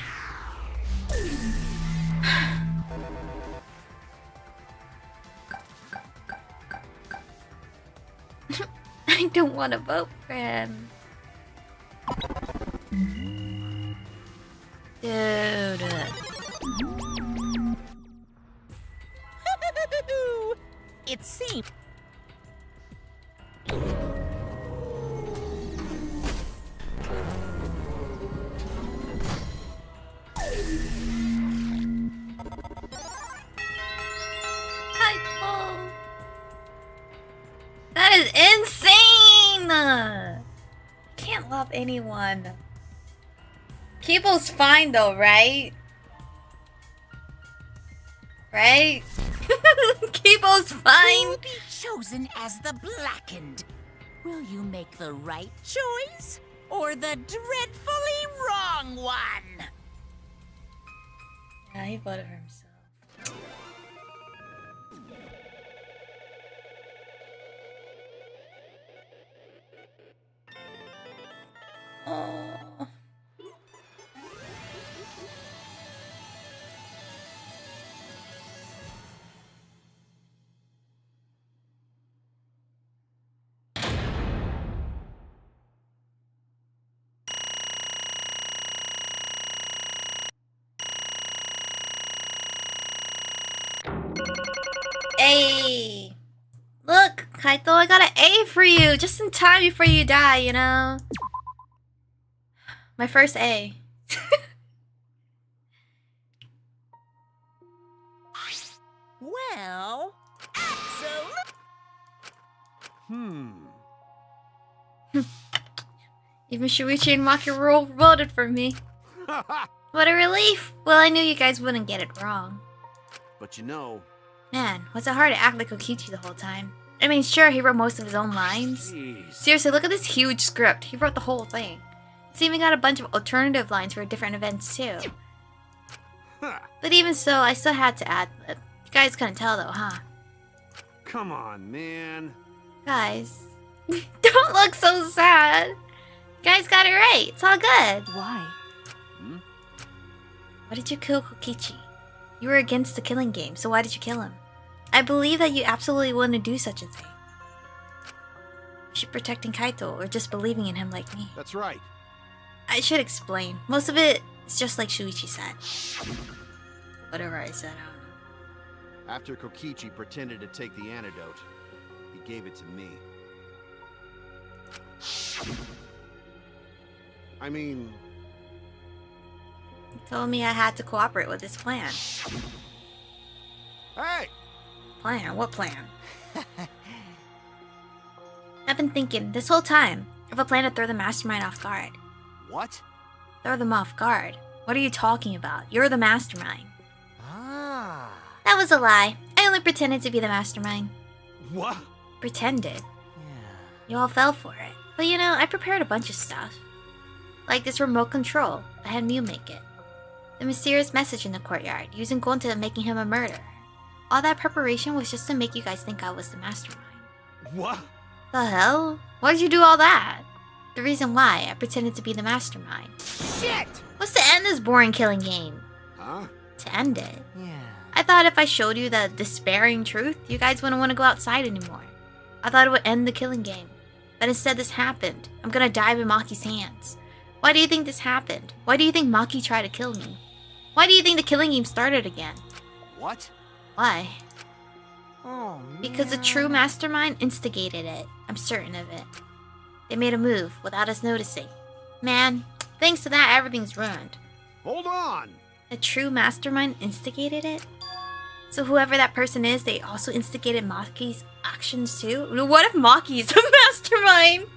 I don't want to vote for him. Dude. It seems... That is insane! Can't love anyone. Kibo's fine though, right? Right? Kibo's fine. You'll be chosen as the Blackened. Will you make the right choice or the dreadfully wrong one? Yeah, he voted for himself. Oh. Hey! Look, Kaito, I got an A for you just in time before you die, you know? My first A. Well, absolutely. Even Shuichi and Makiro voted for me. What a relief! Well, I knew you guys wouldn't get it wrong. But you know... Man, was it hard to act like Kokichi the whole time? I mean, sure, he wrote most of his own lines. Jeez. Seriously, look at this huge script. He wrote the whole thing. It's even got a bunch of alternative lines for different events, too. But even so, I still had to add lib. You guys couldn't tell, though, huh? Come on, man. Guys, don't look so sad. You guys got it right. It's all good. Why? Why did you kill Kokichi? You were against the killing game, so why did you kill him? I believe that you absolutely wouldn't do such a thing. You should protecting Kaito, or just believing in him like me. That's right. I should explain. Most of it is just like Shuichi said. Whatever I said, I don't know. After Kokichi pretended to take the antidote, he gave it to me. I mean... He told me I had to cooperate with his plan. Hey! Plan? What plan? I've been thinking this whole time of a plan to throw the mastermind off guard. What? Throw them off guard? What are you talking about? You're the mastermind. Ah. That was a lie. I only pretended to be the mastermind. What? Pretended. Yeah. You all fell for it. But you know, I prepared a bunch of stuff. Like this remote control. I had Mew make it. The mysterious message in the courtyard, using Gonta and making him a murderer. All that preparation was just to make you guys think I was the mastermind. What? The hell? Why did you do all that? The reason why I pretended to be the mastermind. Shit! Was to end this boring killing game. Huh? To end it. Yeah. I thought if I showed you the despairing truth, you guys wouldn't want to go outside anymore. I thought it would end the killing game. But instead this happened. I'm gonna die by Maki's hands. Why do you think this happened? Why do you think Maki tried to kill me? Why do you think the killing game started again? What? Why? Oh, man. Because the true mastermind instigated it. I'm certain of it. They made a move without us noticing. Man, thanks to that, everything's ruined. Hold on! The true mastermind instigated it? So whoever that person is, they also instigated Maki's actions too? What if Maki's the mastermind?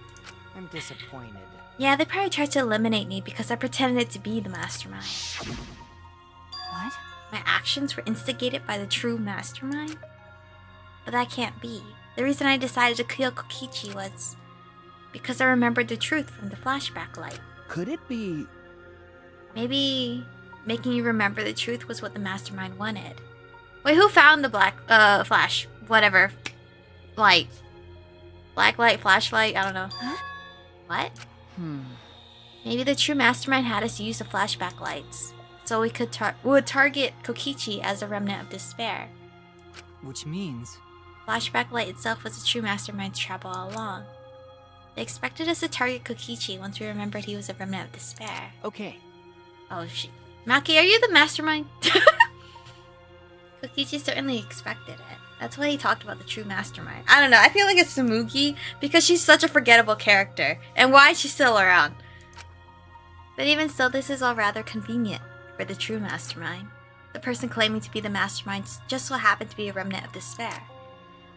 I'm disappointed. Yeah, they probably tried to eliminate me because I pretended to be the mastermind. What? My actions were instigated by the true mastermind? But that can't be. The reason I decided to kill Kokichi was because I remembered the truth from the flashback light. Could it be... Maybe making you remember the truth was what the mastermind wanted. Wait, who found the flash? Whatever. Light. Black light, flashlight, I don't know. Huh? What? Maybe the true mastermind had us use the flashback lights, so we would target Kokichi as a remnant of despair. Which means... Flashback light itself was the true mastermind's trap all along. They expected us to target Kokichi once we remembered he was a remnant of despair. Okay. Oh shit. Maki, are you the mastermind? Kokichi certainly expected it. That's why he talked about the true mastermind. I don't know, I feel like it's Tsumugi because she's such a forgettable character. And why is she still around? But even still, this is all rather convenient for the true mastermind. The person claiming to be the mastermind just so happened to be a remnant of despair.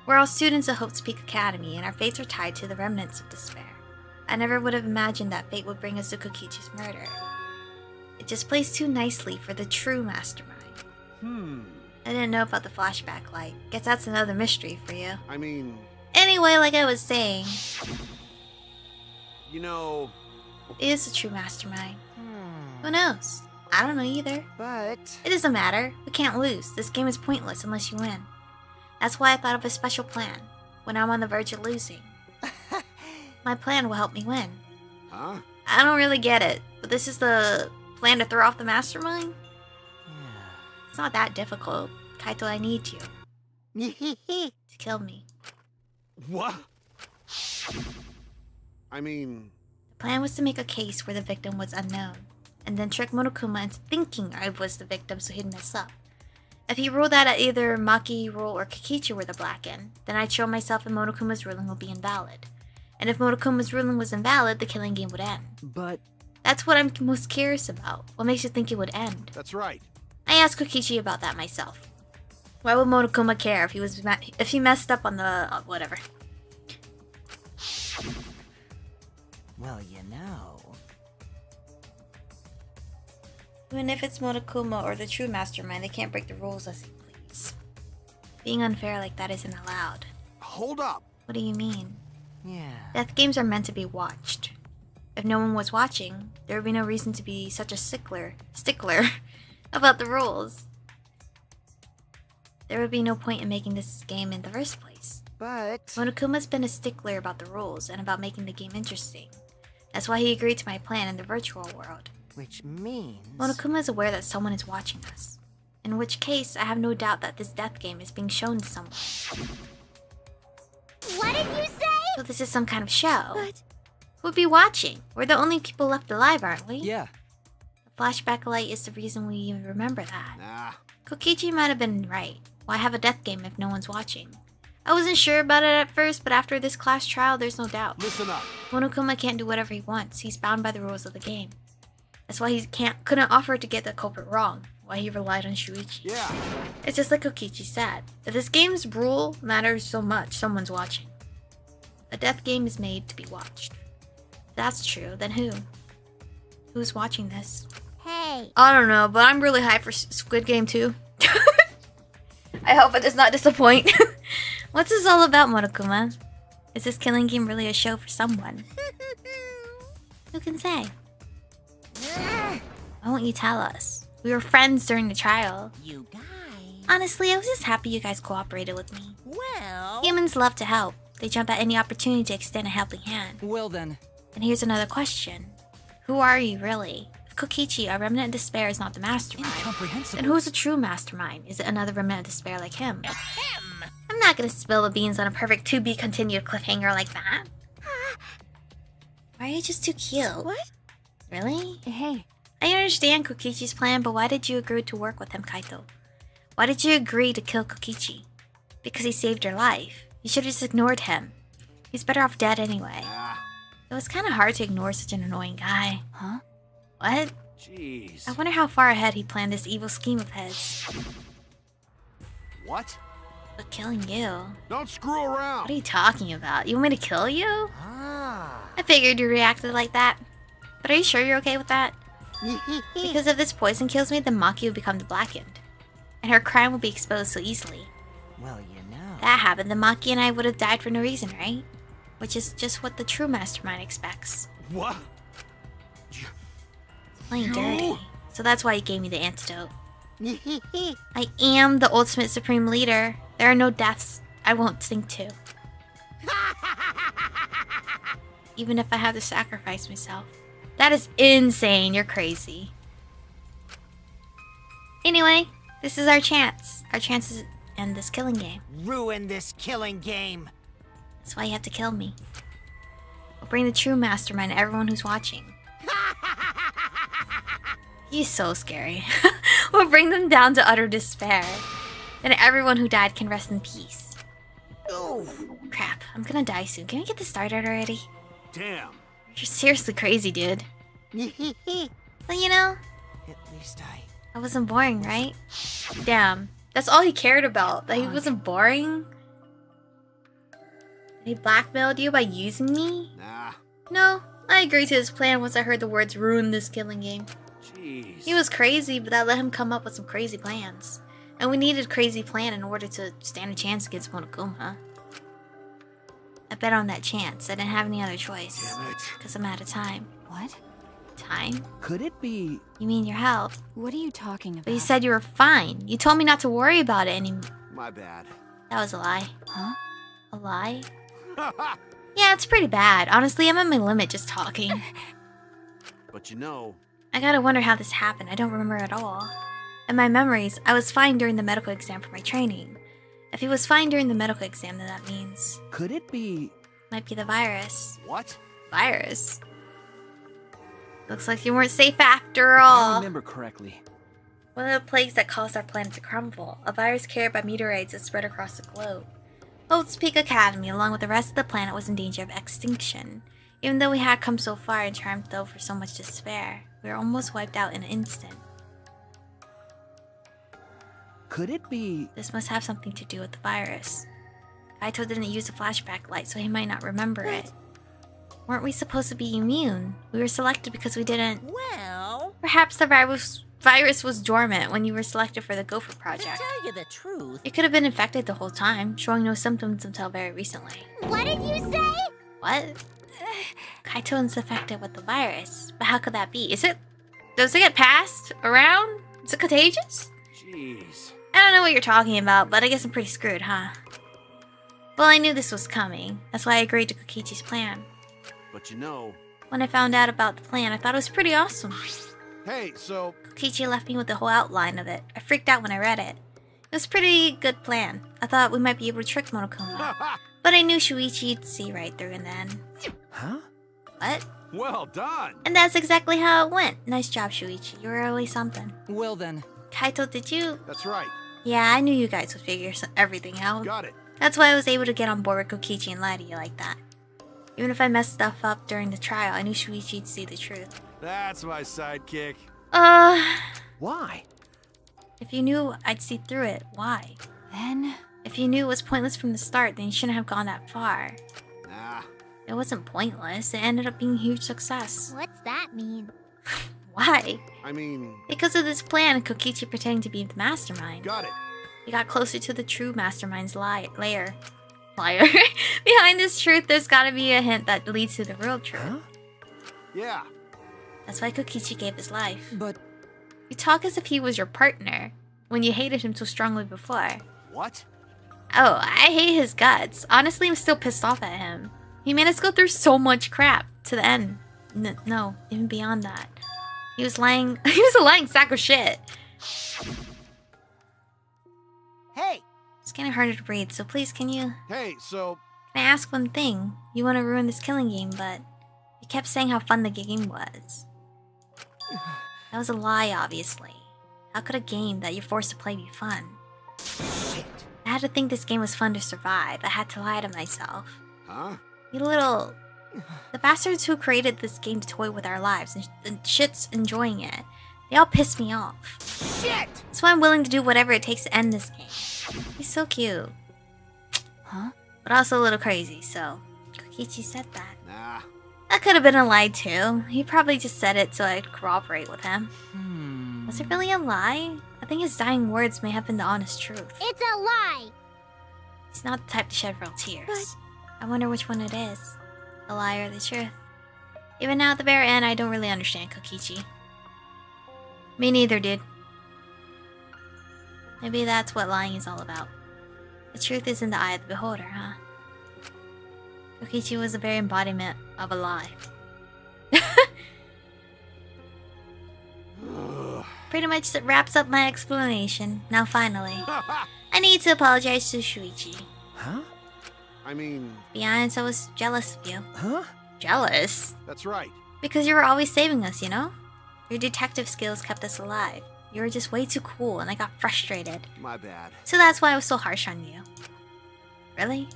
We're all students of Hope's Peak Academy, and our fates are tied to the remnants of despair. I never would have imagined that fate would bring us to Kokichi's murder. It just plays too nicely for the true mastermind. I didn't know about the flashback light. Guess that's another mystery for you. I mean... Anyway, like I was saying... You know... It is the true mastermind. Who knows? I don't know either. But... It doesn't matter. We can't lose. This game is pointless unless you win. That's why I thought of a special plan. When I'm on the verge of losing. My plan will help me win. Huh? I don't really get it. But this is the plan to throw off the mastermind? It's not that difficult. Kaito, I need you. To kill me. What? I mean... The plan was to make a case where the victim was unknown, and then trick Monokuma into thinking I was the victim so he'd mess up. If he ruled that either Maki rule or Kokichi were the Blackened, then I'd show myself and Monokuma's ruling will be invalid. And if Monokuma's ruling was invalid, the killing game would end. But... That's what I'm most curious about. What makes you think it would end? That's right. I asked Kokichi about that myself. Why would Monokuma care if he messed up on the whatever? Well, you know... Even if it's Monokuma or the true mastermind, they can't break the rules as they please. Being unfair like that isn't allowed. Hold up. What do you mean? Yeah... Death games are meant to be watched. If no one was watching, there would be no reason to be such a stickler about the rules. There would be no point in making this game in the first place. But... Monokuma's been a stickler about the rules and about making the game interesting. That's why he agreed to my plan in the virtual world. Which means... Monokuma is aware that someone is watching us. In which case, I have no doubt that this death game is being shown to someone. What did you say? So this is some kind of show. But... Who would be watching? We're the only people left alive, aren't we? Yeah. The flashback light is the reason we even remember that. Nah. Kokichi might have been right. Why have a death game if no one's watching? I wasn't sure about it at first, but after this class trial, there's no doubt. Listen up. Monokuma can't do whatever he wants. He's bound by the rules of the game. That's why he couldn't offer to get the culprit wrong. Why he relied on Shuichi. Yeah. It's just like Kokichi said. If this game's rule matters so much, someone's watching. A death game is made to be watched. If that's true, then who? Who's watching this? Hey. I don't know, but I'm really hyped for Squid Game too. I hope it does not disappoint. What's this all about, Monokuma? Is this killing game really a show for someone? Who can say? Why won't you tell us? We were friends during the trial. You guys. Honestly, I was just happy you guys cooperated with me. Well. Humans love to help. They jump at any opportunity to extend a helping hand. Well then. And here's another question. Who are you, really? If Kokichi, a remnant of despair, is not the mastermind, Incomprehensible. then who's a true mastermind? Is it another remnant of despair like him? Ahem. I'm not gonna spill the beans on a perfect to-be-continued cliffhanger like that. Why are you just too cute? What? Really? Hey, I understand Kokichi's plan, but why did you agree to work with him, Kaito? Why did you agree to kill Kokichi? Because he saved your life. You should have just ignored him. He's better off dead anyway. Ah. It was kind of hard to ignore such an annoying guy. huh? What? Jeez. I wonder how far ahead he planned this evil scheme of his. What? But killing you? Don't screw around. What are you talking about? You want me to kill you? Ah... I figured you reacted like that. But are you sure you're okay with that? Because if this poison kills me, then Maki will become the Blackened. and her crime would be exposed so easily. Well, you know. That happened, then Maki and I would have died for no reason, right? Which is just what the true mastermind expects. What? Playing dirty. So that's why he gave me the antidote. I am the ultimate supreme leader. There are no deaths I won't sink to. Even if I have to sacrifice myself. That is insane. You're crazy. Anyway, this is our chance. Our chance to end this killing game. Ruin this killing game. That's why you have to kill me. We'll bring the true mastermind to everyone who's watching. He's so scary. We'll bring them down to utter despair. Then everyone who died can rest in peace. Oh. Crap, I'm gonna die soon. Can we get this started already? Damn. You're seriously crazy, dude. But you know, At least I wasn't boring, right? Damn, that's all he cared about. That he wasn't boring? He blackmailed you by using me? Nah. No, I agreed to his plan once I heard the words ruin this killing game. Jeez. He was crazy, but that let him come up with some crazy plans. And we needed a crazy plan in order to stand a chance against Monokuma. I bet on that chance. I didn't have any other choice. Damn it. Because I'm out of time. What? Time? Could it be... You mean your help? What are you talking about? But you said you were fine. You told me not to worry about it anymore. My bad. That was a lie. Huh? A lie? Yeah, it's pretty bad. Honestly, I'm at my limit just talking. But you know... I gotta wonder how this happened. I don't remember at all. In my memories, I was fine during the medical exam for my training. If he was fine during the medical exam, then that means... Could it be... Might be the virus. What? Virus? Looks like you weren't safe after If I all. remember correctly. One of the plagues that caused our planet to crumble. A virus carried by meteorites that spread across the globe. Hope's Peak Academy, along with the rest of the planet, was in danger of extinction. Even though we had come so far and triumphed over so much despair, we were almost wiped out in an instant. Could it be... This must have something to do with the virus. Kaito didn't use the flashback light, so he might not remember it. Weren't we supposed to be immune? We were selected because we didn't... Well, Perhaps the virus was dormant when you were selected for the Gopher to Project. tell you the truth, You could have been infected the whole time, showing no symptoms until very recently. What did you say? What? Kaito is infected with the virus, but how could that be? Does it get passed around? Is it contagious? Jeez. I don't know what you're talking about, but I guess I'm pretty screwed, huh? Well, I knew this was coming. That's why I agreed to Kokichi's plan. But you know... When I found out about the plan, I thought it was pretty awesome. Hey, so... Kokichi left me with the whole outline of it. I freaked out when I read it. It was a pretty good plan. I thought we might be able to trick Monokuma. But I knew Shuichi'd see right through in the end. Huh? What? Well done. And that's exactly how it went. Nice job, Shuichi. You were really something. Well then... Kaito, did you... That's right. Yeah, I knew you guys would figure everything out. Got it. That's why I was able to get on board with Kokichi and lie to you like that. Even if I messed stuff up during the trial, I knew Shuichi'd see the truth. That's my sidekick. Why? If you knew I'd see through it, why? Then... If you knew it was pointless from the start, then you shouldn't have gone that far. Nah. It wasn't pointless, it ended up being a huge success. What's that mean? Why? I mean... Because of this plan, Kokichi pretending to be the mastermind. Got it. We got closer to the true mastermind's lair. Liar. Behind this truth, there's gotta be a hint that leads to the real truth. Huh? Yeah. That's why Kokichi gave his life. But... You talk as if he was your partner, when you hated him so strongly before. What? Oh, I hate his guts. Honestly, I'm still pissed off at him. He made us go through so much crap to the end. No, even beyond that. He was lying. He was a lying sack of shit. Hey, It's getting harder to breathe, so please, can Hey, so... I ask one thing? You want to ruin this killing game, but you kept saying how fun the game was. That was a lie, obviously. How could a game that you're forced to play be fun? shit. I had to think this game was fun to survive. I had to lie to myself. Huh? You little... The bastards who created this game to toy with our lives and shit's enjoying it. They all piss me off. Shit! That's why I'm willing to do whatever it takes to end this game. He's so cute. Huh? But also a little crazy, so... Kokichi said that. Nah. That could have been a lie too. He probably just said it so I'd cooperate with him. Was it really a lie? I think his dying words may have been the honest truth. It's a lie! He's not the type to shed real tears. I wonder which one it is. The lie or the truth. Even now at the very end, I don't really understand Kokichi. Me neither, dude. Maybe that's what lying is all about. The truth is in the eye of the beholder, huh? Kokichi was the very embodiment of a lie. Pretty much that wraps up my explanation. Now finally, I need to apologize to Shuichi. Huh? I mean... To be honest, I was jealous of you. Huh? Jealous? That's right. Because you were always saving us, you know? Your detective skills kept us alive. You were just way too cool and I got frustrated. My bad. So that's why I was so harsh on you. Really?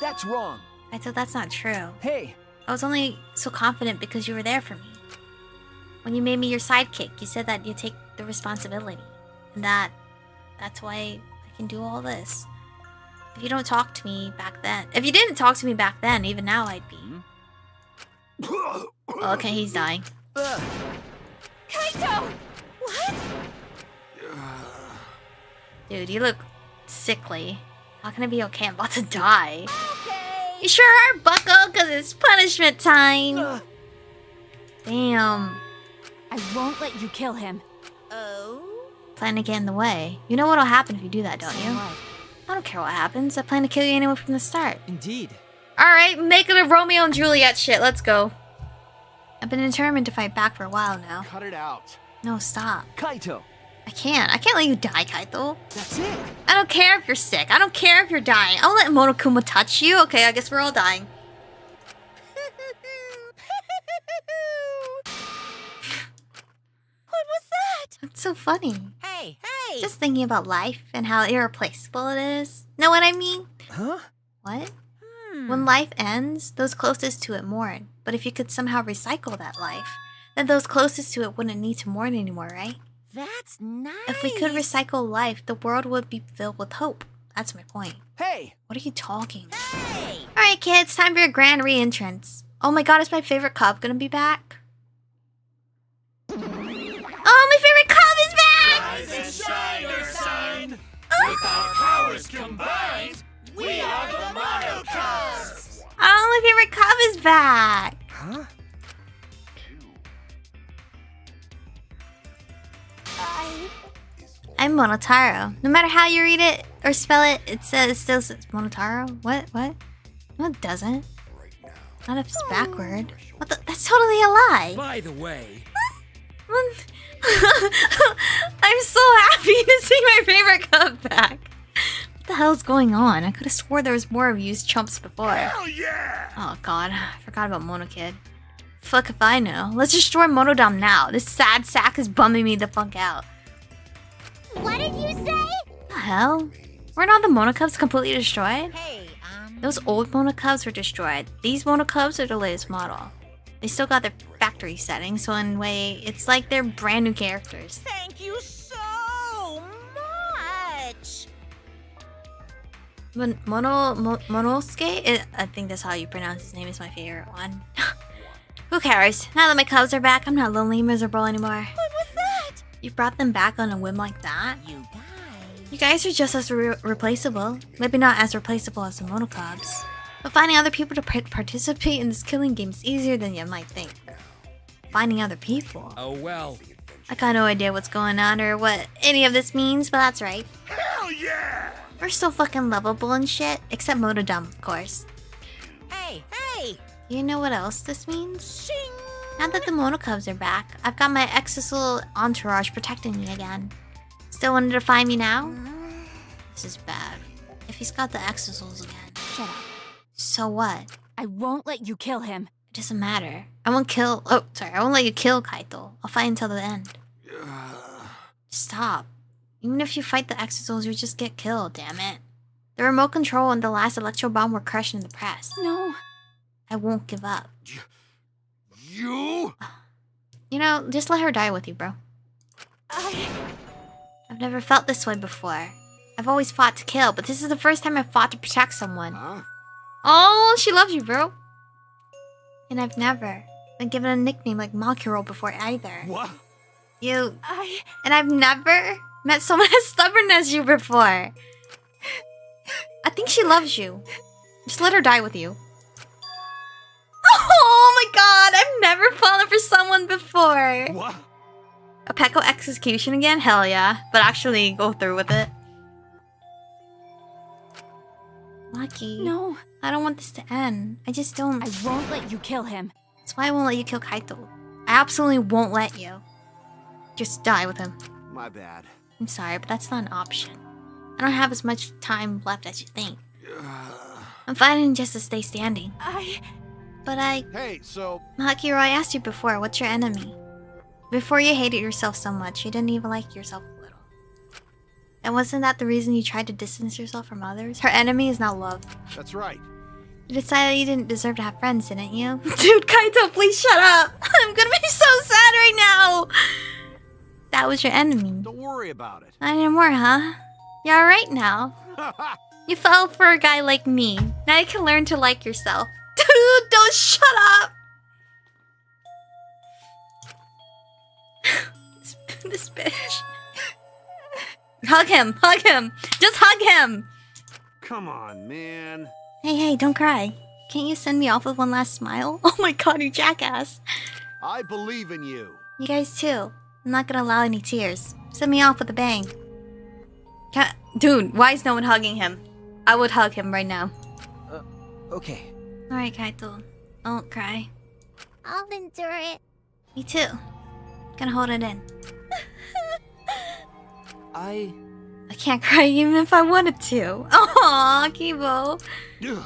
That's wrong. I thought that's not true. Hey. I was only so confident because you were there for me. When you made me your sidekick, you said that you'd take the responsibility. And that's why I can do all this. If you don't talk to me back then... If you didn't talk to me back then, even now I'd be... Oh, okay, he's dying. Kaito! What? Dude, you look sickly. How can I be okay? I'm about to die. Okay. You sure are, bucko, because it's punishment time. Damn. I won't let you kill him. Oh? Plan to get in the way. You know what'll happen if you do that, don't you? What? I don't care what happens. I plan to kill you anyway from the start. Indeed. Alright, make it a Romeo and Juliet shit. Let's go. I've been determined to fight back for a while now. Cut it out. No, stop. Kaito. I can't let you die, Kaito. That's it. I don't care if you're sick. I don't care if you're dying. I won't let Monokuma touch you. Okay, I guess we're all dying. What was that? That's so funny. Hey! Just thinking about life and how irreplaceable it is. Know what I mean? Huh? What? When life ends, those closest to it mourn. But if you could somehow recycle that life, then those closest to it wouldn't need to mourn anymore, right? That's nice! If we could recycle life, the world would be filled with hope. That's my point. Hey. What are you talking about? Hey! Alright, kids, time for your grand re-entrance. Oh my god, is my favorite cub gonna be back? Oh, my favorite cub is back! Rise and shine, your sign. With our powers combined, we are the Mono Cubs. Oh, my favorite cub is back! Huh? I'm Monotaro. No matter how you read it or spell it, it still says Monotaro. What? No, it doesn't. Not if it's backward. What the? That's totally a lie. By the way, I'm so happy to see my favorite cub back. What the hell's going on? I could have swore there was more of you chumps before. hell yeah! Oh god, I forgot about Mono Kid. Fuck if I know. Let's destroy Monodam now. This sad sack is bumming me the fuck out. What did you say? What the hell? Weren't all the Mono Cubs completely destroyed? Hey, Those old Mono Cubs were destroyed. These Mono Cubs are the latest model. They still got their factory settings, so in a way, it's like they're brand new characters. thank you so much! Monosuke? I think that's how you pronounce his name, is my favorite one. Who cares? Now that my cubs are back, I'm not lonely and miserable anymore. What was that? You brought them back on a whim like that? You guys... You guys are just as replaceable. Maybe not as replaceable as the Mono Cubs. But finding other people to participate in this killing game is easier than you might think. Finding other people? Oh well. I got no idea what's going on or what any of this means, but that's right. Hell yeah! We're still fucking lovable and shit, except Motodum, of course. Hey! You know what else this means? Shing! Now that the Mono Cubs are back, I've got my exosoul entourage protecting me again. Still wanted to find me now? This is bad. If he's got the exosouls again. Shut up. So what? I won't let you kill him. It doesn't matter. I won't let you kill Kaito. I'll fight until the end. Stop. Even if you fight the exosouls, you'll just get killed, damn it. The remote control and the last electro bomb were crushed in the press. No. I won't give up. You? You know, just let her die with you, bro. I've never felt this way before. I've always fought to kill, but this is the first time I've fought to protect someone. Huh? Oh, she loves you, bro. And I've never been given a nickname like Makiro before either. What? And I've never met someone as stubborn as you before. I think she loves you. Just let her die with you. Oh my god, I've never fallen for someone before. What? A Pecco execution again? Hell yeah. But actually go through with it. Lucky. No. I don't want this to end. I just don't. I won't let you kill him. That's why I won't let you kill Kaito. I absolutely won't let you. Just die with him. My bad. I'm sorry, but that's not an option. I don't have as much time left as you think. I'm fighting just to stay standing. But Hey, so... Hakiro, I asked you before, what's your enemy? Before you hated yourself so much, you didn't even like yourself a little. And wasn't that the reason you tried to distance yourself from others? Her enemy is not love. That's right. You decided you didn't deserve to have friends, didn't you? Dude, Kaito, please shut up! I'm gonna be so sad right now! That was your enemy. Don't worry about it. Not anymore, huh? You're alright now. You fell for a guy like me. Now you can learn to like yourself. Dude, don't shut up! This bitch. Hug him, hug him! Just hug him! Come on, man. Hey, don't cry. Can't you send me off with one last smile? Oh my god, you jackass. I believe in you. You guys too. I'm not gonna allow any tears. Send me off with a bang. Dude, why is no one hugging him? I would hug him right now. Okay. Alright, Kaito. Don't cry. I'll endure it. Me too. Gonna hold it in. I can't cry even if I wanted to. Aww, Kibo. Ugh.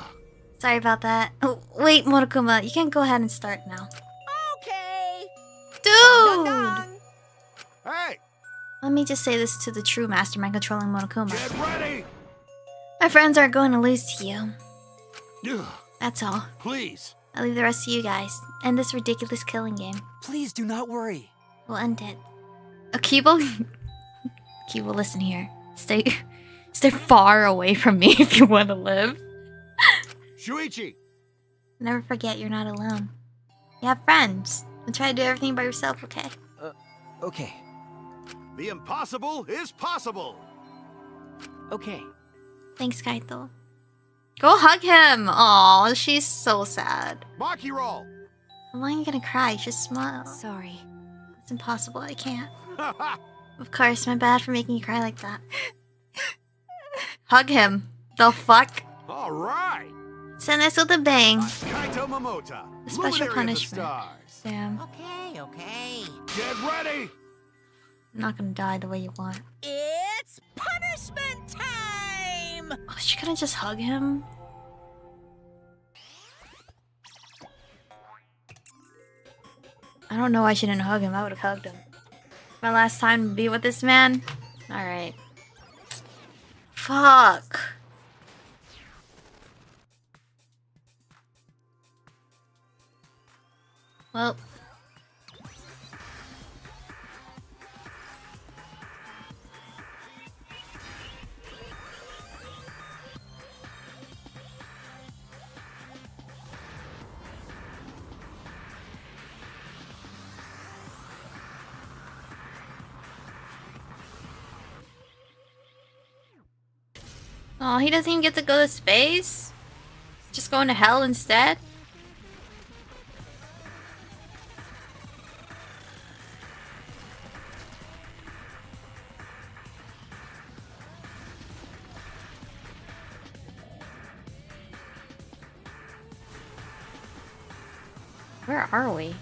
Sorry about that. Oh, wait, Monokuma, you can go ahead and start now. Okay. Dude! Hey, Let me just say this to the true mastermind controlling Monokuma. get ready. My friends aren't going to lose to you. Ugh. That's all. Please. I'll leave the rest to you guys. End this ridiculous killing game. please do not worry. We'll end it. Oh, Kibo? Kibo, listen here. Stay far away from me if you want to live. Shuichi. Never forget you're not alone. You have friends. And try to do everything by yourself, okay? Okay. The impossible is possible. Okay. Thanks, Kaito. Go hug him! Aw, she's so sad. Maki roll. Why are you gonna cry? Just smile. Sorry. It's impossible, I can't. Of course, my bad for making you cry like that. Hug him. The fuck? All right. Send this with a bang. Kaito Momota. A special Luminary of the punishment. stars. Damn. Okay. Get ready. I'm not gonna die the way you want. It's punishment time! Oh, is she gonna just hug him? I don't know why she didn't hug him. I would have hugged him. My last time to be with this man? Alright. Fuck. Well. Oh, he doesn't even get to go to space? Just going to hell instead? Where are we?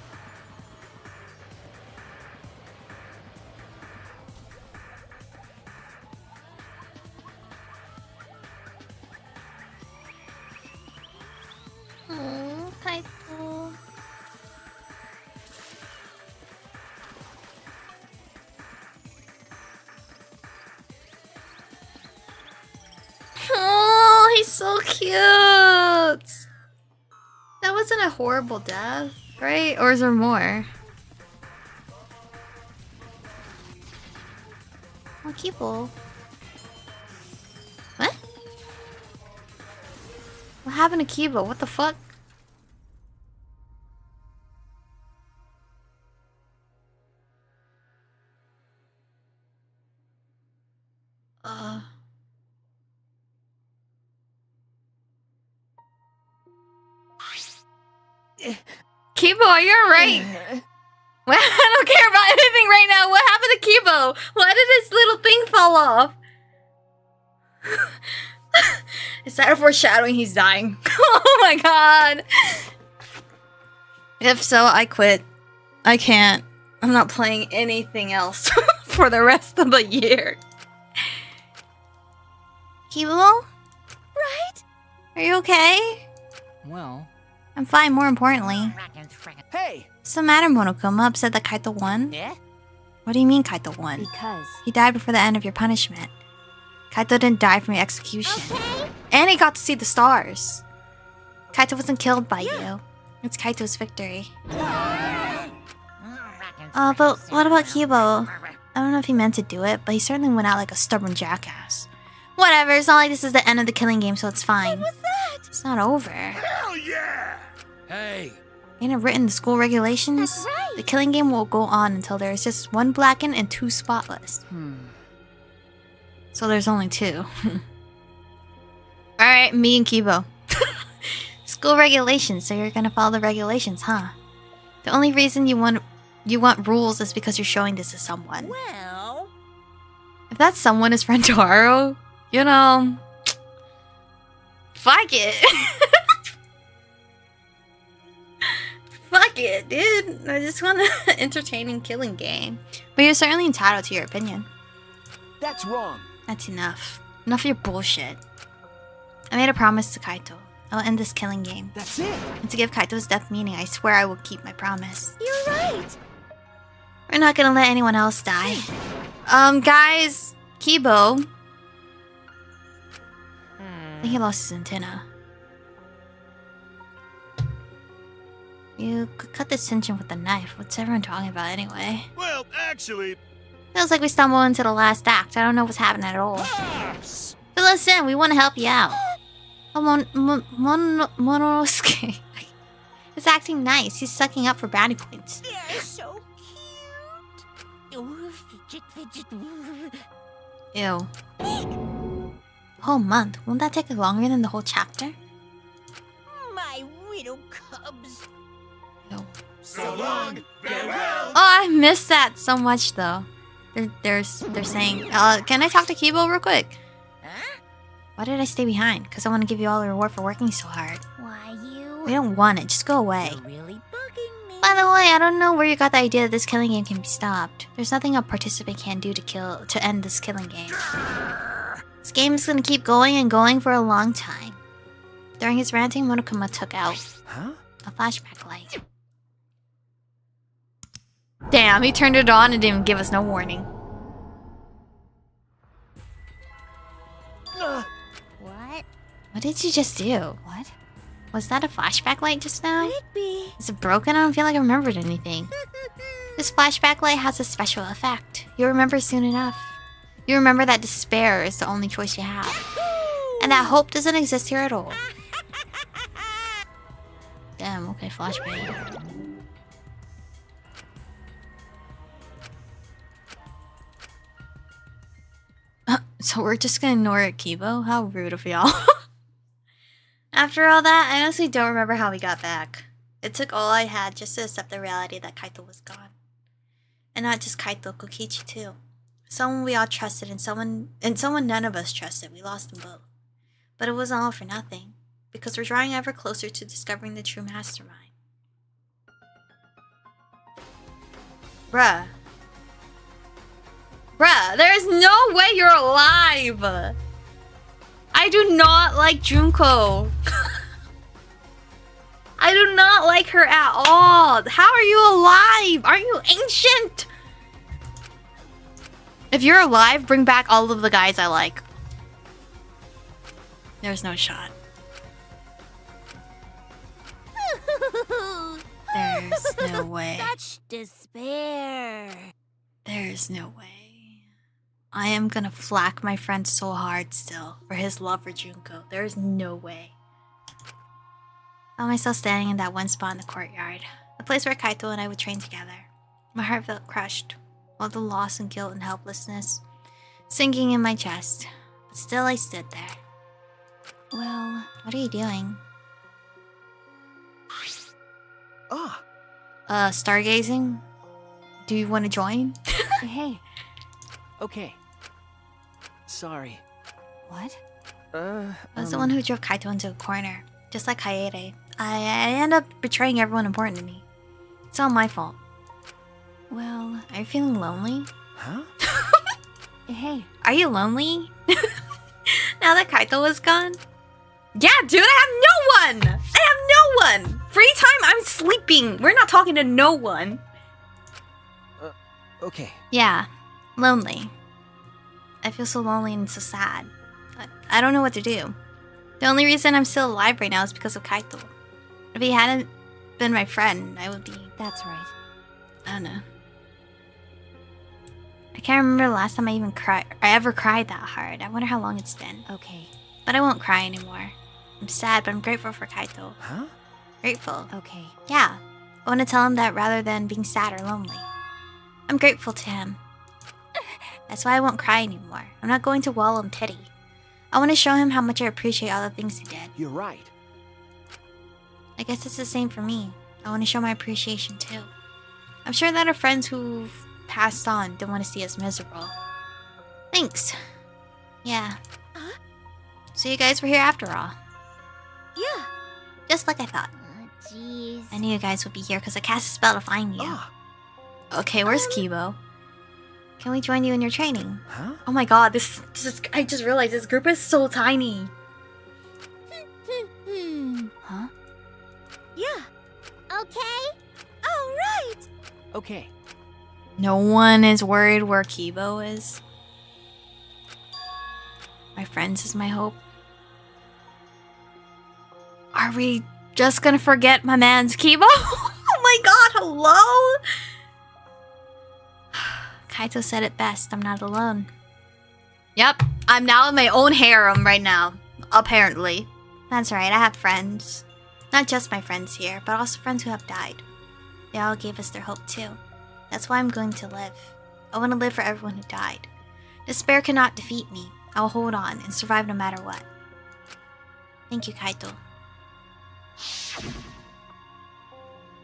Oh, Kaito. Oh, he's so cute. That wasn't a horrible death, right? Or is there more? Oh, Kibo. What? What happened to Kibo? What the fuck? Kibo, are you alright? Well, I don't care about anything right now. What happened to Kibo? Why did his little thing fall off? Is that a foreshadowing he's dying? Oh my god. If so, I quit. I can't. I'm not playing anything else for the rest of the year. Kibo? Right? Are you okay? Well, I'm fine, more importantly. Hey! What's the matter, Monokuma? Upset that Kaito won? Yeah? What do you mean Kaito won? Because He died before the end of your punishment. Kaito didn't die from your execution. Okay. And he got to see the stars. Kaito wasn't killed by you. It's Kaito's victory. But what about Kibo? I don't know if he meant to do it, but he certainly went out like a stubborn jackass. Whatever, it's not like this is the end of the killing game, so it's fine. What was that? It's not over. Hell yeah! hey! Ain't it written in the school regulations? That's right. The killing game will go on until there is just one blackened and two spotless. So there's only two. Alright, me and Kibo. School regulations, so you're gonna follow the regulations, huh? The only reason you want rules is because you're showing this to someone. Well... If that someone is friend Taro, you know... Fuck it. Fuck it, dude. I just want an entertaining killing game. But you're certainly entitled to your opinion. That's wrong. That's enough. Enough of your bullshit. I made a promise to Kaito. I'll end this killing game. That's it. And to give Kaito's death meaning, I swear I will keep my promise. You're right. We're not gonna let anyone else die. Guys, Kibo. I think he lost his antenna. You could cut this tension with a knife. What's everyone talking about anyway? Well, actually, Feels like we stumbled into the last act. I don't know what's happening at all. perhaps. But listen, we want to help you out. Oh, Monosuke is acting nice. He's sucking up for brownie points. They're so cute. Ooh, fidget, fidget. Ew. Whole month? Won't that take longer than the whole chapter? My widow cubs. Ew. So long, farewell. Oh, I missed that so much though. They're saying, can I talk to Kibo real quick? Huh? Why did I stay behind? Because I want to give you all a reward for working so hard. Why We you? don't want it. Just go away. You're really bugging me. By the way, I don't know where you got the idea that this killing game can be stopped. There's nothing a participant can do to end this killing game. This game is gonna keep going and going for a long time. During his ranting, Monokuma took out Huh? a flashback light. Damn, he turned it on and didn't give us no warning. What? What did you just do? what? Was that a flashback light just now? Could it be? Is it broken? I don't feel like I remembered anything. This flashback light has a special effect. You'll remember soon enough. You remember that despair is the only choice you have. And that hope doesn't exist here at all. Damn, okay, flashback. So we're just gonna ignore it, Kibo? How rude of y'all. After all that, I honestly don't remember how we got back. It took all I had just to accept the reality that Kaito was gone. And not just Kaito, Kokichi too. Someone we all trusted and someone none of us trusted. We lost them both. But it wasn't all for nothing. Because we're drawing ever closer to discovering the true mastermind. Bruh. Bruh, there is no way you're alive! I do not like Junko. I do not like her at all. How are you alive? Aren't you ancient? If you're alive, bring back all of the guys I like. There's no shot. There's no way. Such despair. There's no way. I am gonna flack my friend so hard still for his love for Junko. There's no way. I found myself standing in that one spot in the courtyard, the place where Kaito and I would train together. My heart felt crushed, all the loss and guilt and helplessness sinking in my chest. But still I stood there. Well, What are you doing? Ah, Stargazing? Do you want to join? Hey, okay. Sorry. what? I was the one who drove Kaito into a corner, just like Kaede. I end up betraying everyone important to me. It's all my fault. Well, Are you feeling lonely? Huh? hey, Are you lonely? Now that Kaito is gone? Yeah, dude, I have no one! I have no one! Free time, I'm sleeping. We're not talking to no one. Okay. Yeah, lonely. I feel so lonely and so sad. I don't know what to do. The only reason I'm still alive right now is because of Kaito. If he hadn't been my friend, I would be... that's right. I don't know. I can't remember the last time I ever cried that hard. I wonder how long it's been. Okay, But I won't cry anymore. I'm sad, but I'm grateful for Kaito. Huh? Grateful. okay. Yeah. I want to tell him that rather than being sad or lonely. I'm grateful to him. That's why I won't cry anymore. I'm not going to wallow in pity. I want to show him how much I appreciate all the things he did. You're right. I guess it's the same for me. I want to show my appreciation too. I'm sure that our friends who've passed on don't want to see us miserable. Thanks. Yeah. So you guys were here after all. Yeah. Just like I thought. Jeez. I knew you guys would be here because I cast a spell to find you. Ah, Okay, where's Kibo? Can we join you in your training? huh? Oh my god, this is, I just realized this group is so tiny. Huh? Yeah. Okay. All right. Okay. No one is worried where Kibo is. My friends is my hope. Are we just gonna forget my man's Kibo? Oh my god, hello? Kaito said it best, I'm not alone. Yep, I'm now in my own harem right now, apparently. That's right, I have friends. Not just my friends here, but also friends who have died. They all gave us their hope too. That's why I'm going to live. I want to live for everyone who died. Despair cannot defeat me. I will hold on and survive no matter what. Thank you, Kaito.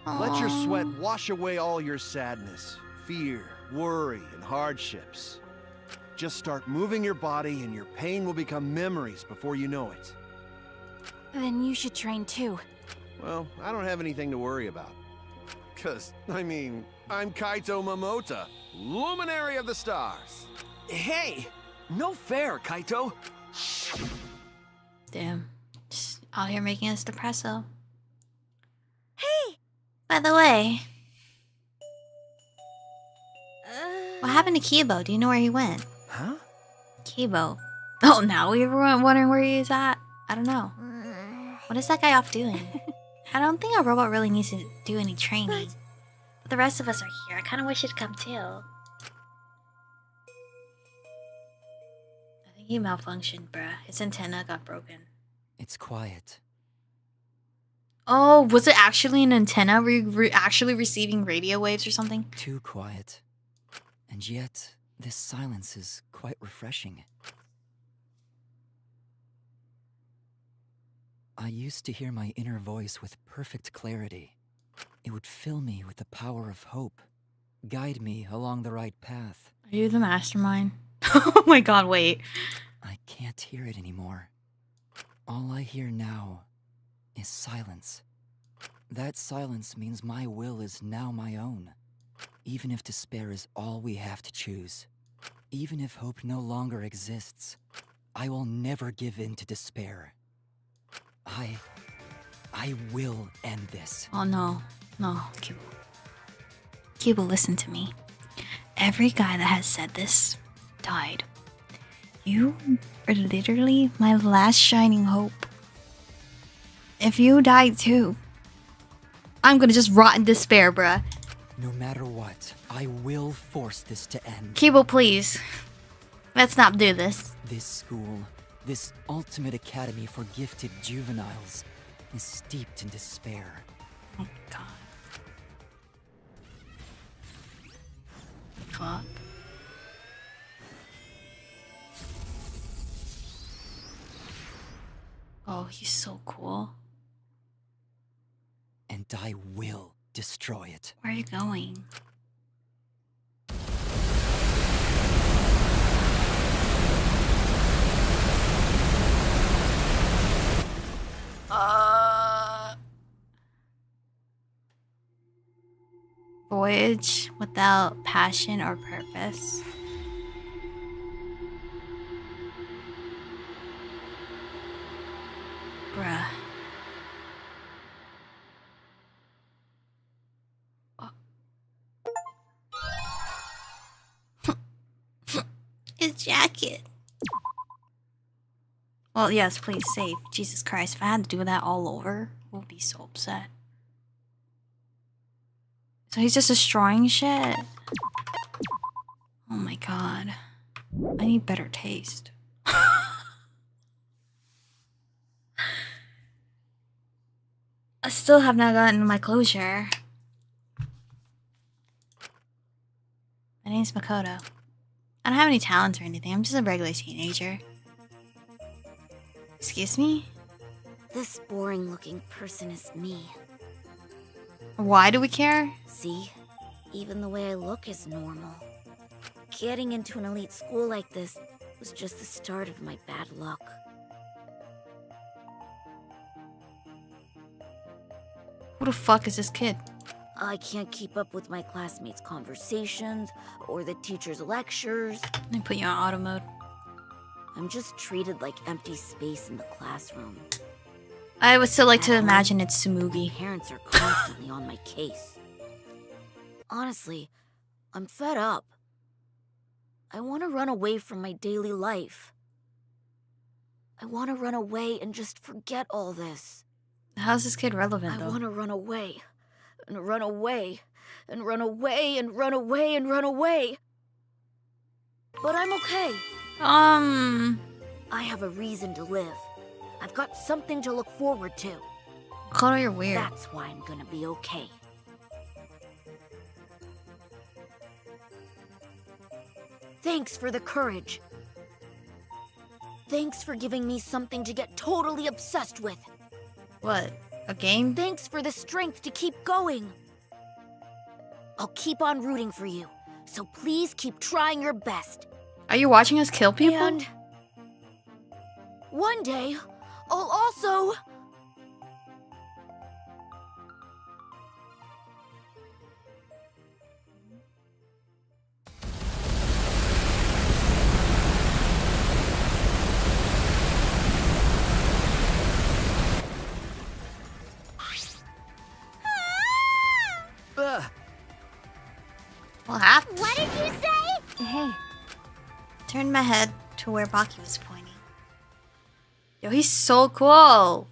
Let your Aww. sweat wash away all your sadness, fear, worry, and hardships. Just start moving your body and your pain will become memories before you know it. Then you should train too. Well, I don't have anything to worry about. Cause, I mean, I'm Kaito Momota, Luminary of the Stars. Hey! No fair, Kaito! Damn. Just out here making us depresso. Hey. By the way, Uh, what happened to Kibo? Do you know where he went? Huh? Kibo. Oh, now we were wondering where he's at? I don't know. What is that guy off doing? I don't think a robot really needs to do any training. But the rest of us are here. I kind of wish he'd come too. I think he malfunctioned, bruh. His antenna got broken. It's quiet. Oh, was it actually an antenna? Were you actually receiving radio waves or something? Too quiet. And yet, this silence is quite refreshing. I used to hear my inner voice with perfect clarity. It would fill me with the power of hope, guide me along the right path. Are you the mastermind? Oh my god, wait. I can't hear it anymore. All I hear now is silence. That silence means my will is now my own. Even if despair is all we have to choose, even if hope no longer exists, I will never give in to despair. I will end this. Oh no, no, Kibo. Kibo, listen to me. Every guy that has said this died. You are literally my last shining hope. If you die too, I'm gonna just rot in despair, bruh. No matter what, I will force this to end. Kibo, please. Let's not do this. This school, this ultimate academy for gifted juveniles, is steeped in despair. Oh god. Fuck. Oh, he's so cool. And and I will destroy it. Where are you going? Voyage without passion or purpose. Bruh. His jacket. Well, yes, please save. Jesus Christ, if I had to do that all over, I would be so upset. So he's just destroying shit? Oh my god. I need better taste. I still have not gotten my closure. My name's Makoto. I don't have any talents or anything. I'm just a regular teenager. Excuse me? This boring-looking person is me. Why do we care? See? Even the way I look is normal. Getting into an elite school like this was just the start of my bad luck. Who the fuck is this kid? I can't keep up with my classmates' conversations or the teacher's lectures. Let me put you on auto mode. I'm just treated like empty space in the classroom. I would still like to At home, imagine it's Tsumugi. Parents are constantly on my case. Honestly, I'm fed up. I want to run away from my daily life. I want to run away and just forget all this. How's this kid relevant, though? I want to run away. And run away. And run away and run away and run away. But I'm okay. I have a reason to live. I've got something to look forward to. Koto, you're weird. That's why I'm gonna be okay. Thanks for the courage. Thanks for giving me something to get totally obsessed with. What? A game? Thanks for the strength to keep going. I'll keep on rooting for you, so please keep trying your best. Are you watching us kill people? And one day, I'll also... What happened? What did you say? Hey. Turned my head to where Baki was pointing. Yo, he's so cool.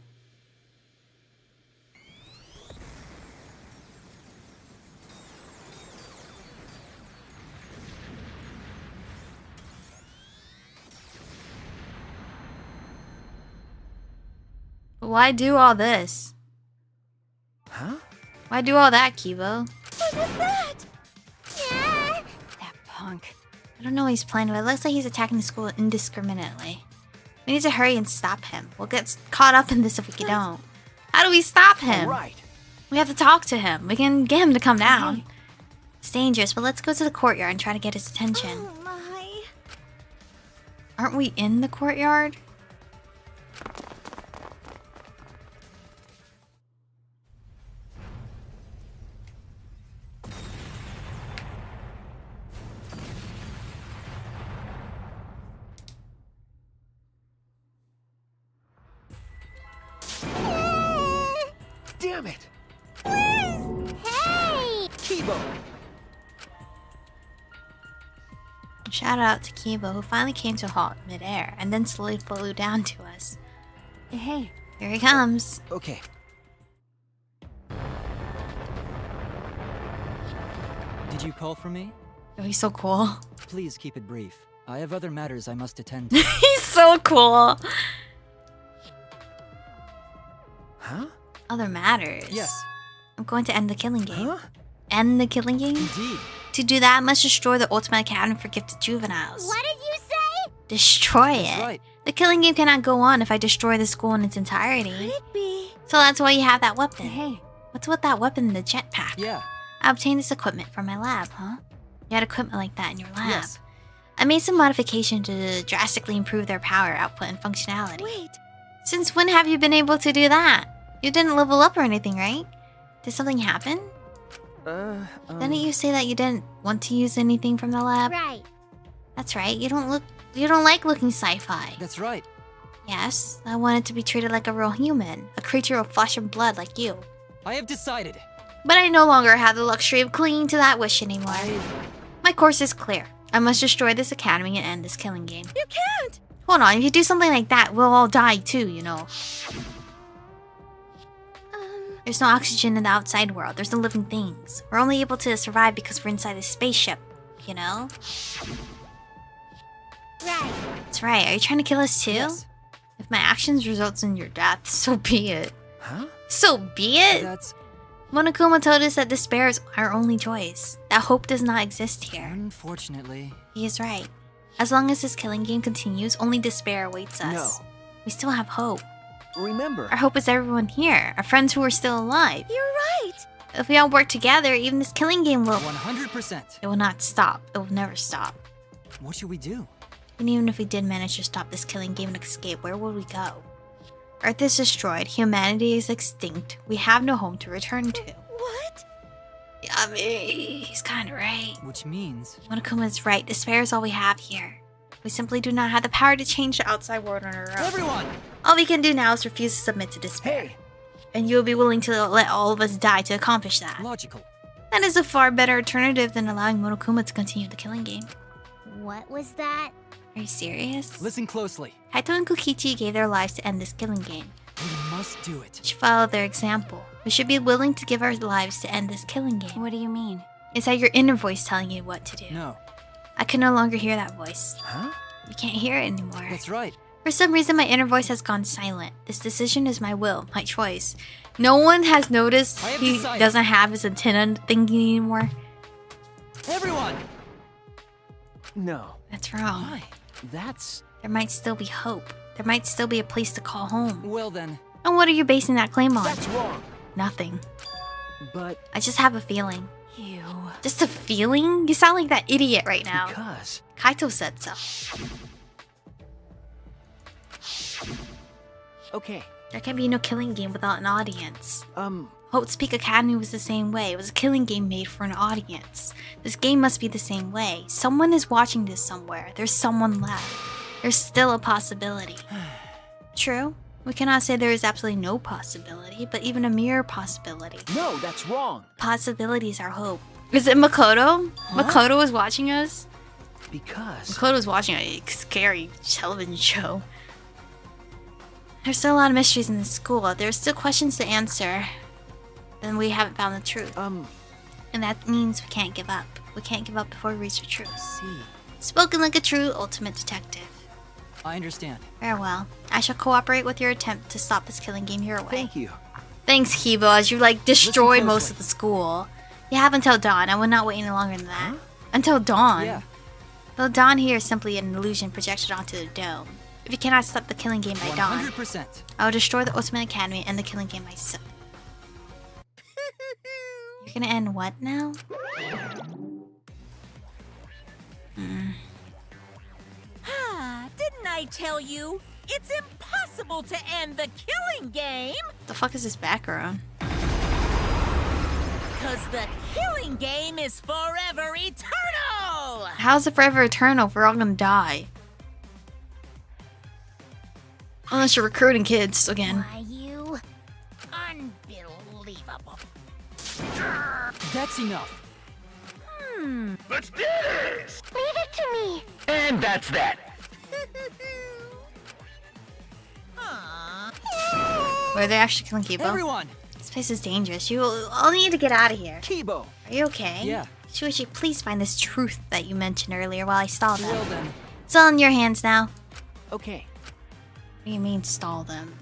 Why do all this? Huh? Why do all that, Kibo? What was that? Yeah. That punk. I don't know what he's playing with. It looks like he's attacking the school indiscriminately. We need to hurry and stop him. We'll get caught up in this if we don't. How do we stop him? Right. We have to talk to him. We can get him to come down. It's dangerous, but let's go to the courtyard and try to get his attention. Oh my. Aren't we in the courtyard? Damn it! Hey! Kibo! Shout out to Kibo, who finally came to a halt midair and then slowly flew down to us. Hey. Here he comes. Okay. Did you call for me? Oh, he's so cool. Please keep it brief. I have other matters I must attend to. He's so cool. Huh? Other matters. Yes. I'm going to end the killing game. Huh? End the killing game? Indeed. To do that, I must destroy the Ultimate Academy for Gifted Juveniles. What did you say? Destroy That's it. right. The killing game cannot go on if I destroy the school in its entirety. Could it be? So that's why you have that weapon. Hey. What's with that weapon in the jetpack? Yeah. I obtained this equipment from my lab, huh? You had equipment like that in your lab. Yes. I made some modification to drastically improve their power output and functionality. Wait. Since when have you been able to do that? You didn't level up or anything, right? Did something happen? Didn't you say that you didn't want to use anything from the lab? Right. That's right. You don't like looking sci-fi. That's right. Yes, I wanted to be treated like a real human, a creature of flesh and blood like you. I have decided. But I no longer have the luxury of clinging to that wish anymore. My course is clear. I must destroy this academy and end this killing game. You can't! Hold on, if you do something like that, we'll all die too, you know. There's no oxygen in the outside world. There's no living things. We're only able to survive because we're inside a spaceship, you know? Right. That's right. Are you trying to kill us too? Yes. If my actions results in your death, so be it. Huh? So be it? That's Monokuma told us that despair is our only choice. That hope does not exist here. unfortunately. He is right. As long as this killing game continues, only despair awaits us. No. We still have hope. Remember, Our hope is everyone here, our friends who are still alive. You're right! If we all work together, even this killing game will... 100%. It will not stop. It will never stop. What should we do? And even if we did manage to stop this killing game and escape, where would we go? Earth is destroyed. Humanity is extinct. We have no home to return to. What? I mean, he's kind of right. Which means Monokuma is right. Despair is all we have here. We simply do not have the power to change the outside world on our own. everyone. All we can do now is refuse to submit to despair. hey, And you'll be willing to let all of us die to accomplish that. Logical. That is a far better alternative than allowing Monokuma to continue the killing game. What was that? Are you serious? Listen closely. Kaito and Kokichi gave their lives to end this killing game. We must do it. We should follow their example. We should be willing to give our lives to end this killing game. What do you mean? It's like your inner voice telling you what to do. No. I can no longer hear that voice. huh? You can't hear it anymore. That's right. For some reason, my inner voice has gone silent. This decision is my will, my choice. No one has noticed I have he decided. doesn't have his antenna thinking anymore. Everyone. No. That's wrong. Why? That's... There might still be hope. There might still be a place to call home. Well then. And what are you basing that claim on? That's wrong. Nothing. But I just have a feeling. You. Just a feeling? You sound like that idiot right now. because... Kaito said so. Okay, There can be no killing game without an audience. um... Hope's Peak Academy was the same way. It was a killing game made for an audience. This game must be the same way. Someone is watching this somewhere. There's someone left. There's still a possibility. True. We cannot say there is absolutely no possibility, but even a mere possibility. No, that's wrong. Possibility is our hope. Is it Makoto? Makoto was watching us? Because... Makoto was watching a scary television show. There's still a lot of mysteries in this school. There's still questions to answer. And we haven't found the truth. And that means we can't give up. We can't give up before we reach the truth. See. Spoken like a true ultimate detective. I understand. Very well. I shall cooperate with your attempt to stop this killing game your way. Thank you. Thanks, Kibo, as you destroy Listen most closely. of the school. You have until dawn. I will not wait any longer than that. Until dawn? Yeah. Though dawn here is simply an illusion projected onto the dome. If you cannot stop the killing game by dawn, 100%. I will destroy the Ultimate Academy and the killing game myself. You're gonna end what now? Didn't I tell you? It's impossible to end the killing game! The fuck is this background? Because the killing game is forever eternal! How's it forever eternal if we're all gonna die? Unless you're recruiting kids again. Why, you? Unbelievable. That's enough. Let's do this! Leave it to me. And that's that. Were they actually killing Kibo? Everyone. This place is dangerous. You all need to get out of here. Kibo! Are you okay? Yeah. Shuichi, please find this truth that you mentioned earlier while I stall them. Well then. It's all in your hands now. Okay. What do you mean stall them?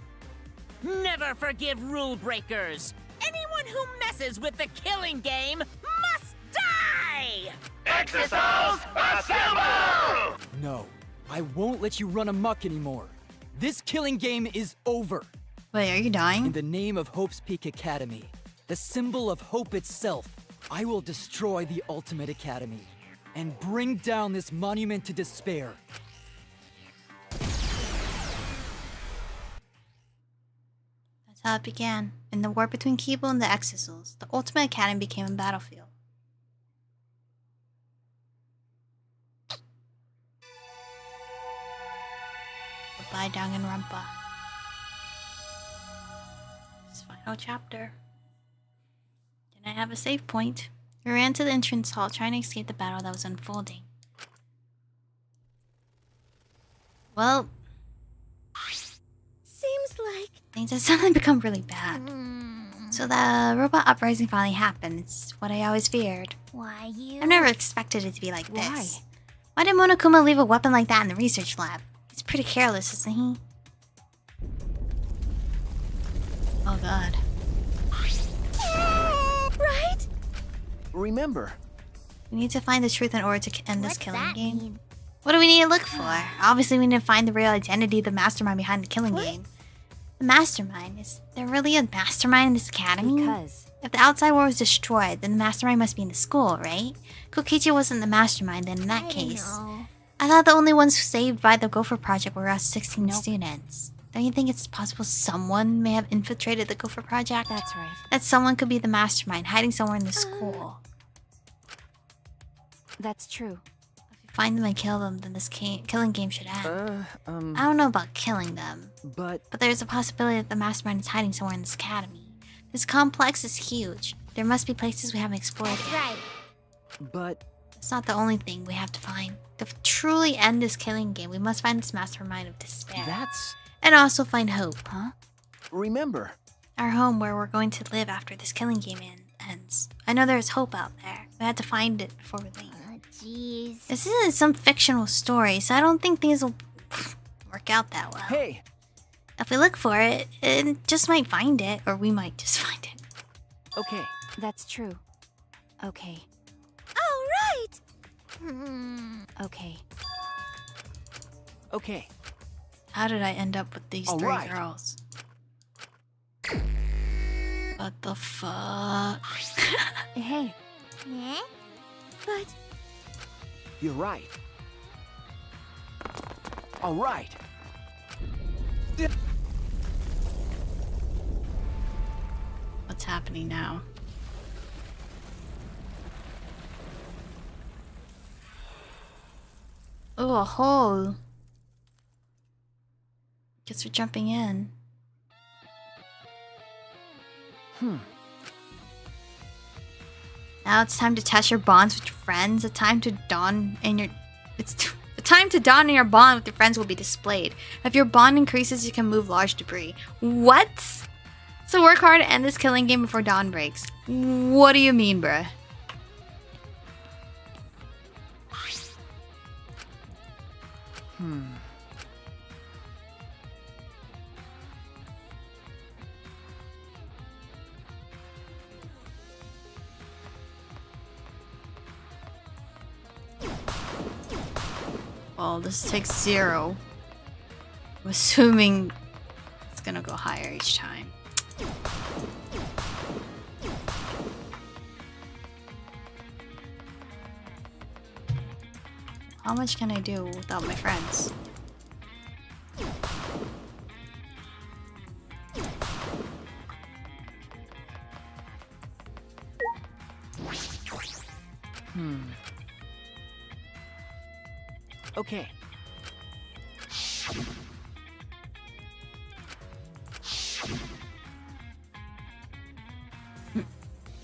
Never forgive rule breakers. Anyone who messes with the killing game must die! Exercise assemble! No. I won't let you run amok anymore. This killing game is over. Wait, are you dying? In the name of Hope's Peak Academy, the symbol of hope itself. I will destroy the Ultimate Academy and bring down this monument to despair. That's how it began. In the war between Kibo and the Exisals, the Ultimate Academy became a battlefield. Goodbye, Danganronpa. This final chapter. Didn't I have a save point? We ran to the entrance hall, trying to escape the battle that was unfolding. Well, Seems like... things have suddenly become really bad. So the robot uprising finally happened. It's what I always feared. Why you... I never expected it to be like this. Why did Monokuma leave a weapon like that in the research lab? He's pretty careless, isn't he? Oh god. Right? Remember, We need to find the truth in order to end this What's killing that game. mean? What do we need to look for? Obviously, we need to find the real identity of the mastermind behind the killing game. The mastermind? Is there really a mastermind in this academy? Because If the outside world was destroyed, then the mastermind must be in the school, right? Kokichi wasn't the mastermind then in that I case. know. I thought the only ones saved by the Gopher Project were us 16 Nope. students. Don't you think it's possible someone may have infiltrated the Gopher Project? that's right. That someone could be the mastermind, hiding somewhere in the school. That's true. If we find them and kill them, then this killing game should end. I but don't know about killing them, but there's a possibility that the mastermind is hiding somewhere in this academy. This complex is huge. There must be places we haven't explored That's yet. right. but It's not the only thing we have to find. To truly end this killing game, we must find this mastermind of despair. that's... And also find hope. Huh? Remember, Our home where we're going to live after this killing game ends. I know there's hope out there. We had to find it before we leave. Jeez. This isn't some fictional story, so I don't think things will work out that well. hey, If we look for it, it just might find it, or we might just find it. okay, That's true. Okay. All right. Okay. okay. How did I end up with these All three right. girls? What the fuck? Hey, Yeah? But... You're right. All right. What's happening now? Oh, a hole. Guess we're jumping in. Now it's time to test your bonds with your friends. A time to dawn and your the time to dawn in your bond with your friends will be displayed. If your bond increases, you can move large debris. What? So work hard to end this killing game before dawn breaks. What do you mean, bruh? Well, this takes 0. I'm assuming it's gonna go higher each time. How much can I do without my friends? Okay.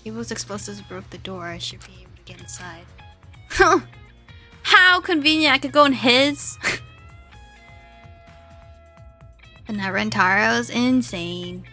Kibo's explosives broke the door. I should be able to get inside. How convenient! I could go in his. And that Rentaro's insane.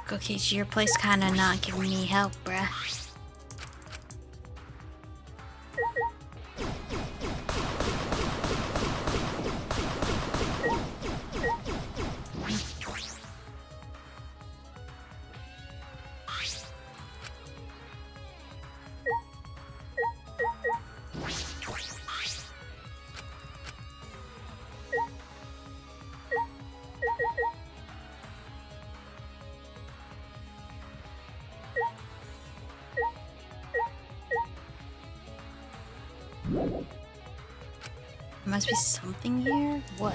Kokichi, your place kinda not giving me help, bruh. There must be something here. What?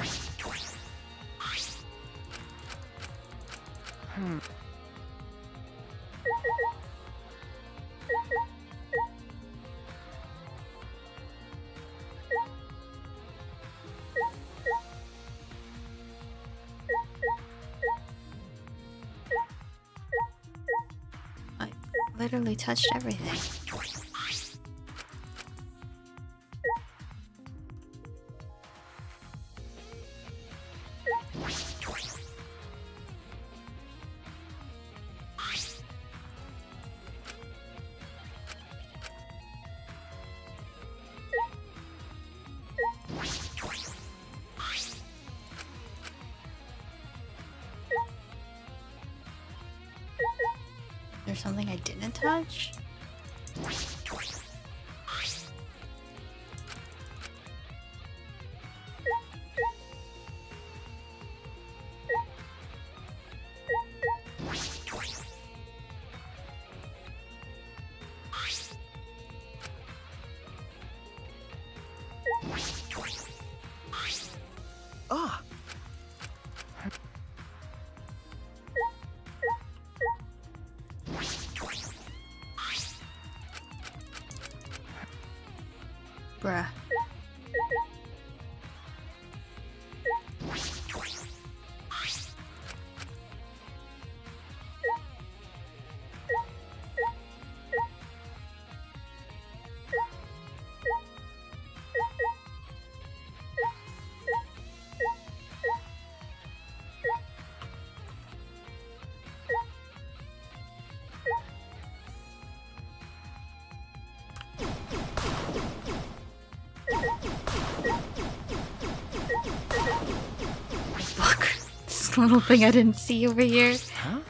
I literally touched everything. There's something I didn't touch? Ah! Bruh. Fuck. This little thing I didn't see over here. Huh?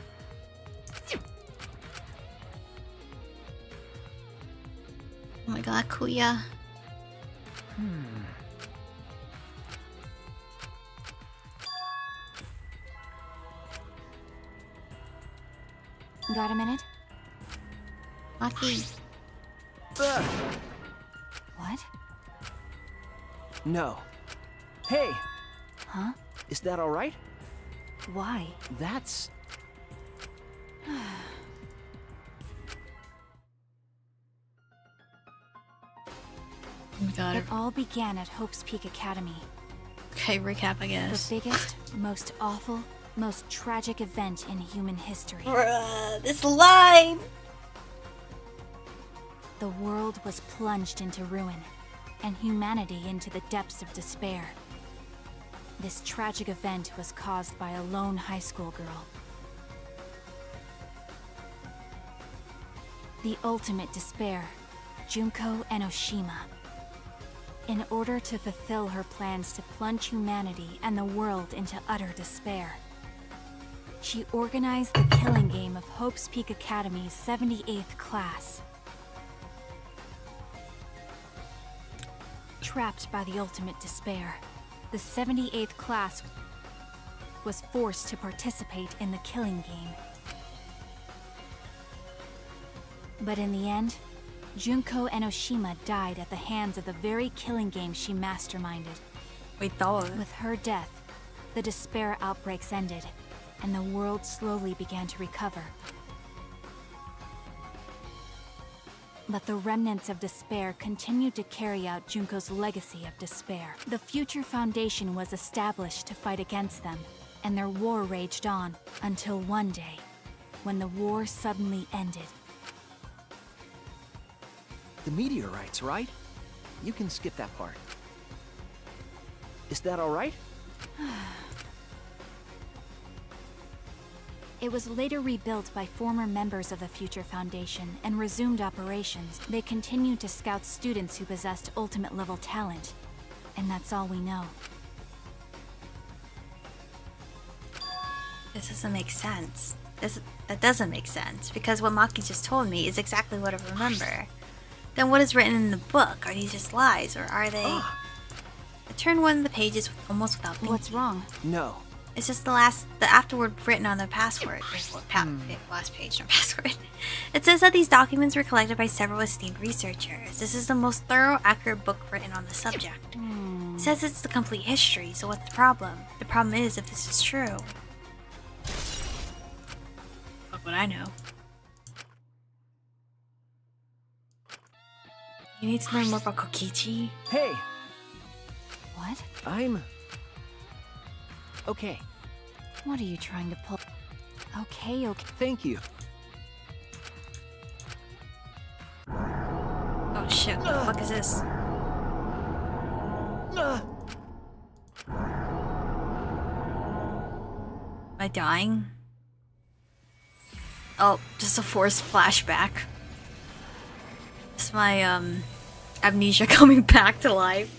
Oh my god, Kuya. Got a minute? Lucky. What? No. Hey, Huh? is that all right? Why? That's... Oh my god. It all began at Hope's Peak Academy. Okay, recap, I The guess. biggest, most awful, most tragic event in human history. Bruh, this line! The world was plunged into ruin, and humanity into the depths of despair. This tragic event was caused by a lone high school girl. The ultimate despair, Junko Enoshima. In order to fulfill her plans to plunge humanity and the world into utter despair, she organized the killing game of Hope's Peak Academy's 78th class. Trapped by the ultimate despair, the 78th class was forced to participate in the killing game. But in the end, Junko Enoshima died at the hands of the very killing game she masterminded. Wait, thought. With her death, the despair outbreaks ended, and the world slowly began to recover. But the remnants of despair continued to carry out Junko's legacy of despair. The Future Foundation was established to fight against them, and their war raged on until one day, when the war suddenly ended. The meteorites, right? You can skip that part. Is that all right? It was later rebuilt by former members of the Future Foundation and resumed operations. They continued to scout students who possessed ultimate level talent. And that's all we know. This doesn't make sense. That doesn't make sense, because what Maki just told me is exactly what I remember. Then what is written in the book? Are these just lies, or are they... I turned one of the pages almost without thinking. What's wrong? No. It's just the afterword written on the password. Last page, no password. It says that these documents were collected by several esteemed researchers. This is the most thorough, accurate book written on the subject. It says it's the complete history, so what's the problem? The problem is, if this is true... Fuck what I know. You need to learn more about Kokichi? Hey! What? I'm... okay. What are you trying to pull? Okay. Thank you. Oh shit, what the fuck is this? Am I dying? Oh, just a forced flashback. It's my, amnesia coming back to life.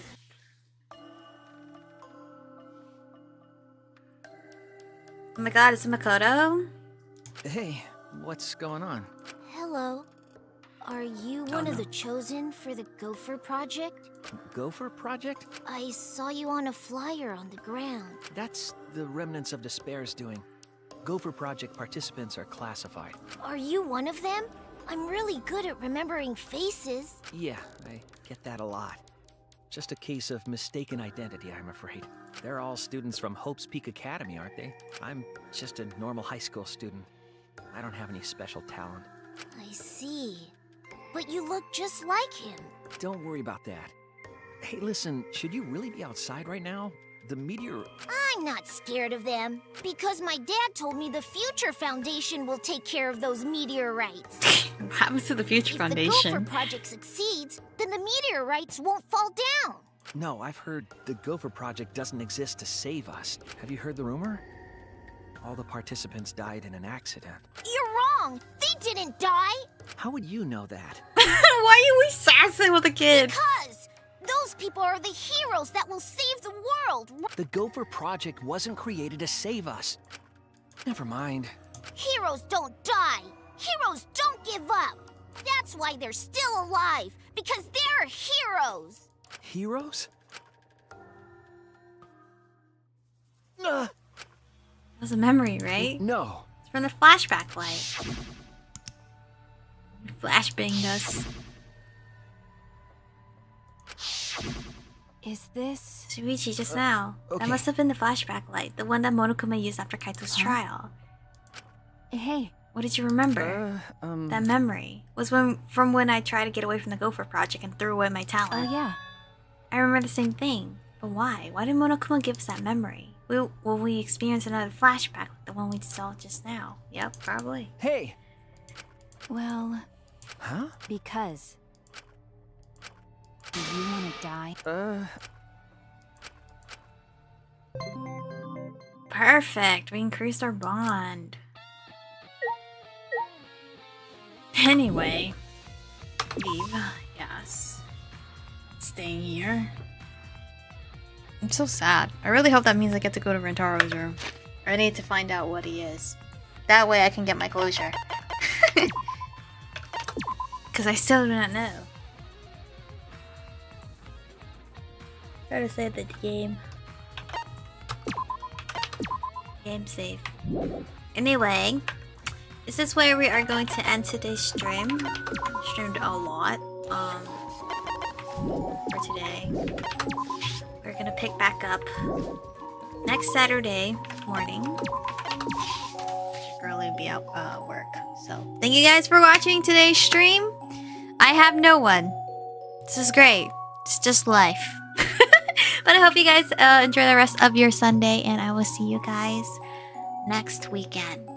Oh my god, it's Makoto? Hey, what's going on? Hello. Are you one of the chosen for the Gopher Project? Gopher Project? I saw you on a flyer on the ground. That's the Remnants of Despair's doing. Gopher Project participants are classified. Are you one of them? I'm really good at remembering faces. Yeah, I get that a lot. Just a case of mistaken identity, I'm afraid. They're all students from Hope's Peak Academy, aren't they? I'm just a normal high school student. I don't have any special talent. I see. But you look just like him. Don't worry about that. Hey, listen, should you really be outside right now? The meteor... I'm not scared of them, because my dad told me the Future Foundation will take care of those meteorites. What happens to the Future Foundation? If the Gopher Project succeeds, then the meteorites won't fall down. No, I've heard the Gopher Project doesn't exist to save us. Have you heard the rumor? All the participants died in an accident. You're wrong! They didn't die! How would you know that? Why are we sassing with a kid? Because those people are the heroes that will save the world! The Gopher Project wasn't created to save us. Never mind. Heroes don't die! Heroes don't give up! That's why they're still alive! Because they're heroes! Heroes? It was a memory, right? No. It's from the flashback light. Flashbanged us. Is this... Shuichi, just now. okay. That must have been the flashback light, the one that Monokuma used after Kaito's trial. Hey, What did you remember? That memory was from when I tried to get away from the Gopher Project and threw away my talent. oh yeah. I remember the same thing. But why? Why did Monokuma give us that memory? Will we experience another flashback like the one we saw just now? Yep, probably. Hey! Well, Huh? because... Do you want to die? Perfect. We increased our bond. Anyway. Leave. Yes. Staying here. I'm so sad. I really hope that means I get to go to Rentaro's room. I need to find out what he is. That way I can get my closure. Because I still do not know. Try to save the game. Game save. Anyway, this is where we are going to end today's stream. Streamed a lot for today. We're gonna pick back up next Saturday morning. Should probably be out work. So thank you guys for watching today's stream. I have no one. This is great. It's just life. But I hope you guys enjoy the rest of your Sunday, and I will see you guys next weekend.